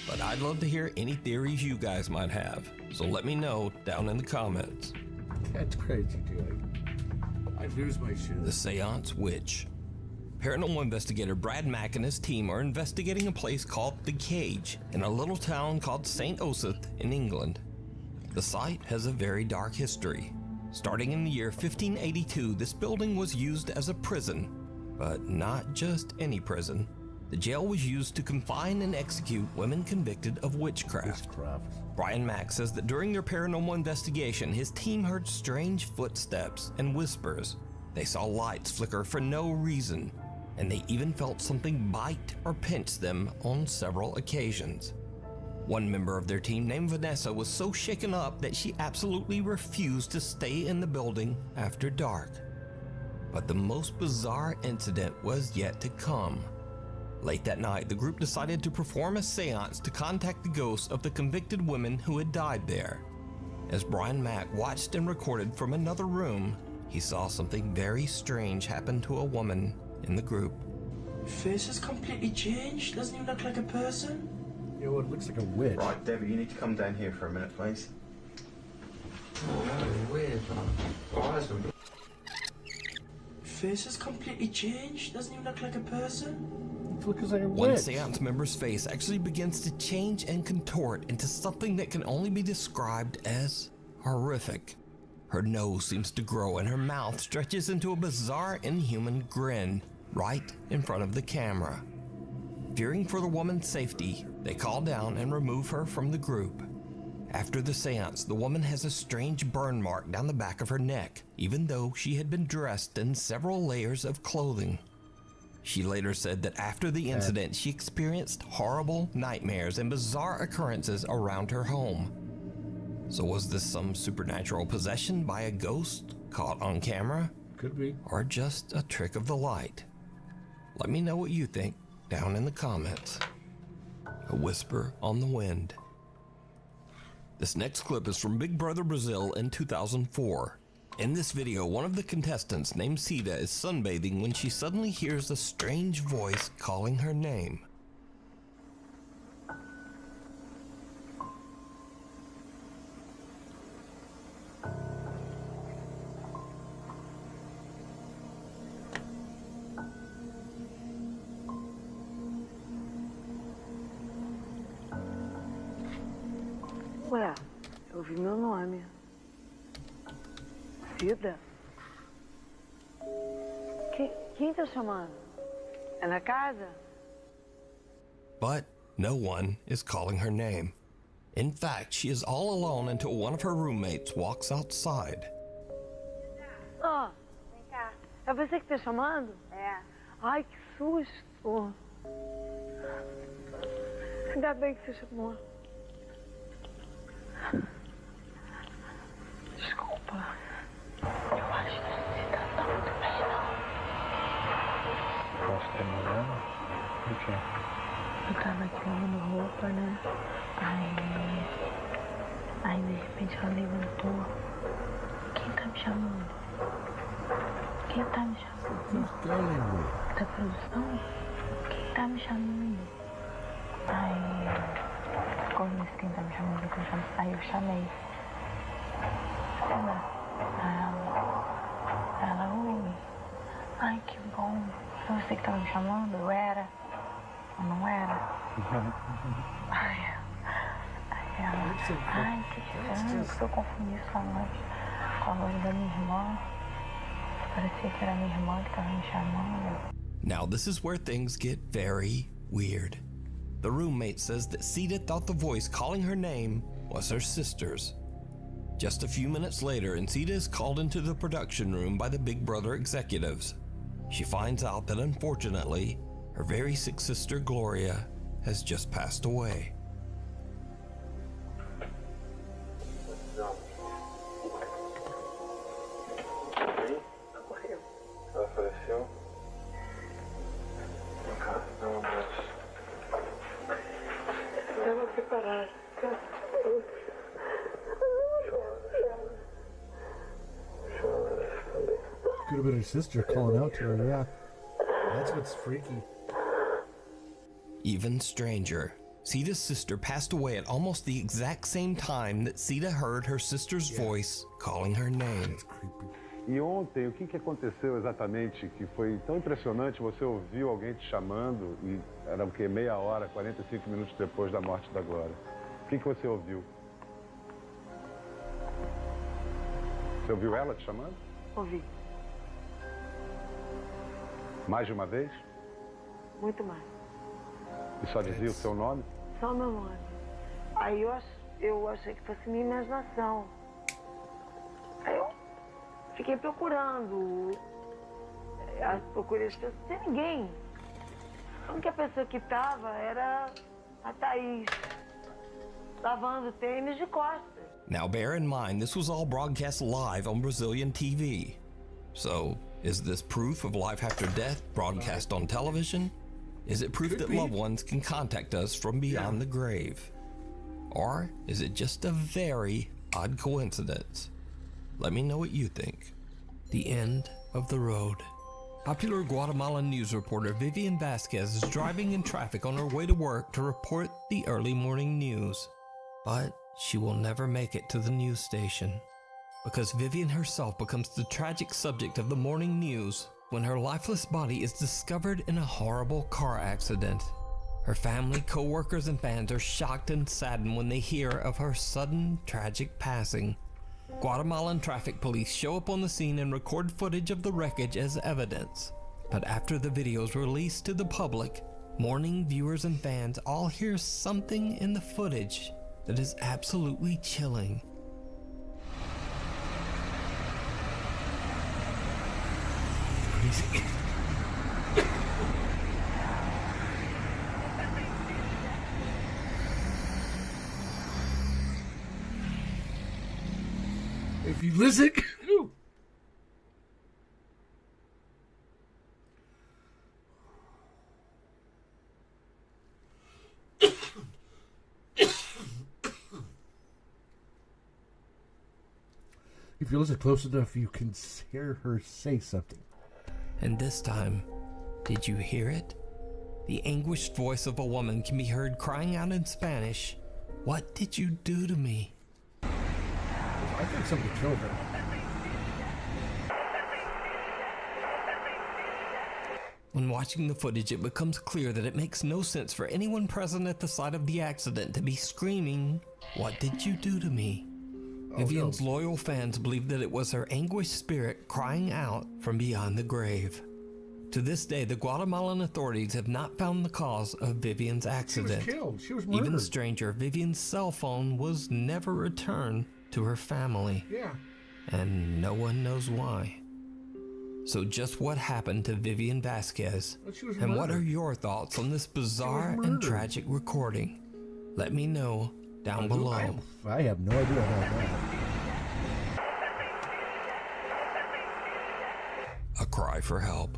But I'd love to hear any theories you guys might have. So let me know down in the comments. That's crazy, dude. I lose my shit. The Seance Witch. Paranormal investigator Brad Mack and his team are investigating a place called The Cage in a little town called St. Osyth in England. The site has a very dark history. Starting in the year 1582, this building was used as a prison, but not just any prison. The jail was used to confine and execute women convicted of witchcraft. Brian Mack says that during their paranormal investigation, his team heard strange footsteps and whispers. They saw lights flicker for no reason, and they even felt something bite or pinch them on several occasions. One member of their team named Vanessa was so shaken up that she absolutely refused to stay in the building after dark. But the most bizarre incident was yet to come. Late that night, the group decided to perform a seance to contact the ghosts of the convicted women who had died there. As Brian Mack watched and recorded from another room, he saw something very strange happen to a woman in the group. Face has completely changed. Doesn't even look like a person. Yeah, well, it looks like a witch. Right, Debbie, you need to come down here for a minute, please. Oh, that is weird, man. Face has completely changed. Doesn't even look like a person. One seance member's face actually begins to change and contort into something that can only be described as horrific. Her nose seems to grow and her mouth stretches into a bizarre inhuman grin right in front of the camera. Fearing for the woman's safety, they call down and remove her from the group. After the seance, the woman has a strange burn mark down the back of her neck, even though she had been dressed in several layers of clothing. She later said that after the incident, she experienced horrible nightmares and bizarre occurrences around her home. So was this some supernatural possession by a ghost caught on camera? Could be. Or just a trick of the light? Let me know what you think down in the comments. A whisper on the wind. This next clip is from Big Brother Brazil in 2004. In this video, one of the contestants named Cida is sunbathing when she suddenly hears a strange voice calling her name. Ué, eu ouvi meu nome. Cida? Quem tá chamando? É na casa? But no one is calling her name. In fact, she is all alone until one of her roommates walks outside. Ah, vem cá. É você que tá chamando? É. Ai, que susto. Ainda bem que você chamou. Desculpa. Eu acho que você tá tão muito bem, não. Posso ter mandado? O quê? Eu tava aqui lavando roupa, né? Aí de repente ela levantou. Quem tá me chamando? Quem tá me chamando? Da produção? Quem tá me chamando? Aí, como disse quem tá me chamando, aí eu chamei. Ela, oi. Ai, que bom. Foi você que tava me chamando? Eu era? Ou não era? Ai, ela, ai, que diferente. Eu confundi sua voz com a voz da minha irmã. Parecia que era minha irmã que tava me chamando. Now this is where things get very weird. The roommate says that Sita thought the voice calling her name was her sister's. Just a few minutes later, Sita is called into the production room by the Big Brother executives. She finds out that unfortunately, her very sick sister Gloria has just passed away. Ela faleceu? Vem cá, dá um abraço. Estava preparada. Could have been her sister calling out to her, yeah. That's what's freaky. Even stranger, Sita's sister passed away at almost the exact same time that Sita heard her sister's voice calling her name. E ontem, o que aconteceu exatamente que foi tão impressionante? Você ouviu alguém te chamando e era o quê? Meia hora, 45 minutos depois da morte da Glória. O que você ouviu? Você ouviu ela te chamando? Ouvi. Mais de uma vez? Muito mais. E só dizia o seu nome? Só meu nome. Aí eu achei que fosse minha imaginação. Aí eu fiquei procurando. Procurei as pessoas sem ninguém. A única pessoa que tava era a Thaís, lavando tênis de costas. Now bear in mind, this was all broadcast live on Brazilian TV. So, is this proof of life after death broadcast on television? Is it proof that loved ones can contact us from beyond the grave? Or is it just a very odd coincidence? Let me know what you think. The end of the road. Popular Guatemalan news reporter Vivian Vasquez is driving in traffic on her way to work to report the early morning news. But she will never make it to the news station, because Vivian herself becomes the tragic subject of the morning news when her lifeless body is discovered in a horrible car accident. Her family, co-workers, and fans are shocked and saddened when they hear of her sudden, tragic passing. Guatemalan traffic police show up on the scene and record footage of the wreckage as evidence. But after the video is released to the public, mourning viewers and fans all hear something in the footage that is absolutely chilling. If you listen, if you listen close enough, you can hear her say something. And this time, did you hear it? The anguished voice of a woman can be heard crying out in Spanish, "What did you do to me?" I think somebody killed her. When watching the footage, it becomes clear that it makes no sense for anyone present at the site of the accident to be screaming, "What did you do to me?" Vivian's loyal fans believe that it was her anguished spirit crying out from beyond the grave. To this day, the Guatemalan authorities have not found the cause of Vivian's accident. She was killed. She was murdered. Even stranger, Vivian's cell phone was never returned to her family. Yeah. And no one knows why. So just what happened to Vivian Vasquez? And what are your thoughts on this bizarre and tragic recording? Let me know down below. I have no idea about that. A cry for help.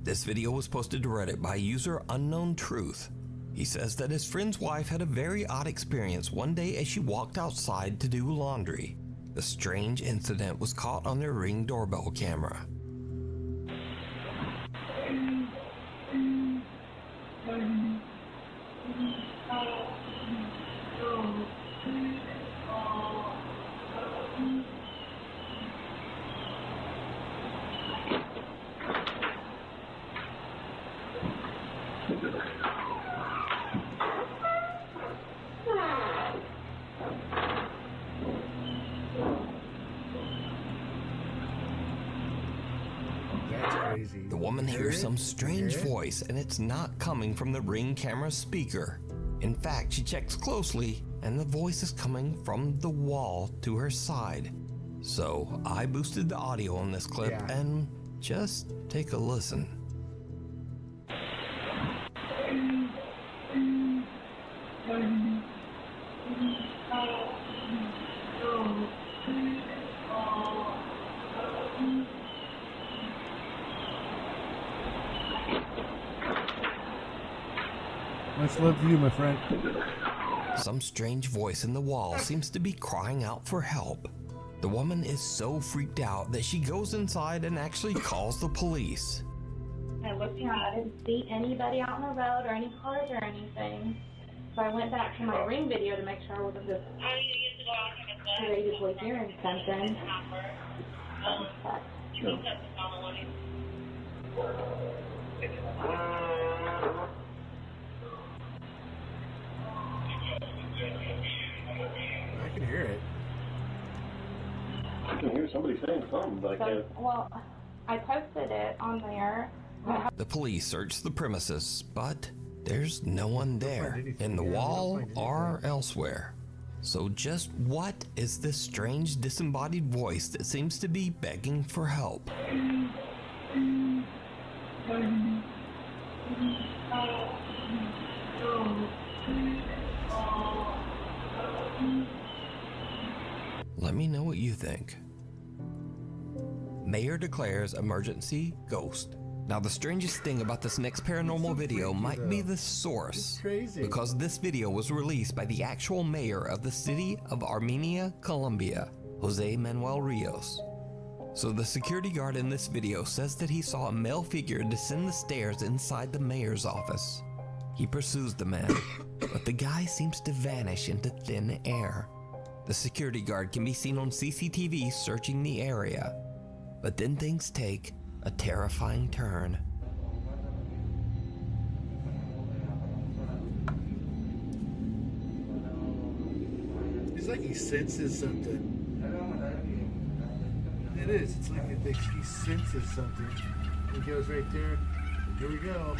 This video was posted to Reddit by user Unknown Truth. He says that his friend's wife had a very odd experience one day as she walked outside to do laundry. The strange incident was caught on their Ring doorbell camera. That's crazy. The woman hears some strange voice, and it's not coming from the Ring camera speaker. In fact, she checks closely, and the voice is coming from the wall to her side. So I boosted the audio on this clip, and just take a listen. Much love to you, my friend. Some strange voice in the wall seems to be crying out for help. The woman is so freaked out that she goes inside and actually calls the police. I looked around, I didn't see anybody out on the road or any cars or anything. So I went back to my Ring video to make sure I wasn't just courageously hearing something. I can hear it. I can hear somebody saying something, but I can't. Well, I posted it on there. The police search the premises, but there's no one there, in the wall or elsewhere. So just what is this strange disembodied voice that seems to be begging for help? Let me know what you think. Mayor declares emergency ghost. Now the strangest thing about this next paranormal video might be the source, because this video was released by the actual mayor of the city of Armenia, Colombia, Jose Manuel Rios. So the security guard in this video says that he saw a male figure descend the stairs inside the mayor's office. He pursues the man, but the guy seems to vanish into thin air. The security guard can be seen on CCTV searching the area, but then things take a terrifying turn. It's like he senses something. It is. It's like he senses something. He goes right there. Here we go.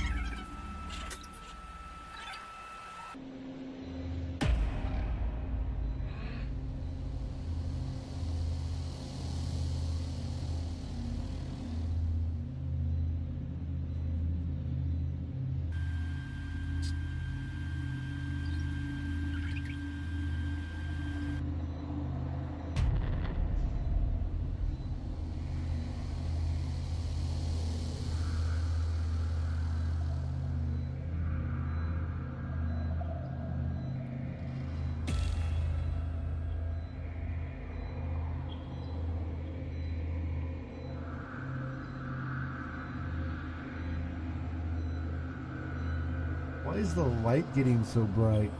Why is the light getting so bright?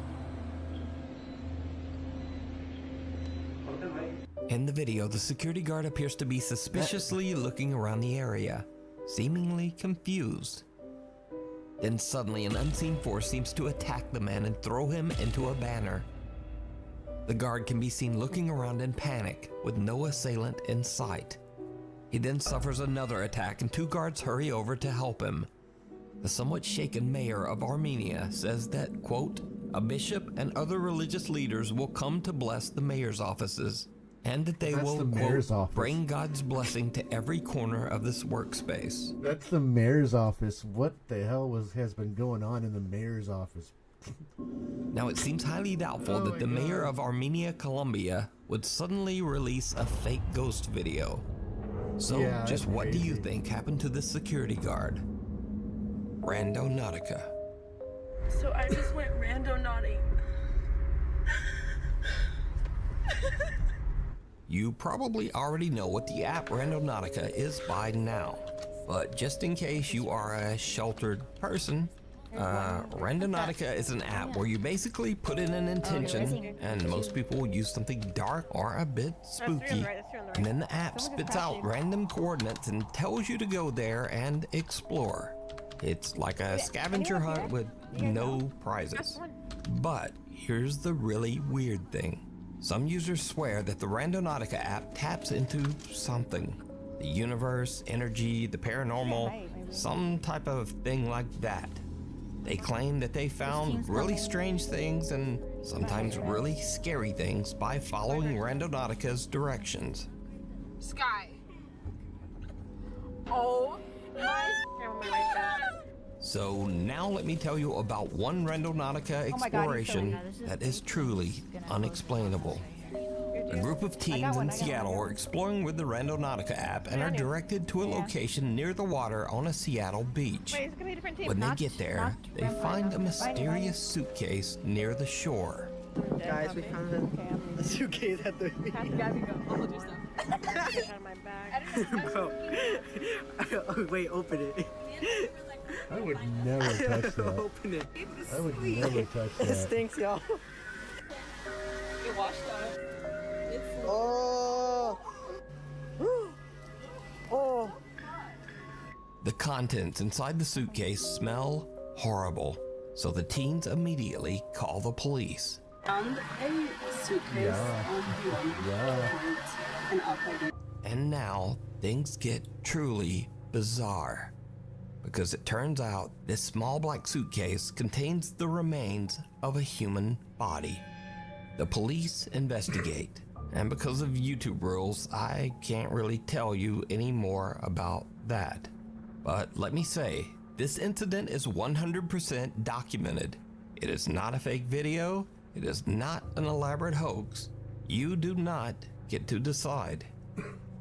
In the video, the security guard appears to be suspiciously looking around the area, seemingly confused. Then suddenly an unseen force seems to attack the man and throw him into a banner. The guard can be seen looking around in panic, with no assailant in sight. He then suffers another attack and two guards hurry over to help him. The somewhat shaken mayor of Armenia says that, quote, a bishop and other religious leaders will come to bless the mayor's offices, and that they will, quote, bring God's blessing to every corner of this workspace. That's the mayor's office. What the hell has been going on in the mayor's office? Now it seems highly doubtful that the mayor of Armenia, Colombia would suddenly release a fake ghost video. So just what do you think happened to this security guard? Randonautica. So I just went randonauting. You probably already know what the app Randonautica is by now, but just in case you are a sheltered person, Randonautica is an app where you basically put in an intention, and most people will use something dark or a bit spooky, and then the app spits out random coordinates and tells you to go there and explore. It's like a scavenger hunt with no prizes. But here's the really weird thing. Some users swear that the Randonautica app taps into something. the universe, energy, the paranormal, some type of thing like that. They claim that they found really strange things and sometimes really scary things by following Randonautica's directions. Sky. Oh my God. So now let me tell you about one Randonautica exploration that is truly unexplainable. A group of teens in Seattle are exploring with the Randonautica app and are directed to a location near the water on a Seattle beach. When they get there, they find a mysterious suitcase near the shore. Guys, we found a suitcase at the beach. Hold your stuff. Bro. Oh, wait, open it. I would never touch that. Open it. I would never touch that. It stinks, y'all. Get washed out. Oh. Oh. The contents inside the suitcase smell horrible, so the teens immediately call the police. Found a suitcase on the and outside. And now things get truly bizarre, because it turns out this small black suitcase contains the remains of a human body. The police investigate, and because of YouTube rules, I can't really tell you any more about that. But let me say, this incident is 100% documented. It is not a fake video. It is not an elaborate hoax. You do not get to decide.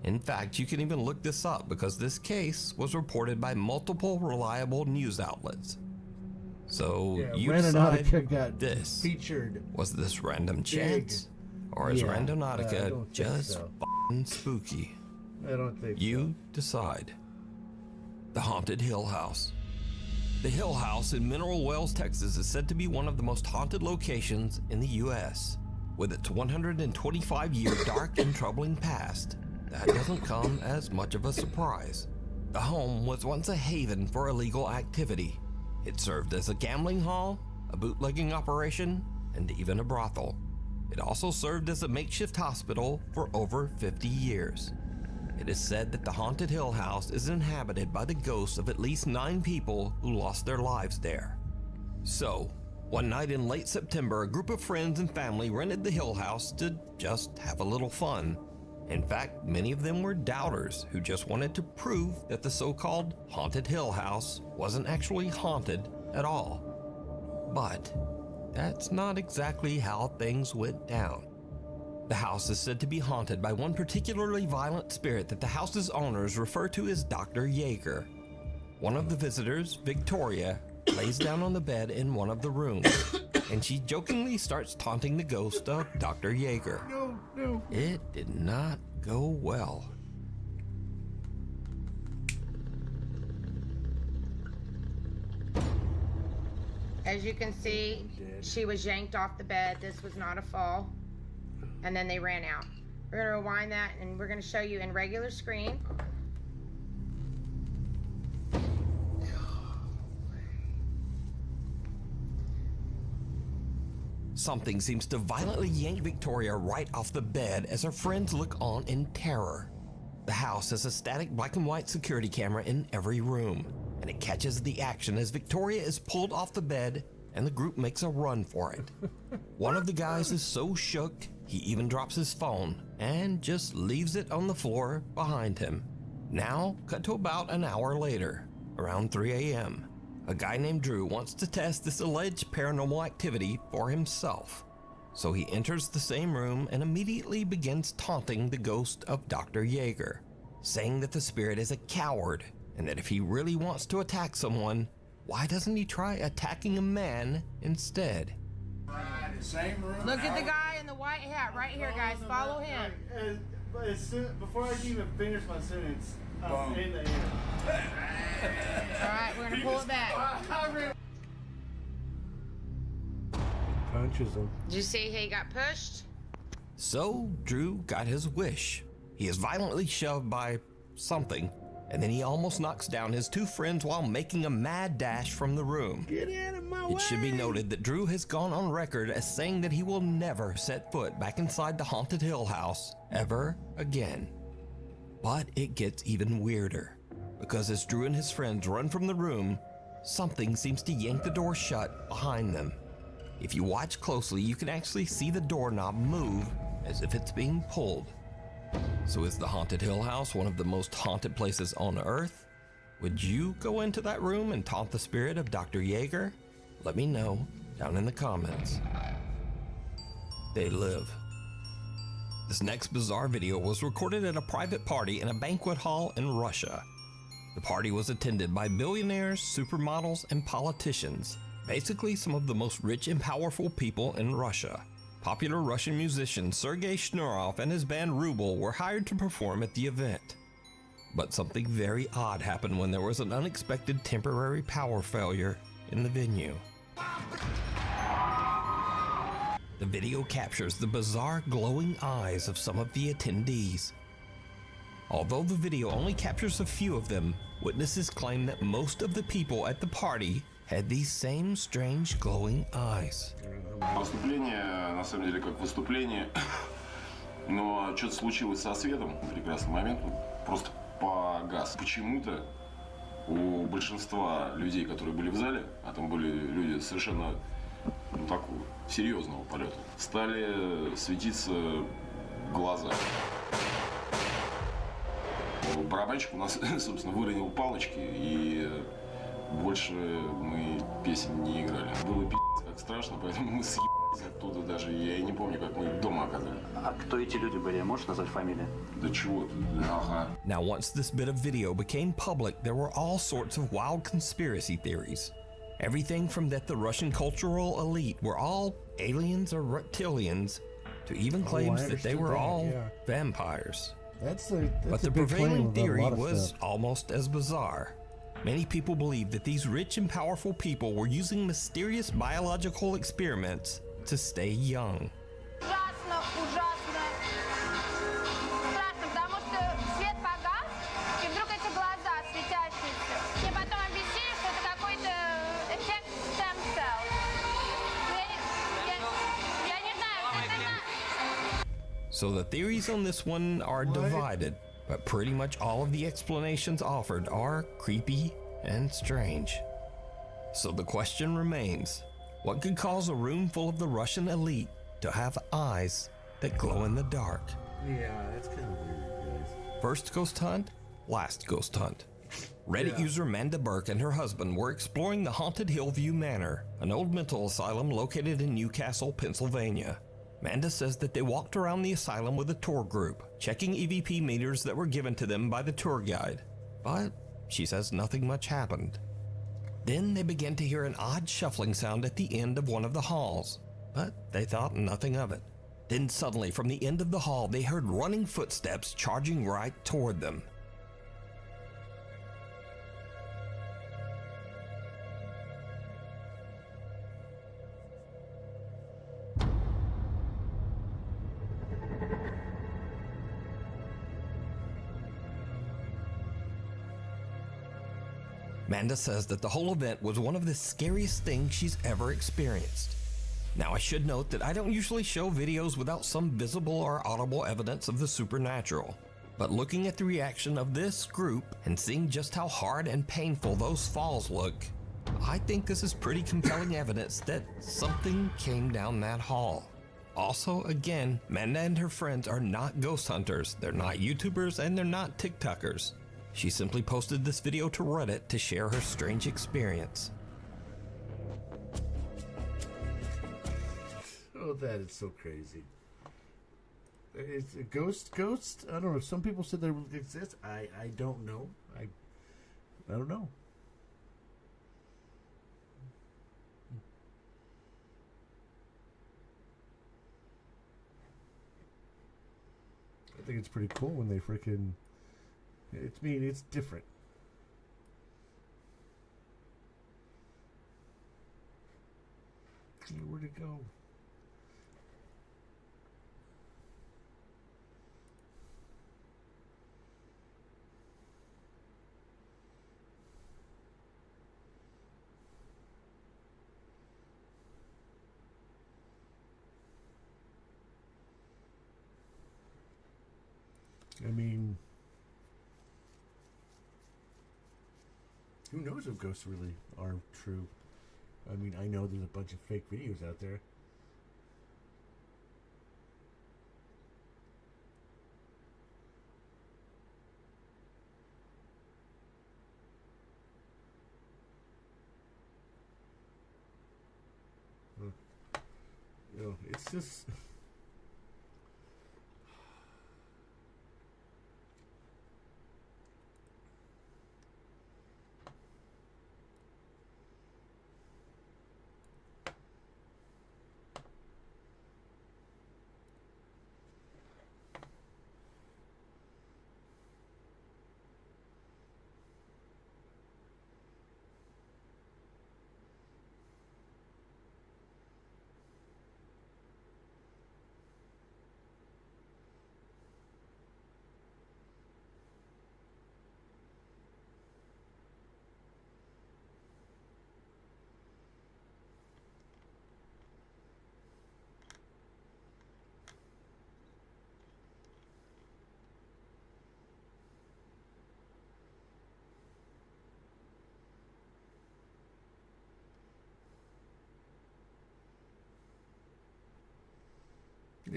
In fact, you can even look this up because this case was reported by multiple reliable news outlets. So you decide this. Featured. Was this random chance? Or is Randonautica just f***ing spooky? I don't think You decide. The Haunted Hill House. The Hill House in Mineral Wells, Texas is said to be one of the most haunted locations in the U.S. With its 125-year dark and troubling past, that doesn't come as much of a surprise. The home was once a haven for illegal activity. It served as a gambling hall, a bootlegging operation, and even a brothel. It also served as a makeshift hospital for over 50 years. It is said that the Haunted Hill House is inhabited by the ghosts of at least 9 people who lost their lives there. So, one night in late September, a group of friends and family rented the Hill House to just have a little fun. In fact, many of them were doubters who just wanted to prove that the so-called Haunted Hill House wasn't actually haunted at all. But that's not exactly how things went down. The house is said to be haunted by one particularly violent spirit that the house's owners refer to as Dr. Yeager. One of the visitors, Victoria, lays down on the bed in one of the rooms, and she jokingly starts taunting the ghost of Dr. Yeager. No. It did not go well. As you can see, she was yanked off the bed. This was not a fall. And then they ran out. We're gonna rewind that and we're gonna show you in regular screen. Something seems to violently yank Victoria right off the bed as her friends look on in terror. The house has a static black and white security camera in every room, and it catches the action as Victoria is pulled off the bed and the group makes a run for it. One of the guys is so shook, he even drops his phone and just leaves it on the floor behind him. Now, cut to about an hour later, around 3 a.m. A guy named Drew wants to test this alleged paranormal activity for himself. So he enters the same room and immediately begins taunting the ghost of Dr. Yeager, saying that the spirit is a coward and that if he really wants to attack someone, why doesn't he try attacking a man instead? Look at the guy in the white hat right here, guys. Follow him. Before I can even finish my sentence, I'm in the air. All right, we're gonna pull it back. Punches him. Did you see he got pushed? So Drew got his wish. He is violently shoved by something, and then he almost knocks down his 2 friends while making a mad dash from the room. Get out of my way! It should be noted that Drew has gone on record as saying that he will never set foot back inside the Haunted Hill House ever again. But it gets even weirder, because as Drew and his friends run from the room, something seems to yank the door shut behind them. If you watch closely, you can actually see the doorknob move as if it's being pulled. So is the Haunted Hill House one of the most haunted places on Earth? Would you go into that room and taunt the spirit of Dr. Yeager? Let me know down in the comments. They live. This next bizarre video was recorded at a private party in a banquet hall in Russia. The party was attended by billionaires, supermodels, and politicians. Basically, some of the most rich and powerful people in Russia. Popular Russian musician Sergei Shnurov and his band Ruble were hired to perform at the event. But something very odd happened when there was an unexpected temporary power failure in the venue. The video captures the bizarre glowing eyes of some of the attendees. Although the video only captures a few of them, witnesses claim that most of the people at the party had these same strange glowing eyes. Выступление, на самом деле, как выступление, но что-то случилось со светом в прекрасный момент, просто погас. Почему-то у большинства людей, которые были в зале, а там были люди совершенно такого серьезного полета, стали светиться глаза. Барабанщик у нас, собственно, выронил палочки, и больше мы песен не играли. Было пи***ц как страшно, поэтому мы съебались оттуда даже. Я и не помню, как мы дома оказались. А кто эти люди были? Можешь назвать фамилию? Да чего ты? Ага. Now, once this bit of video became public, there were all sorts of wild conspiracy theories. Everything from that the Russian cultural elite were all aliens or reptilians, to even claims that they were all vampires. But the prevailing theory was almost as bizarre. Many people believe that these rich and powerful people were using mysterious biological experiments to stay young. Ужасно, ужасно. Страшно, потому что свет погас, и вдруг эти глаза светящиеся. Мне потом объяснили, что это какой-то эффект stem cell. Я не знаю, So the theories on this one are divided, but pretty much all of the explanations offered are creepy and strange. So the question remains, what could cause a room full of the Russian elite to have eyes that glow in the dark? Yeah, that's kind of weird, guys. First ghost hunt, last ghost hunt. Reddit user Amanda Burke and her husband were exploring the haunted Hillview Manor, an old mental asylum located in Newcastle, Pennsylvania. Amanda says that they walked around the asylum with a tour group, checking EVP meters that were given to them by the tour guide. But she says nothing much happened. Then they began to hear an odd shuffling sound at the end of one of the halls, but they thought nothing of it. Then suddenly from the end of the hall they heard running footsteps charging right toward them. Amanda says that the whole event was one of the scariest things she's ever experienced. Now, I should note that I don't usually show videos without some visible or audible evidence of the supernatural. But looking at the reaction of this group and seeing just how hard and painful those falls look, I think this is pretty compelling evidence that something came down that hall. Also, again, Amanda and her friends are not ghost hunters, they're not YouTubers, and they're not TikTokers. She simply posted this video to Reddit to share her strange experience. Oh, that is so crazy. It's a ghost? I don't know. Some people said there exists. I don't know. I don't know. I think it's pretty cool when they freaking... it's different. Where'd it go? I mean, Who knows if ghosts really are true? I mean, I know there's a bunch of fake videos out there. You know, it's just...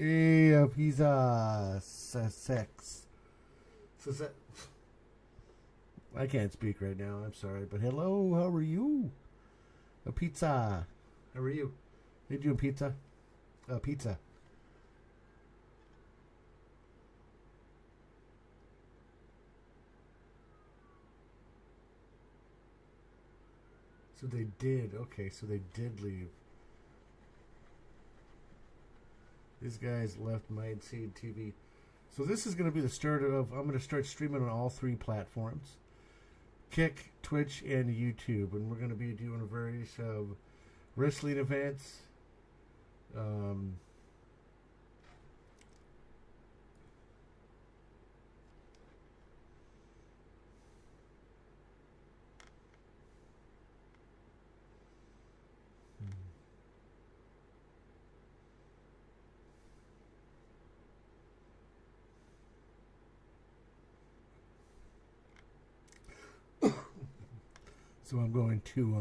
Yeah, pizza sex. I can't speak right now. I'm sorry, but hello. How are you? A pizza. How are you? How you doing, pizza? Pizza. So they did. Okay, so they did leave. These guys left Mindseed TV. So this is going to be the start of... I'm going to start streaming on all 3 platforms. Kick, Twitch, and YouTube. And we're going to be doing various wrestling events. So I'm going to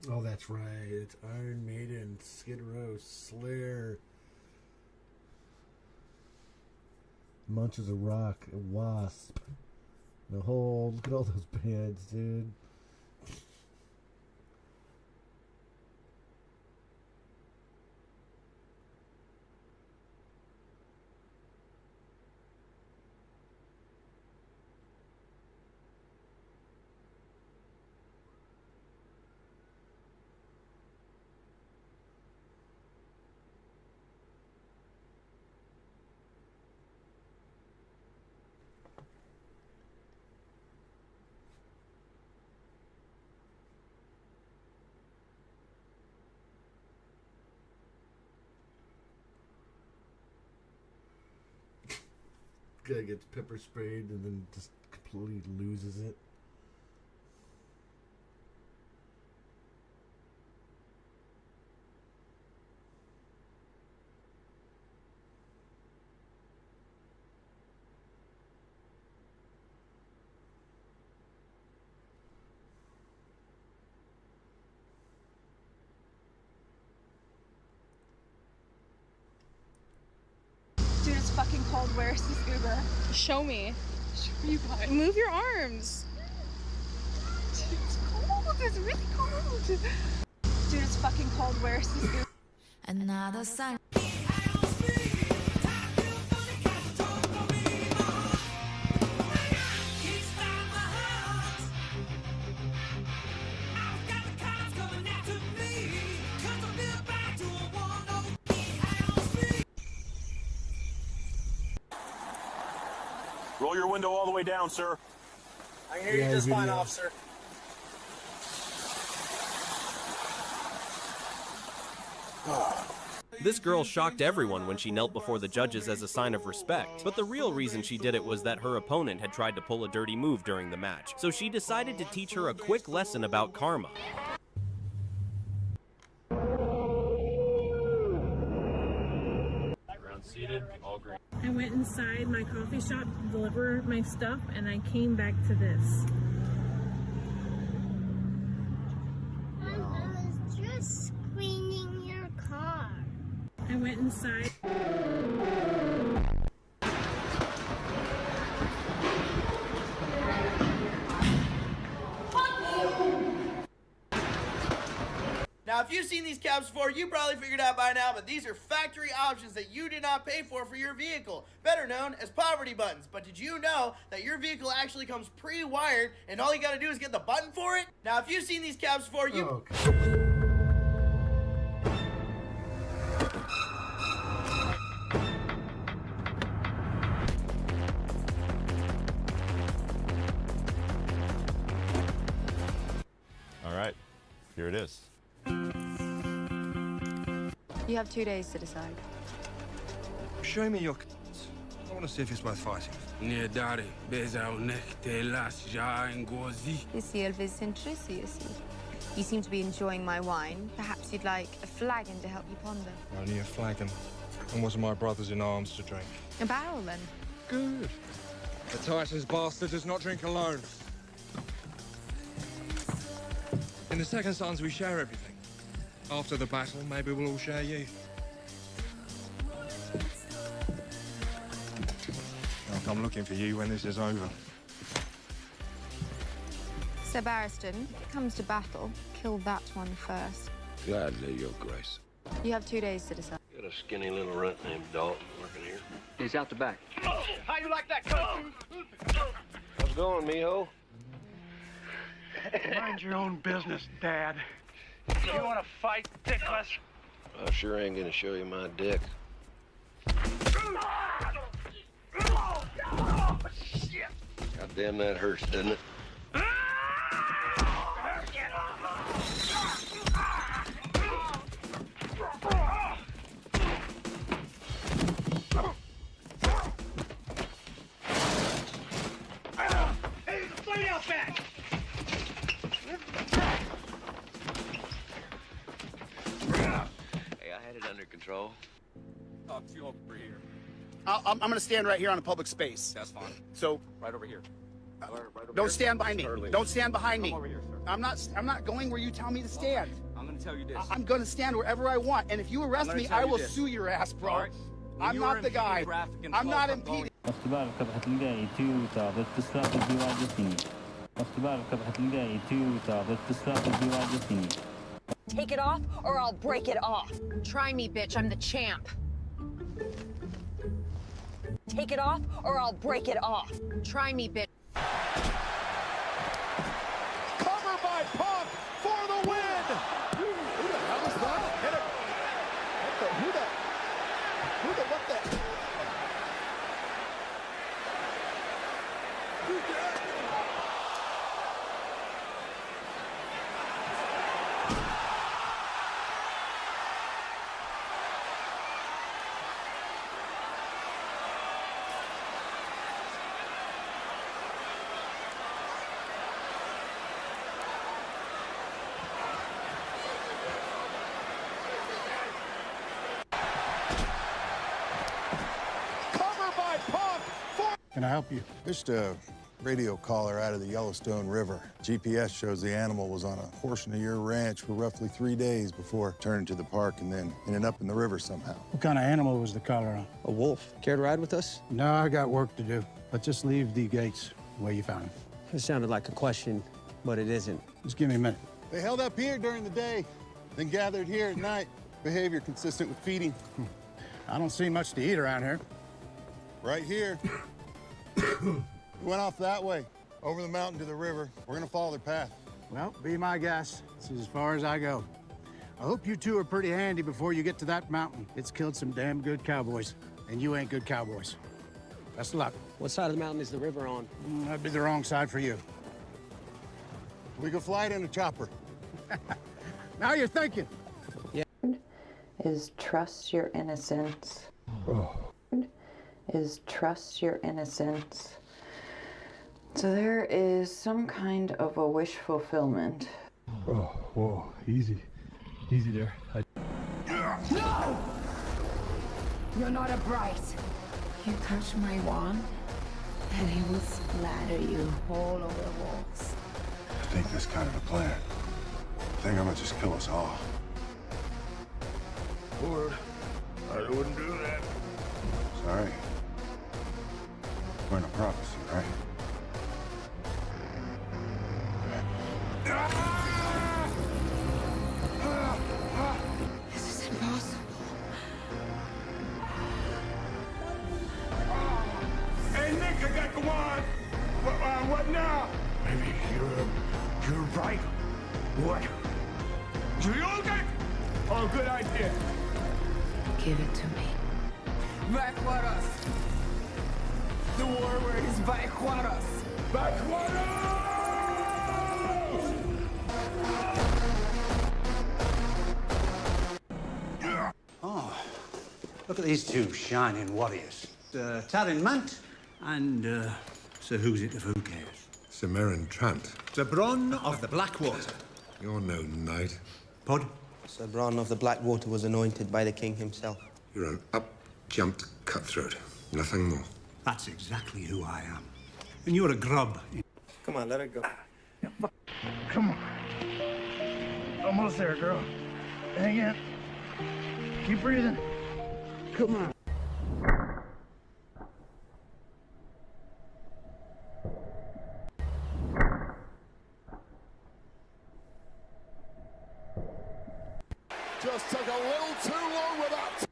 Oh, that's right. It's Iron Maiden, Skid Row, Slayer, Munches of Rock, Wasp. The whole... Look at all those bands, dude. Guy gets pepper sprayed and then just completely loses it. Dude, it's fucking cold. Where's this Uber? Show me. Show me what? Move your arms. Dude, it's cold. It's really cold. Dude, it's fucking cold. Where's this Uber? Another sign. Roll your window all the way down, sir. I can hear you just fine, officer. This girl shocked everyone when she knelt before the judges as a sign of respect, but the real reason she did it was that her opponent had tried to pull a dirty move during the match, so she decided to teach her a quick lesson about karma. Seated, all green. I went inside my coffee shop to deliver my stuff, and I came back to this. I was just cleaning your car. I went inside. Now, if you've seen these cabs before, you probably figured out by now, but these are factory options that you did not pay for your vehicle, better known as poverty buttons. But did you know that your vehicle actually comes pre-wired, and all you gotta do is get the button for it? Now, if you've seen these cabs before, you... All right, here it is. You have 2 days to decide. Show me your cards. I want to see if it's worth fighting. You seem to be enjoying my wine. Perhaps you'd like a flagon to help you ponder. Only a flagon. And wasn't my brothers in arms to drink? A barrel, then. Good. The Titans bastard does not drink alone. In the second sons, we share everything. After the battle, maybe we'll all share you. I'll come looking for you when this is over. Sir Barristan, if it comes to battle, kill that one first. Gladly, Your Grace. You have 2 days to decide. Got a skinny little runt named Dalton working here. He's out the back. How you like that, Coach? How's it going, mijo? Mind your own business, Dad. You want to fight, dickless? I sure ain't gonna show you my dick. God damn, that hurts, doesn't it? Hey, lay out back! Hey, I had it under control. Talk to you over here. I'm going to stand right here on a public space. That's fine. So, Right over here. don't stand behind me. Early. Don't stand behind me. Come over here, sir. I'm not going where you tell me to stand. I'm gonna tell you this. I'm going to stand wherever I want. And if you arrest gonna me, tell I you will this. sue your ass, bro. All right. When I'm you not were the guy. impeding traffic and I'm not false impeding. Take it off or I'll break it off. Try me, bitch. I'm the champ. Take it off or I'll break it off. Try me, bitch. Cover by Punk for the win! Who the hell is that? Hit it. What the? Cover by Punk for... Can I help you? Fished a radio collar out of the Yellowstone River. GPS shows the animal was on a portion of your ranch for roughly 3 days before turning to the park and then ended up in the river somehow. What kind of animal was the collar on? A wolf. Care to ride with us? No, I got work to do. But just leave the gates where you found him. It sounded like a question, but it isn't. Just give me a minute. They held up here during the day, then gathered here at night. Behavior consistent with feeding. I don't see much to eat around here. Right here. We went off that way, over the mountain to the river. We're gonna follow their path. Well, be my guest. This is as far as I go. I hope you two are pretty handy before you get to that mountain. It's killed some damn good cowboys, and you ain't good cowboys. Best of luck. What side of the mountain is the river on? That'd be the wrong side for you. We could fly it in a chopper. Now you're thinking. Is trust your innocence. Is trust your innocence. So there is some kind of a wish fulfillment. Oh, whoa, easy. Easy there. No! You're not a bride. You touch my wand, and it will splatter you all over the walls. I think that's kind of the plan. I think I'm gonna just kill us all. Lord, I wouldn't do that. Sorry. We're in a prophecy, right? This is impossible. Hey, Nick, I got the wand. What now? Maybe you're right. What? You use it? Oh, good idea. Give it to me. Backwater. The war word is backwater. Backwater! Oh, look at these two shining warriors. Tarin Mant and Sir Who's It of Who Cares. Sir Meryn Trant. Sir Bronn of the Blackwater. You're no knight. Pod? Sir Bronn of the Blackwater was anointed by the king himself. You're an up-jumped cutthroat. Nothing more. That's exactly who I am. And you're a grub. Come on, let her go. Come on. Almost there, girl. Hang in. Keep breathing. Come on. Just took a little too long with that.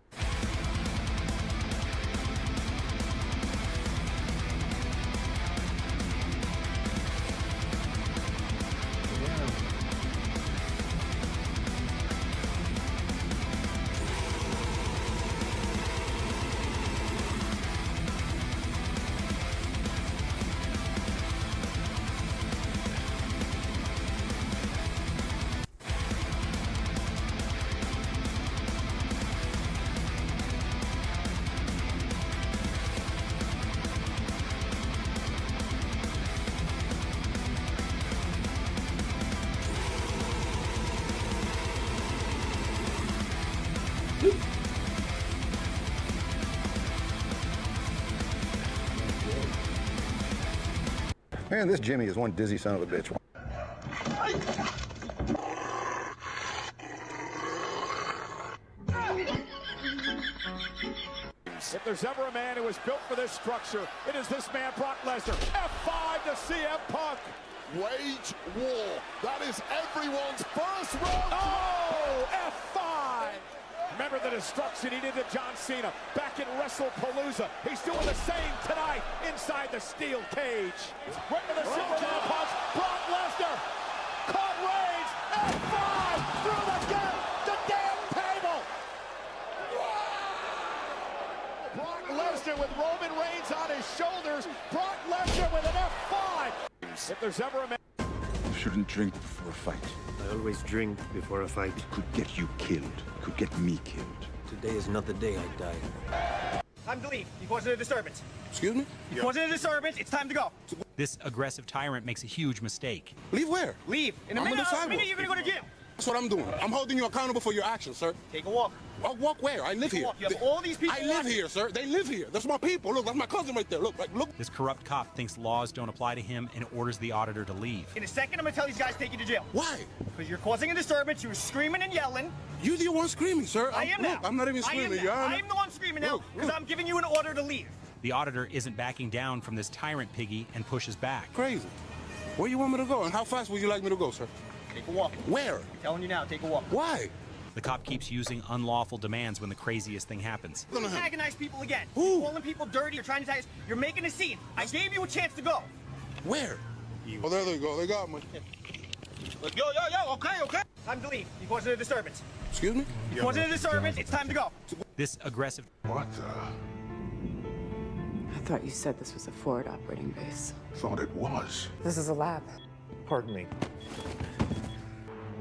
Man, this Jimmy is one dizzy son of a bitch. If there's ever a man who was built for this structure, it is this man, Brock Lesnar. F5 to CM Punk. Wage war. That is everyone's first round. Oh, F5. Remember the destruction he did to John Cena back in WrestlePalooza. He's doing the same tonight inside the steel cage. Right to the Superman punch. Brock Lesnar caught Reigns. F5 through the gate. The damn table. Brock Lesnar with Roman Reigns on his shoulders. Brock Lesnar with an F5. If there's ever a man. You shouldn't drink before a fight. I always drink before a fight. It could get you killed. It could get me killed. Today is not the day I die. Time to leave. You're causing a disturbance. Excuse me? You're causing a disturbance. It's time to go. This aggressive tyrant makes a huge mistake. Leave where? Leave. In a I'm minute, on the sidewalk. you're going to go to jail. That's what I'm doing. I'm holding you accountable for your actions, sir. Take a walk. I'll walk where? I live Take a here. walk. You have all these people I live watching. here, sir. They live here. That's my people. Look, that's my cousin right there. Look, look. This corrupt cop thinks laws don't apply to him and orders the auditor to leave. In a second, I'm going to tell these guys to take you to jail. Why? Because you're causing a disturbance. You're screaming and yelling. You're the one screaming, sir. I am look, now. I'm not even screaming. I'm the one screaming now because I'm giving you an order to leave. The auditor isn't backing down from this tyrant piggy and pushes back. Crazy. Where you want me to go, and how fast would you like me to go, sir? Take a walk. Where? I'm telling you now, take a walk. Why? The cop keeps using unlawful demands when the craziest thing happens. You antagonize people again. Who? You're calling people dirty. You're trying to tag us. You're making a scene. I gave you a chance to go. Where? Oh, there they go. They got me. Let's go, yo, okay. Time to leave. You're causing a disturbance. Excuse me? You're causing a disturbance. It's time to go. This aggressive... What thought you said this was a forward operating base. Thought it was. This is a lab. Pardon me.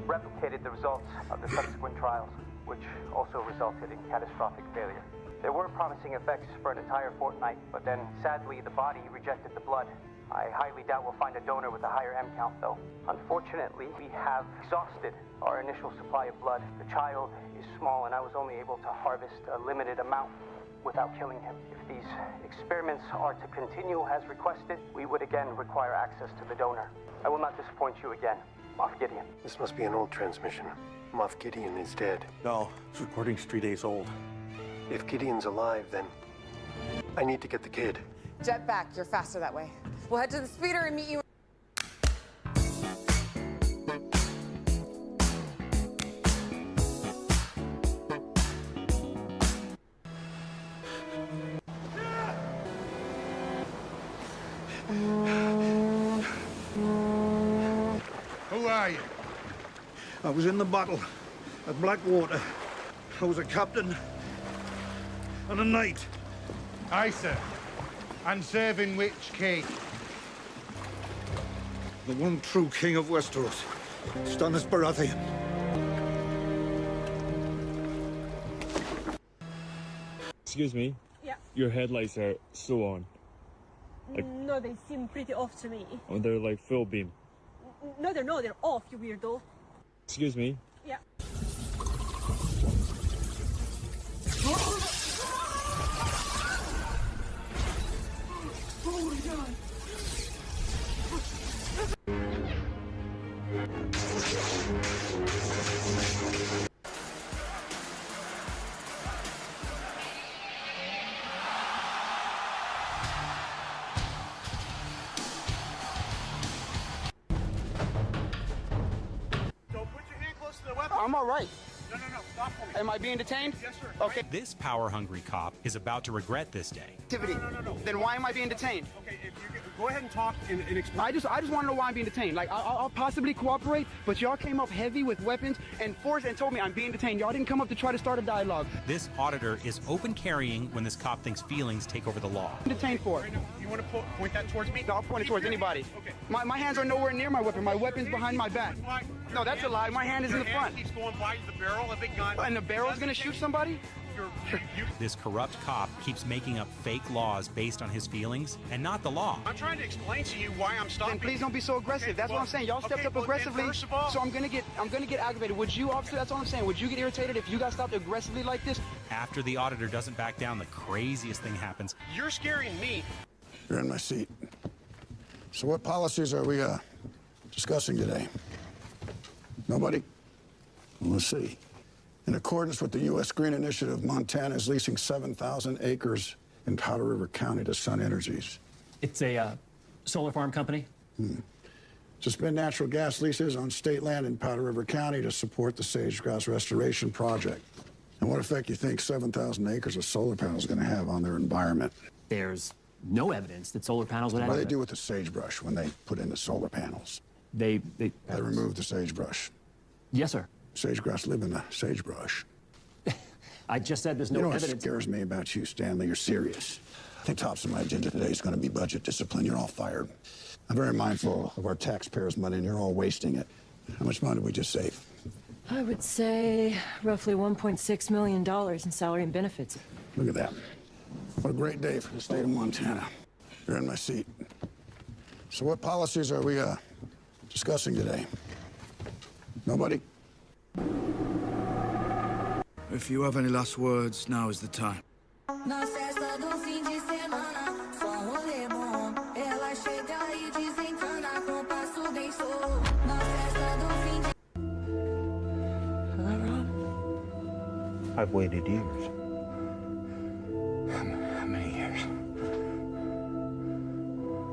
Replicated the results of the subsequent trials, which also resulted in catastrophic failure. There were promising effects for an entire fortnight, but then sadly the body rejected the blood. I highly doubt we'll find a donor with a higher M count, though. Unfortunately, we have exhausted our initial supply of blood. The child is small, and I was only able to harvest a limited amount without killing him. If these experiments are to continue as requested, we would again require access to the donor. I will not disappoint you again, Moff Gideon. This must be an old transmission. Moff Gideon is dead. No, this recording's 3 days old. If Gideon's alive, then I need to get the kid. Jet back. You're faster that way. We'll head to the speeder and meet you. Who are you? I was in the battle at Blackwater. I was a captain and a knight. Aye, sir. And serving which king? The one true king of Westeros, Stannis Baratheon. Excuse me? Yeah. Your headlights are so on. Like, No, they seem pretty off to me. oh, they're like full beam. No, they're off, you weirdo. Excuse me? Yeah. Oh my god. I'm all right. No, stop for me. Am I being detained? Yes, sir. Okay. This power-hungry cop is about to regret this day. Activity. No. Then why am I being detained? Okay, if you go ahead and talk and explain. I just want to know why I'm being detained. Like, I'll possibly cooperate, but y'all came up heavy with weapons and forced and told me I'm being detained. Y'all didn't come up to try to start a dialogue. This auditor is open carrying when this cop thinks feelings take over the law. I'm detained for. Right now, you want to point that towards me? No, I'll point it towards anybody. Okay. My hands are nowhere near my weapon. My weapon's behind my back. No, that's a lie. My hand is in the front. Keeps going by the barrel of the gun. And the barrel's gonna shoot somebody? This corrupt cop keeps making up fake laws based on his feelings and not the law. I'm trying to explain to you why I'm stopping. Then please don't be so aggressive. That's what I'm saying. Y'all stepped up aggressively, first of all, so I'm gonna get aggravated. Would you, officer? That's all I'm saying. Would you get irritated if you got stopped aggressively like this? After the auditor doesn't back down, the craziest thing happens. You're scaring me. You're in my seat. So what policies are we discussing today? Nobody? Well, let's see. In accordance with the U.S. Green Initiative, Montana is leasing 7,000 acres in Powder River County to Sun Energies. It's a solar farm company. Suspend natural gas leases on state land in Powder River County to support the sage-grouse restoration project. And what effect do you think 7,000 acres of solar panels are going to have on their environment? There's no evidence that solar panels would have. What do they do with the sagebrush when they put in the solar panels? They remove the sagebrush. Yes, sir. Sage-grouse live in the sagebrush. I just said there's no You know evidence. what scares me about you, Stanley? You're serious. I think tops of my agenda today is going to be budget discipline. You're all fired. I'm very mindful of our taxpayers' money, and you're all wasting it. How much money did we just save? I would say roughly $1.6 million in salary and benefits. Look at that. What a great day for the state of Montana. You're in my seat. So what policies are we discussing today? Nobody? If you have any last words, now is the time. Na festa do fim de semana, só rolê bom. Ela chega e desencana com passo bem sou. Na festa do fim de... Am I wrong? I've waited years. How many years?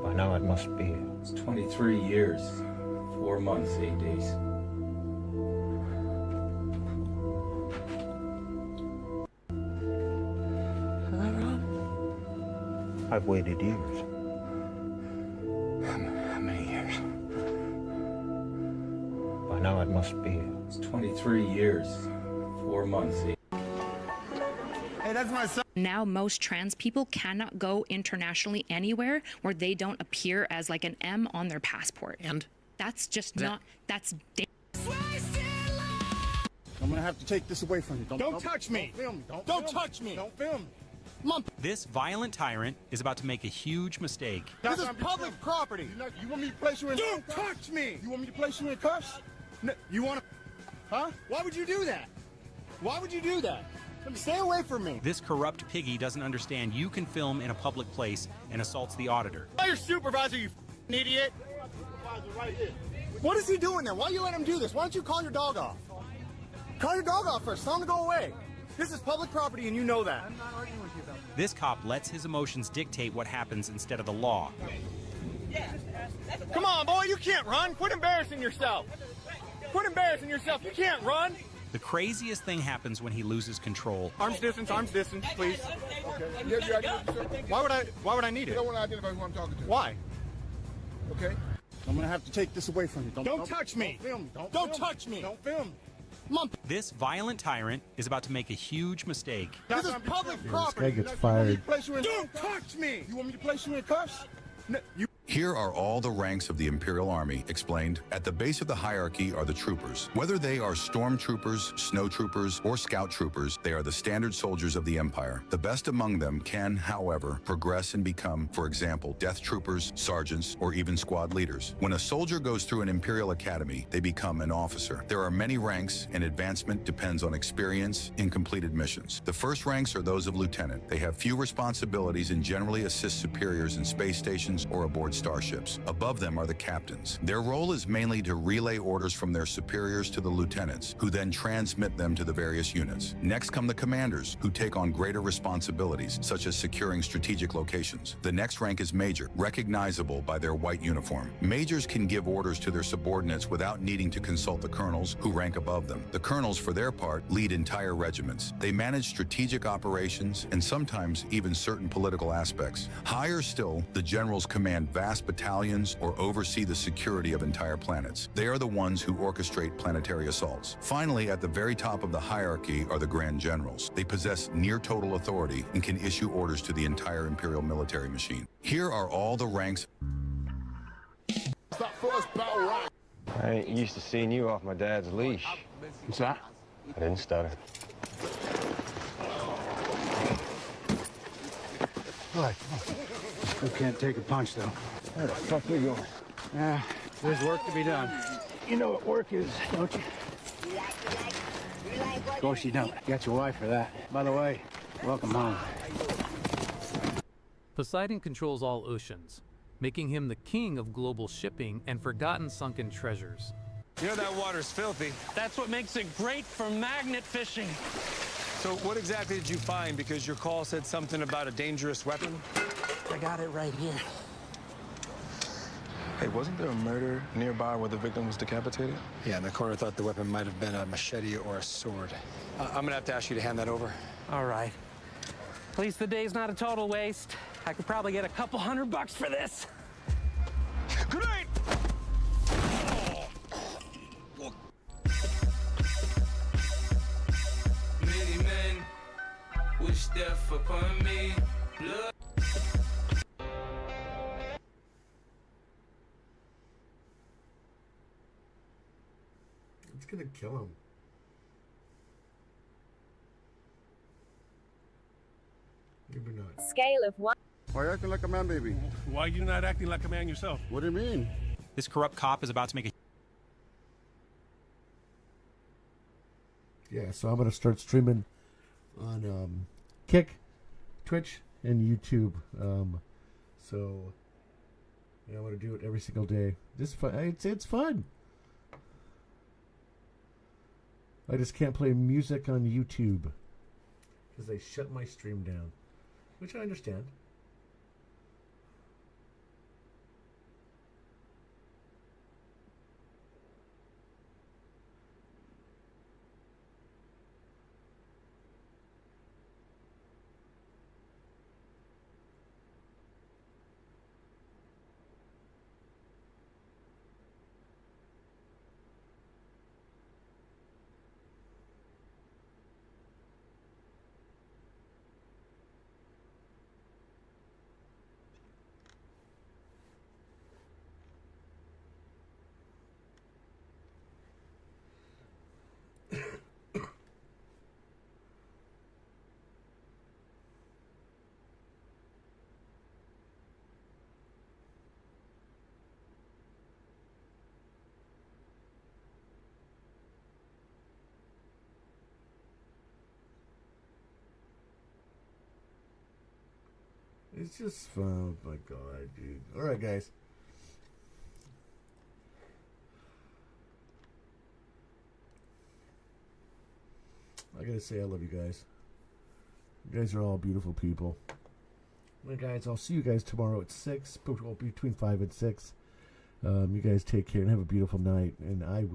By now it must be. It's 23 years, 4 months, 8 days. Am I wrong? I've waited years. How many years? By now it must be. It's 23 years, 4 months, 8. Hey, that's my son. Now most trans people cannot go internationally anywhere where they don't appear as like an M on their passport. And that's just not, that's I'm gonna have to take this away from you. Don't touch me. Don't film me. Don't touch me. Don't film me. Mom. This violent tyrant is about to make a huge mistake. This is public property. You want me to place you in? Don't touch me. You want me to place you in cuffs? No, you want to? Huh? Why would you do that? Why would you do that? Stay away from me. This corrupt piggy doesn't understand you can film in a public place and assaults the auditor. Call your supervisor, you idiot. What is he doing there? Why you let him do this? Why don't you call your dog off? Call your dog off first. Tell him to go away. This is public property, and you know that. I'm not arguing with you about that. This cop lets his emotions dictate what happens instead of the law. Come on, boy, you can't run. Quit embarrassing yourself. Quit embarrassing yourself. You can't run. The craziest thing happens when he loses control. Arms distance, please. Okay. Why would I need it? You don't want to identify who I'm talking to. Why? Okay. I'm gonna have to take this away from you. Don't touch me. Don't film me. Don't touch me. Don't film me. Mom. This violent tyrant is about to make a huge mistake. This is public This property. guy gets fired. Don't touch me. You want me to place you in cuffs? No, you. Here are all the ranks of the Imperial Army explained. At the base of the hierarchy are the troopers. Whether they are stormtroopers, snow troopers, or scout troopers, they are the standard soldiers of the Empire. The best among them can, however, progress and become, for example, death troopers, sergeants, or even squad leaders. When a soldier goes through an Imperial Academy, they become an officer. There are many ranks, and advancement depends on experience in completed missions. The first ranks are those of lieutenant. They have few responsibilities and generally assist superiors in space stations or aboard starships. Above them are the captains. Their role is mainly to relay orders from their superiors to the lieutenants, who then transmit them to the various units. Next come the commanders, who take on greater responsibilities, such as securing strategic locations. The next rank is major, recognizable by their white uniform. Majors can give orders to their subordinates without needing to consult the colonels, who rank above them. The colonels, for their part, lead entire regiments. They manage strategic operations and sometimes even certain political aspects. Higher still, the generals command vast battalions or oversee the security of entire planets. They are the ones who orchestrate planetary assaults. Finally, at the very top of the hierarchy are the Grand Generals. They possess near total authority and can issue orders to the entire Imperial military machine. Here are all the ranks. I ain't used to seeing you off my dad's leash. What's that? I didn't stutter. All right, you can't take a punch, though. Where the fuck we going? There's work to be done. You know what work is, don't you? Of course you don't. Got your wife for that. By the way, welcome home. Poseidon controls all oceans, making him the king of global shipping and forgotten sunken treasures. You know that water's filthy. That's what makes it great for magnet fishing. So what exactly did you find? Because your call said something about a dangerous weapon? I got it right here. Hey, wasn't there a murder nearby where the victim was decapitated? Yeah, and the coroner thought the weapon might have been a machete or a sword. I'm gonna have to ask you to hand that over. All right. At least the day's not a total waste. I could probably get a couple $100 for this. Good night! Many men wish death upon me. Blood. It's gonna kill him. Maybe not. Scale of 1. Why are you acting like a man, baby? Why are you not acting like a man yourself? What do you mean? This corrupt cop is about to make a... Yeah, so I'm going to start streaming on Kick, Twitch, and YouTube. So yeah, I'm going to do it every single day. This fun. It's fun. I just can't play music on YouTube because they shut my stream down, which I understand. It's just fun. Oh my God, dude. All right, guys. I gotta say, I love you guys. You guys are all beautiful people. Well, guys, I'll see you guys tomorrow at 6, between 5 and 6. You guys take care and have a beautiful night. And I'm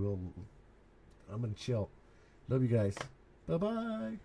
going to chill. Love you guys. Bye-bye.